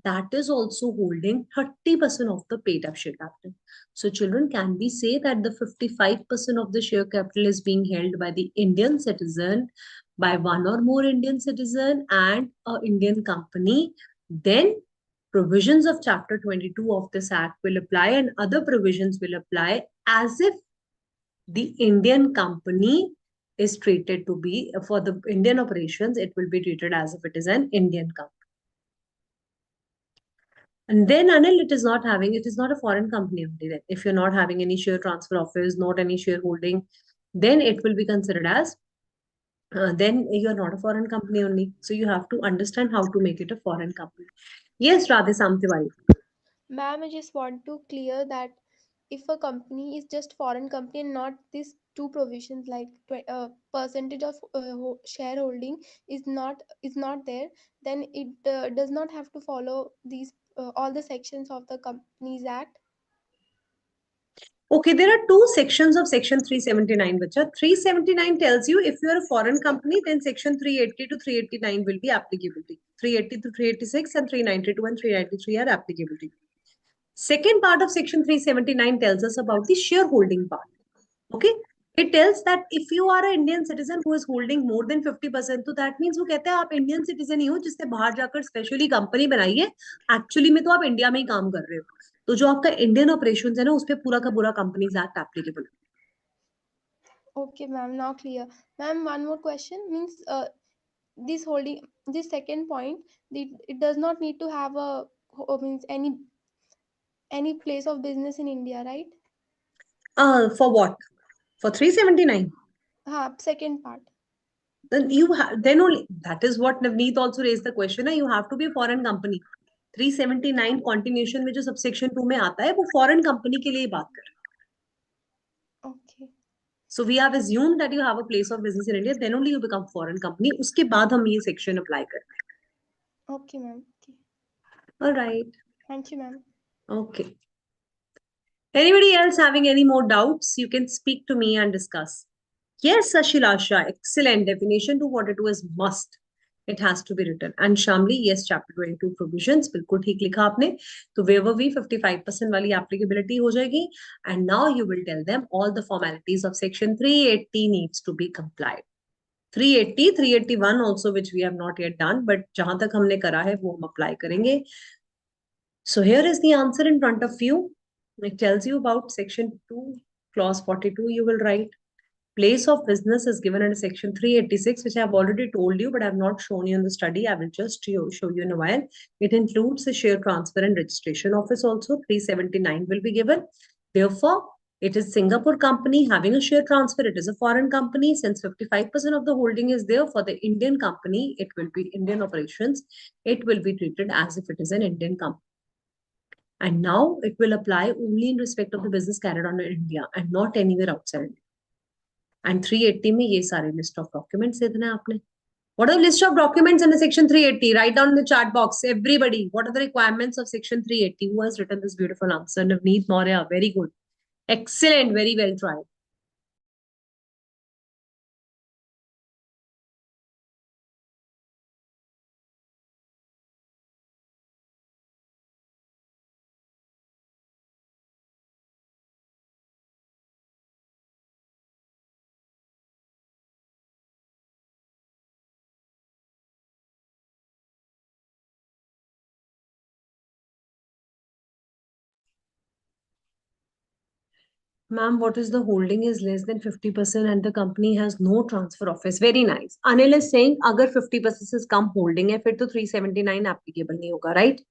that is also holding 30% of the paid up share capital. So children, can we say that the 55% of the share capital is being held by the Indian citizen, by one or more Indian citizen and a Indian company? Then provisions of chapter 22 of this act will apply and other provisions will apply as if the Indian company is treated to be, for the Indian operations, it will be treated as if it is an Indian company. And then Anil, it is not a foreign company only. Then, if you're not having any share transfer office, not any shareholding, then it will be considered as, then you're not a foreign company only. So you have to understand how to make it a foreign company. Yes, Radhe Samtiwari. Ma'am, I just want to clear that if a company is just foreign company and not these two provisions like percentage of shareholding is not there, then it does not have to follow these all the sections of the Companies Act. Okay, there are two sections of Section 379, Bacha. 379 tells you if you are a foreign company, then Section 380 to 389 will be applicability. 380 to 386 and 392 and 393 are applicability. Second part of Section 379 tells us about the shareholding part. Okay, it tells that if you are an Indian citizen who is holding more than 50%, तो that means वो कहते हैं आप Indian citizen ही हो जिसने बाहर जाकर specially company बनाई है, एक्चुअली में तो आप इंडिया में ही काम कर रहे हो, तो जो आपका इंडियन ऑपरेशन है ना उस पर पूरा का पूरा companies act applicable. Okay, ma'am, now clear. Ma'am, one more question means this holding, this second point, it does not need to have a means any place of business in India, right? For what? For 379? Second part. Then you have, then only, that is what Navneet also raised the question, you have to be a foreign company. 379 continuation में जो subsection 2 में आता है वो foreign company के लिए ही बात कर रहा है. Okay. So we have assumed that you have a place of business in India, then only you become foreign company. उसके बाद हम ये section apply करते हैं. Okay, ma'am. Okay. All right. Thank you, ma'am. Okay. Anybody else having any more doubts? You can speak to me and discuss. Yes, Ashilasha, excellent definition. 242 is must. It has to be written. And Shamli, yes, chapter 22 provisions. बिल्कुल ठीक लिखा आपने. तो waiver भी 55% वाली applicability हो जाएगी. And now you will tell them all the formalities of section 380 needs to be complied. 380, 381 also, which we have not yet done, but जहां तक हमने करा है वो हम apply करेंगे. So here is the answer in front of you. It tells you about section 2, clause 42. You will write place of business is given under section 386, which I have already told you, but I have not shown you in the study. I will just show you in a while. It includes the share transfer and registration office also. 379 will be given. Therefore, it is Singapore company having a share transfer. It is a foreign company. Since 55% of the holding is there for the Indian company, it will be Indian operations. It will be treated as if it is an Indian company. And now it will apply only in respect of the business carried on in India and not anywhere outside India. And 380 में ये सारे list of documents दे देना आपने. What are the list of documents in the section 380? Write down in the chat box, everybody. What are the requirements of section 380? Who has written this beautiful answer? Navneet Maurya, very good. Excellent, very well tried. Ma'am, what is the holding is less than 50% and the company has no transfer office. Very nice. Anil is saying अगर 50% से कम holding है फिर तो 379 applicable नहीं होगा, right?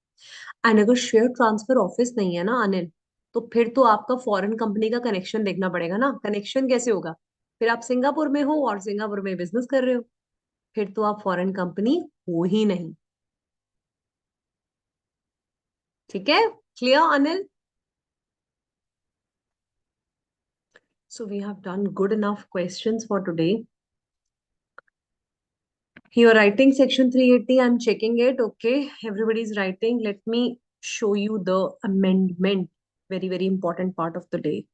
And अगर share transfer office नहीं है ना अनिल, तो फिर तो आपका फॉरेन कंपनी का कनेक्शन देखना पड़ेगा ना. कनेक्शन कैसे होगा? फिर आप सिंगापुर में हो और सिंगापुर में बिजनेस कर रहे हो, फिर तो आप फॉरेन कंपनी हो ही नहीं. ठीक है, clear Anil? So we have done good enough questions for today. You are writing section 380. I'm checking it. Okay, everybody's writing. Let me show you the amendment. Very, very important part of the day.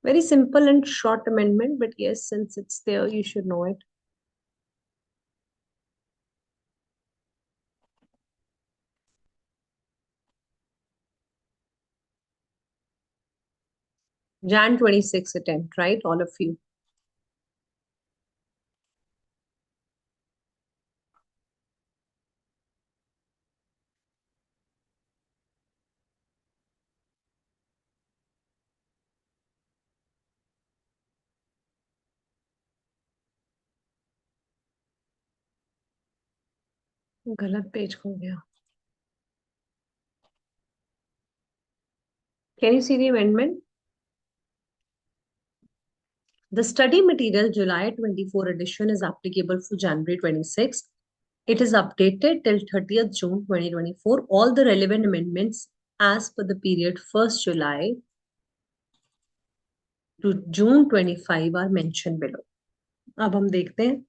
Very simple and short amendment, but yes, since it's there, you should know it. Jan 26 attempt, right? All of you. गलत page खो गया. Can you see the amendment? The study material July 24 edition is applicable for January 26. It is updated till 30th June 2024. All the relevant amendments as per the period 1st July to June 25 are mentioned below. अब हम देखते हैं.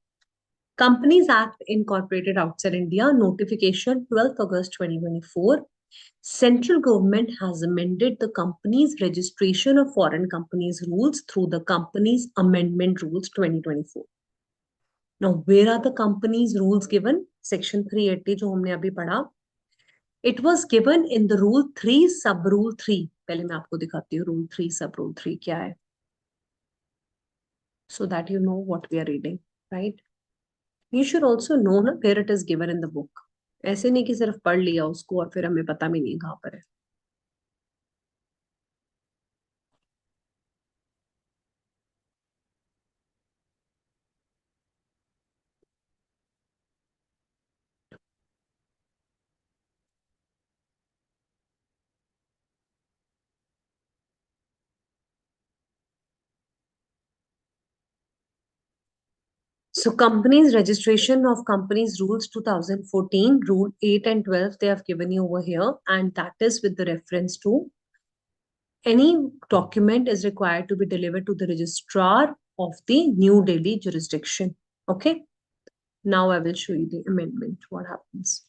Companies Act incorporated outside India, notification 12th August 2024. Central government has amended the company's registration of foreign companies rules through the Companies Amendment Rules 2024. Now, where are the companies rules given? Section 380 जो हमने अभी पढ़ा. It was given in the Rule 3 Sub Rule 3. पहले मैं आपको दिखाती हूँ Rule 3 Sub Rule 3 क्या है. So that you know what we are reading, right? You should also know ना where it is given in the book. ऐसे नहीं कि सिर्फ पढ़ लिया उसको और फिर हमें पता भी नहीं कहाँ पर है. So companies registration of companies rules 2014, rule 8 and 12, they have given you over here. And that is with the reference to any document is required to be delivered to the registrar of the New Delhi jurisdiction. Okay. Now I will show you the amendment. What happens?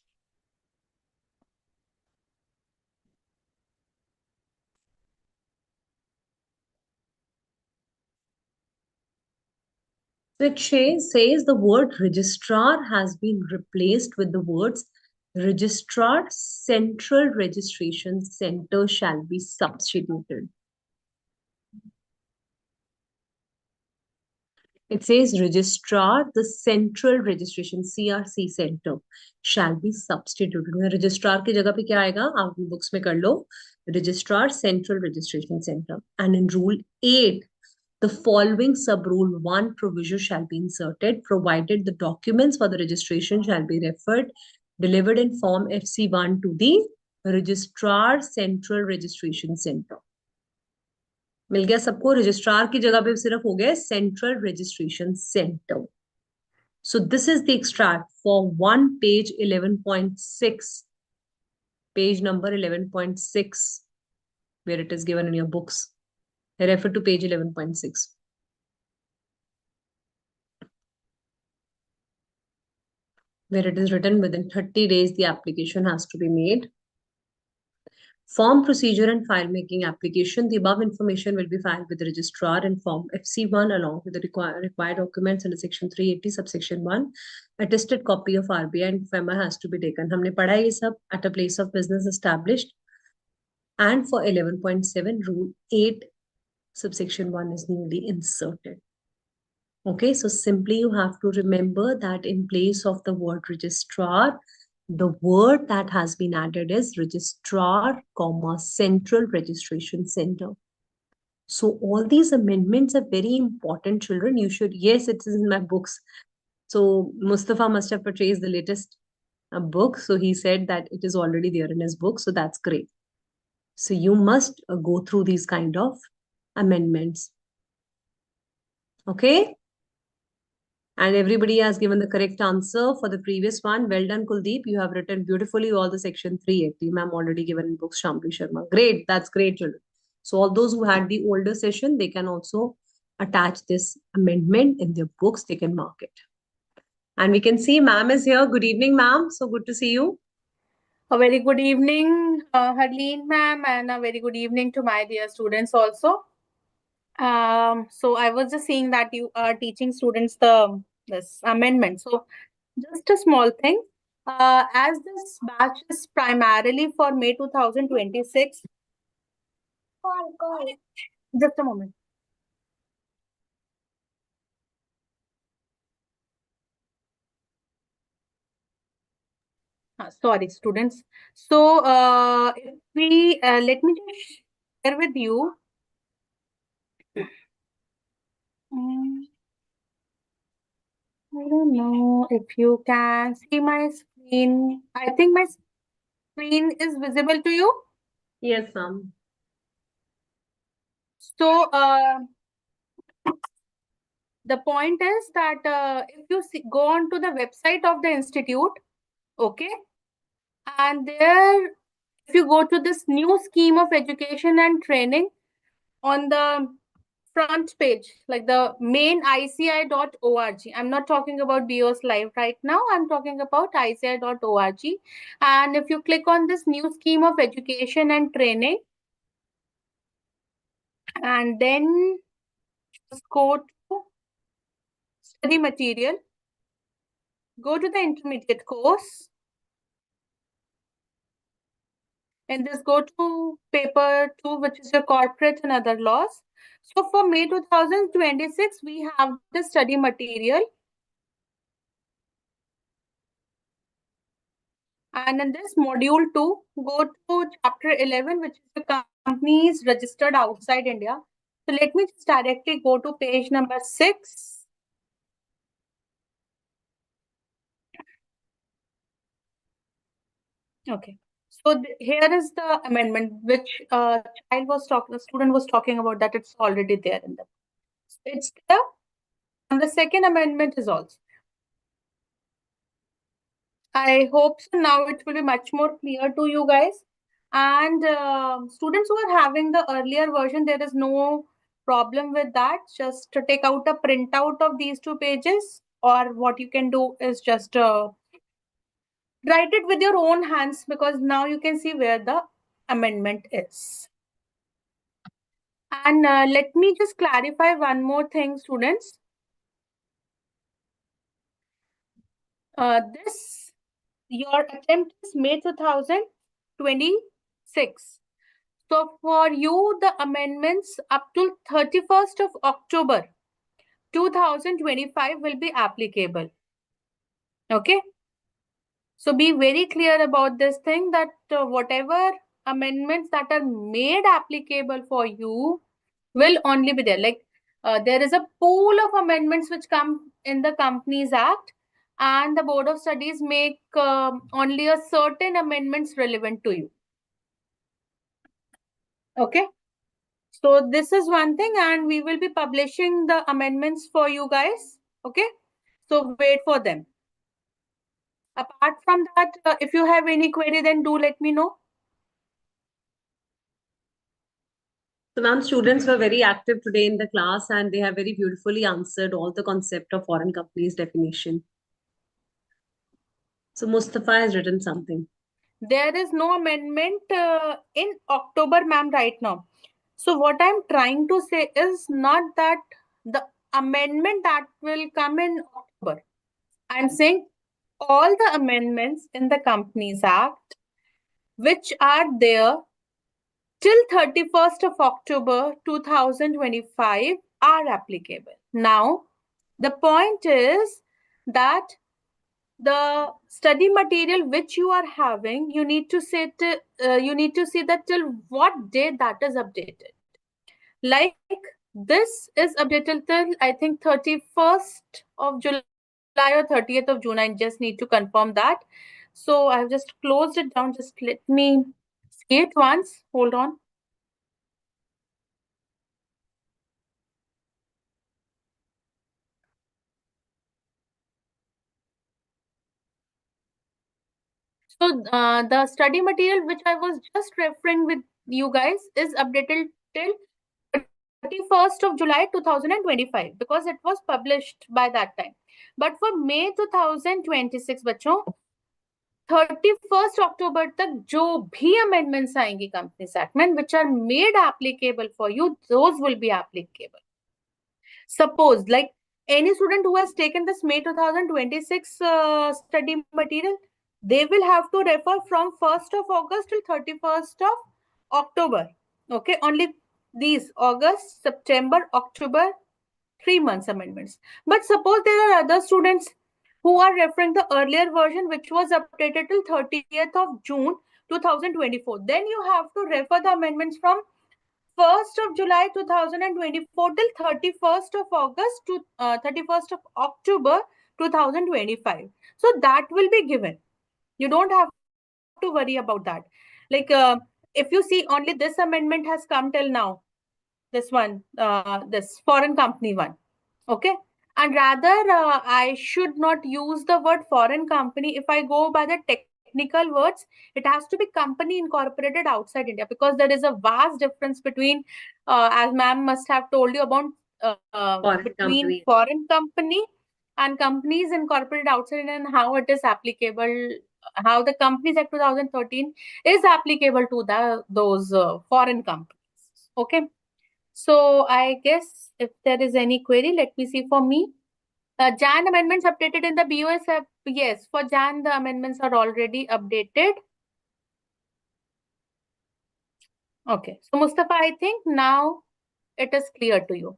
So it says the word registrar has been replaced with the words registrar central registration center shall be substituted. It says registrar, the central registration CRC center shall be substituted. Registrar की जगह पे क्या आएगा? आप books में कर लो. Registrar central registration center. And in rule 8, the following sub-rule 1 provision shall be inserted, provided the documents for the registration shall be delivered in form FC1 to the Registrar Central Registration Center. मिल गया सबको. Registrar की जगह पे सिर्फ हो गया central registration centre. So this is the extract for one page 11.6, page number 11.6, where it is given in your books. I refer to page 11.6. Where it is written within 30 days, the application has to be made. Form procedure and file making application. The above information will be filed with the registrar in form FC1 along with the required documents under section 380 subsection 1. Attested copy of RBI and FEMA has to be taken. हमने पढ़ा ये सब at a place of business established. And for 11.7 rule 8 subsection 1 is newly inserted. Okay, so simply you have to remember that in place of the word registrar, the word that has been added is registrar, comma, central registration center. So all these amendments are very important, children. You should, yes, it is in my books. So Mustafa must have purchased the latest book. So he said that it is already there in his book. So that's great. So you must go through these kind of amendments. Okay. And everybody has given the correct answer for the previous one. Well done, Kuldeep. You have written beautifully all the section 380. Ma'am already given in books, Shambhi Sharma. Great. That's great, children. So all those who had the older session, they can also attach this amendment in their books. They can mark it. And we can see ma'am is here. Good evening, ma'am. So good to see you. A very good evening, Harleen ma'am, and a very good evening to my dear students also. So I was just seeing that you are teaching students this amendment. So just a small thing. As this batch is primarily for May 2026. Just a moment. Sorry, students. So if we let me just share with you. I don't know if you can see my screen. I think my screen is visible to you. Yes, ma'am. So the point is that if you go on to the website of the institute, okay, and there, if you go to this new scheme of education and training on the front page, like the main ICAI.org. I'm not talking about BOS Live right now. I'm talking about ICAI.org. And if you click on this new scheme of education and training, and then just go to study material, go to the intermediate course, and just go to paper 2, which is your corporate and other laws. So for May 2026, we have the study material. And in this module 2, go to chapter 11, which is the companies registered outside India. So let me just directly go to page number 6. Okay. So here is the amendment which the student was talking about, that it's already there in the. It's there. And the second amendment is also. I hope so. Now it will be much more clear to you guys. And students who are having the earlier version, there is no problem with that. Just to take out a printout of these 2 pages, or what you can do is just write it with your own hands, because now you can see where the amendment is. And let me just clarify one more thing, students. Your attempt is May 2026. So for you, the amendments up to 31st of October 2025 will be applicable. Okay. So be very clear about this thing, that whatever amendments that are made applicable for you will only be there. Like there is a pool of amendments which come in the Companies Act, and the Board of Studies make only a certain amendments relevant to you. Okay. So this is one thing, and we will be publishing the amendments for you guys. Okay. So wait for them. Apart from that, if you have any query, then do let me know. So, ma'am, students were very active today in the class and they have very beautifully answered all the concept of foreign companies definition. So, Mustafa has written something. There is no amendment in October, ma'am, right now. So what I'm trying to say is not that the amendment that will come in October. I'm saying all the amendments in the Companies Act which are there till 31st of October 2025 are applicable. Now, the point is that the study material which you are having, you need to see that till what day that is updated. Like this is updated till I think 31st of July or 30th of June. I just need to confirm that. So I've just closed it down. Just let me see it once. Hold on. So the study material which I was just referring with you guys is updated till 31st of July 2025, because it was published by that time. But for May 2026 बच्चों, 31st October तक जो भी amendments आएंगी Companies Act में, which are made applicable for you, those will be applicable. Suppose like any student who has taken this May 2026 study material, they will have to refer from 1st of August till 31st of October. Okay, only these August, September, October, 3 months amendments. But suppose there are other students who are referring the earlier version which was updated till 30th of June 2024. Then you have to refer the amendments from 1st of July 2024 till 31st of August to 31st of October 2025. So that will be given. You don't have to worry about that. Like if you see only this amendment has come till now, this one, this foreign company one. Okay. And rather, I should not use the word foreign company if I go by the technical technical words, it has to be company incorporated outside India, because there is a vast difference between, as ma'am must have told you about, Foreign between company. foreign company and companies incorporated outside India, and how it is applicable, how the Companies Act 2013 is applicable to those foreign companies. Okay. So I guess if there is any query, let me see for me. Jan amendments updated in the BOS app. Yes, for Jan, the amendments are already updated. Okay. So Mustafa, I think now it is clear to you.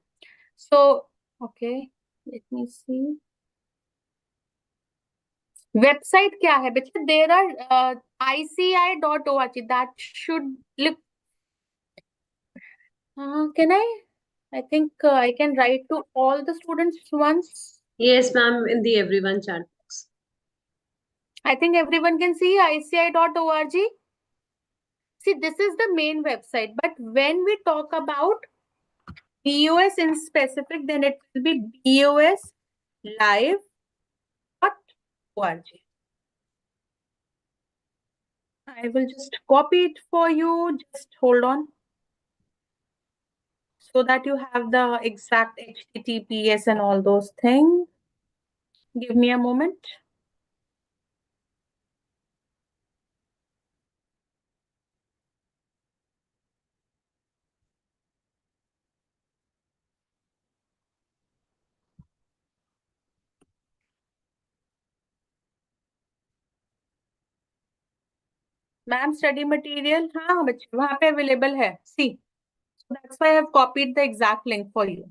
So, okay, let me see. Website क्या है? Because there are ICAI.org that should look. Can I think I can write to all the students once. Yes, ma'am, in the everyone chat box. I think everyone can see ICAI.org. See, this is the main website, but when we talk about BOS in specific, then it will be boslive.org. I will just copy it for you. Just hold on, so that you have the exact HTTPS and all those things. Give me a moment. Ma'am study material हाँ बच्चे वहां पे available है see that's why I have copied the exact link for you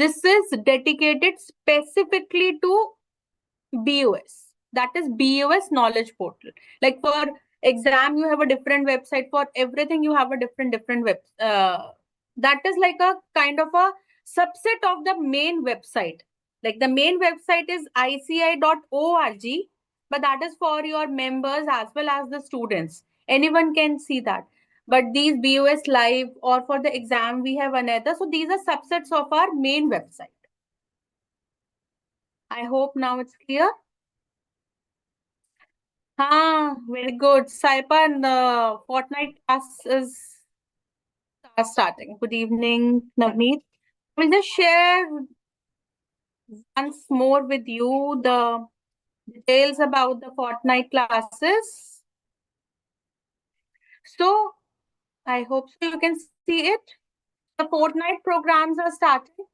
this is dedicated specifically to BOS, that is BOS knowledge portal. Like for exam you have a different website, for everything you have a different web, that is like a kind of a subset of the main website. Like the main website is ICAI.org, but that is for your members as well as the students. Anyone can see that. But these BOS live or for the exam we have another. So these are subsets of our main website. I hope now it's clear. Very good. Saipan, the fortnight class is starting. Good evening, Navneet. We'll just share once more with you the details about the fortnight classes. So, I hope so you can see it. The fortnight programs are starting.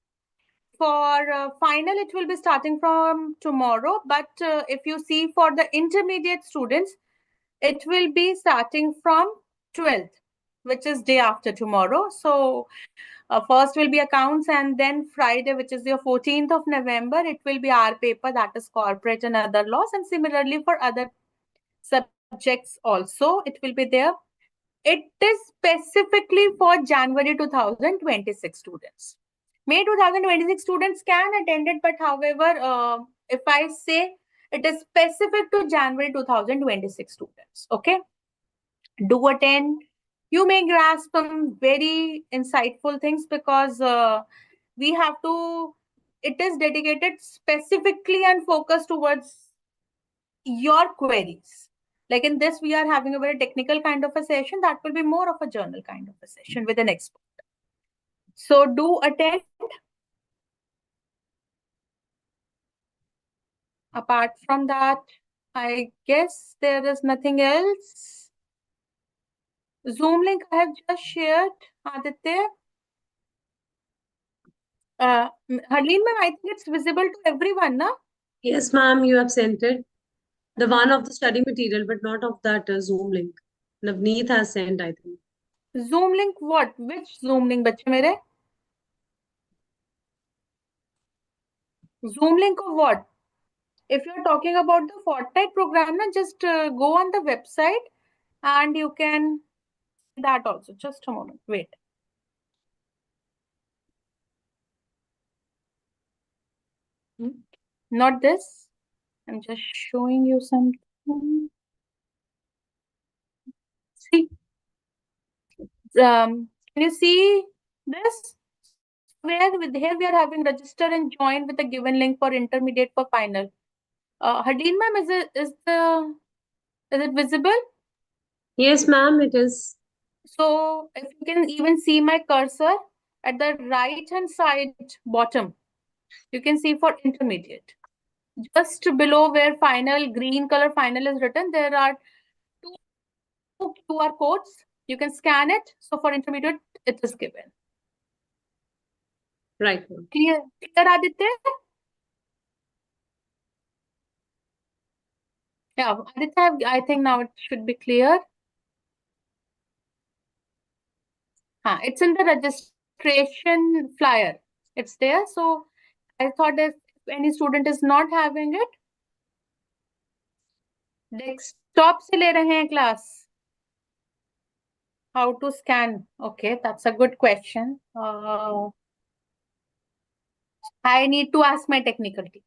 For final, it will be starting from tomorrow. But if you see for the intermediate students, it will be starting from 12th, which is day after tomorrow. So first will be accounts, and then Friday, which is your 14th of November, it will be our paper, that is corporate and other laws. And similarly for other subjects also, it will be there. It is specifically for January 2026 students. May 2026 students can attend it, but however, if I say it is specific to January 2026 students, okay? Do attend. You may grasp some very insightful things because we have to, it is dedicated specifically and focused towards your queries. Like in this, we are having a very technical kind of a session. That will be more of a journal kind of a session with an expert. So do attend. Apart from that, I guess there is nothing else. Zoom link I have just shared, Aditya. Harleen ma'am, I think it's visible to everyone, na? Yes, ma'am, you have sent it. The one of the study material, but not of that Zoom link. Navneet has sent, I think. Zoom link what? Which Zoom link, बच्चे मेरे? Zoom link of what? If you're talking about the fortnight program, na, just go on the website and you can see that also. Just a moment, wait. Not this. I'm just showing you something. See, can you see this? Here we are having register and join with a given link for intermediate for final. Hadeen ma'am, is it visible? Yes, ma'am, it is. So if you can even see my cursor at the right hand side bottom, you can see for intermediate. Just below where final green color final is written, there are two QR codes. You can scan it. So for intermediate, it is given. Right, ma'am. Clear, clear, Aditya? Yeah, Aditya, I think now it should be clear. It's in the registration flyer. It's there. So I thought if any student is not having it, desktop से ले रहे हैं class. How to scan? Okay, that's a good question. I need to ask my technical team.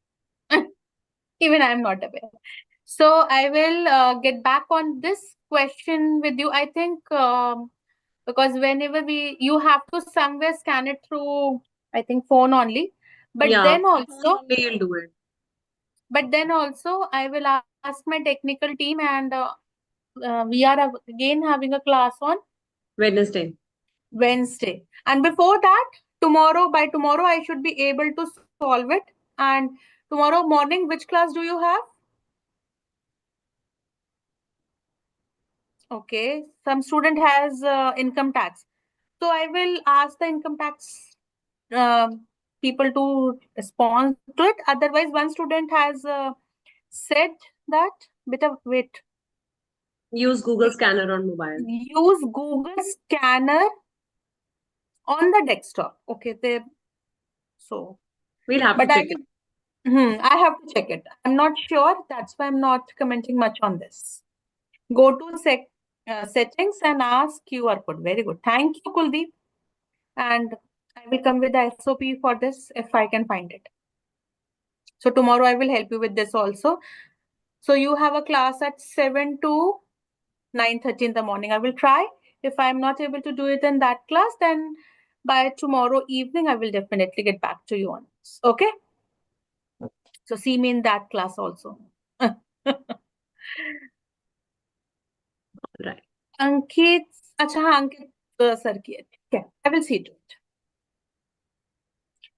Even I'm not aware. So I will get back on this question with you. I think because whenever you have to somewhere scan it through, I think phone only. But Yeah, then phone also, only you'll do it. I will ask my technical team, and we are again having a class on Wednesday. Wednesday. And before that, by tomorrow, I should be able to solve it. And tomorrow morning, which class do you have? Okay, some student has income tax. So I will ask the income tax people to respond to it. Otherwise, one student has said that, beta, wait, Use Google Scanner on mobile. use Google Scanner on the desktop. Okay, there. So, We'll have to but I check it. I have to check it. I'm not sure. That's why I'm not commenting much on this. Go to settings and ask QR code. Very good. Thank you, Kuldeep. And I will come with the SOP for this if I can find it. So tomorrow I will help you with this also. So you have a class at 7 to 9:30 in the morning. I will try. If I'm not able to do it in that class, then by tomorrow evening, I will definitely get back to you on this. Okay? So see me in that class also. Right. Ankit, अच्छा हाँ Ankit sir की है. Okay, I will see to it.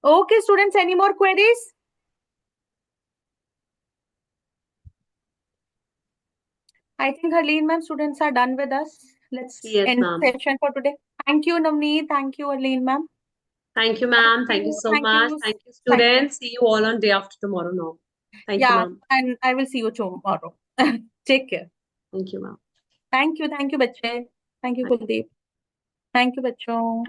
Okay, students, any more queries? I think Harleen ma'am, students are done with us. Let's Yes, end ma'am. the session for today. Thank you, Navneet. Thank you, Harleen ma'am. Thank you, ma'am. Thank you so Thank much. you. Thank you, Thank you. students. See you all on day after tomorrow now. Thank you, Yeah, ma'am. and I will see you tomorrow. Take care. Thank you, ma'am. Thank you, बच्चे. Thank you, Kuldeep. Thank you, बच्चों.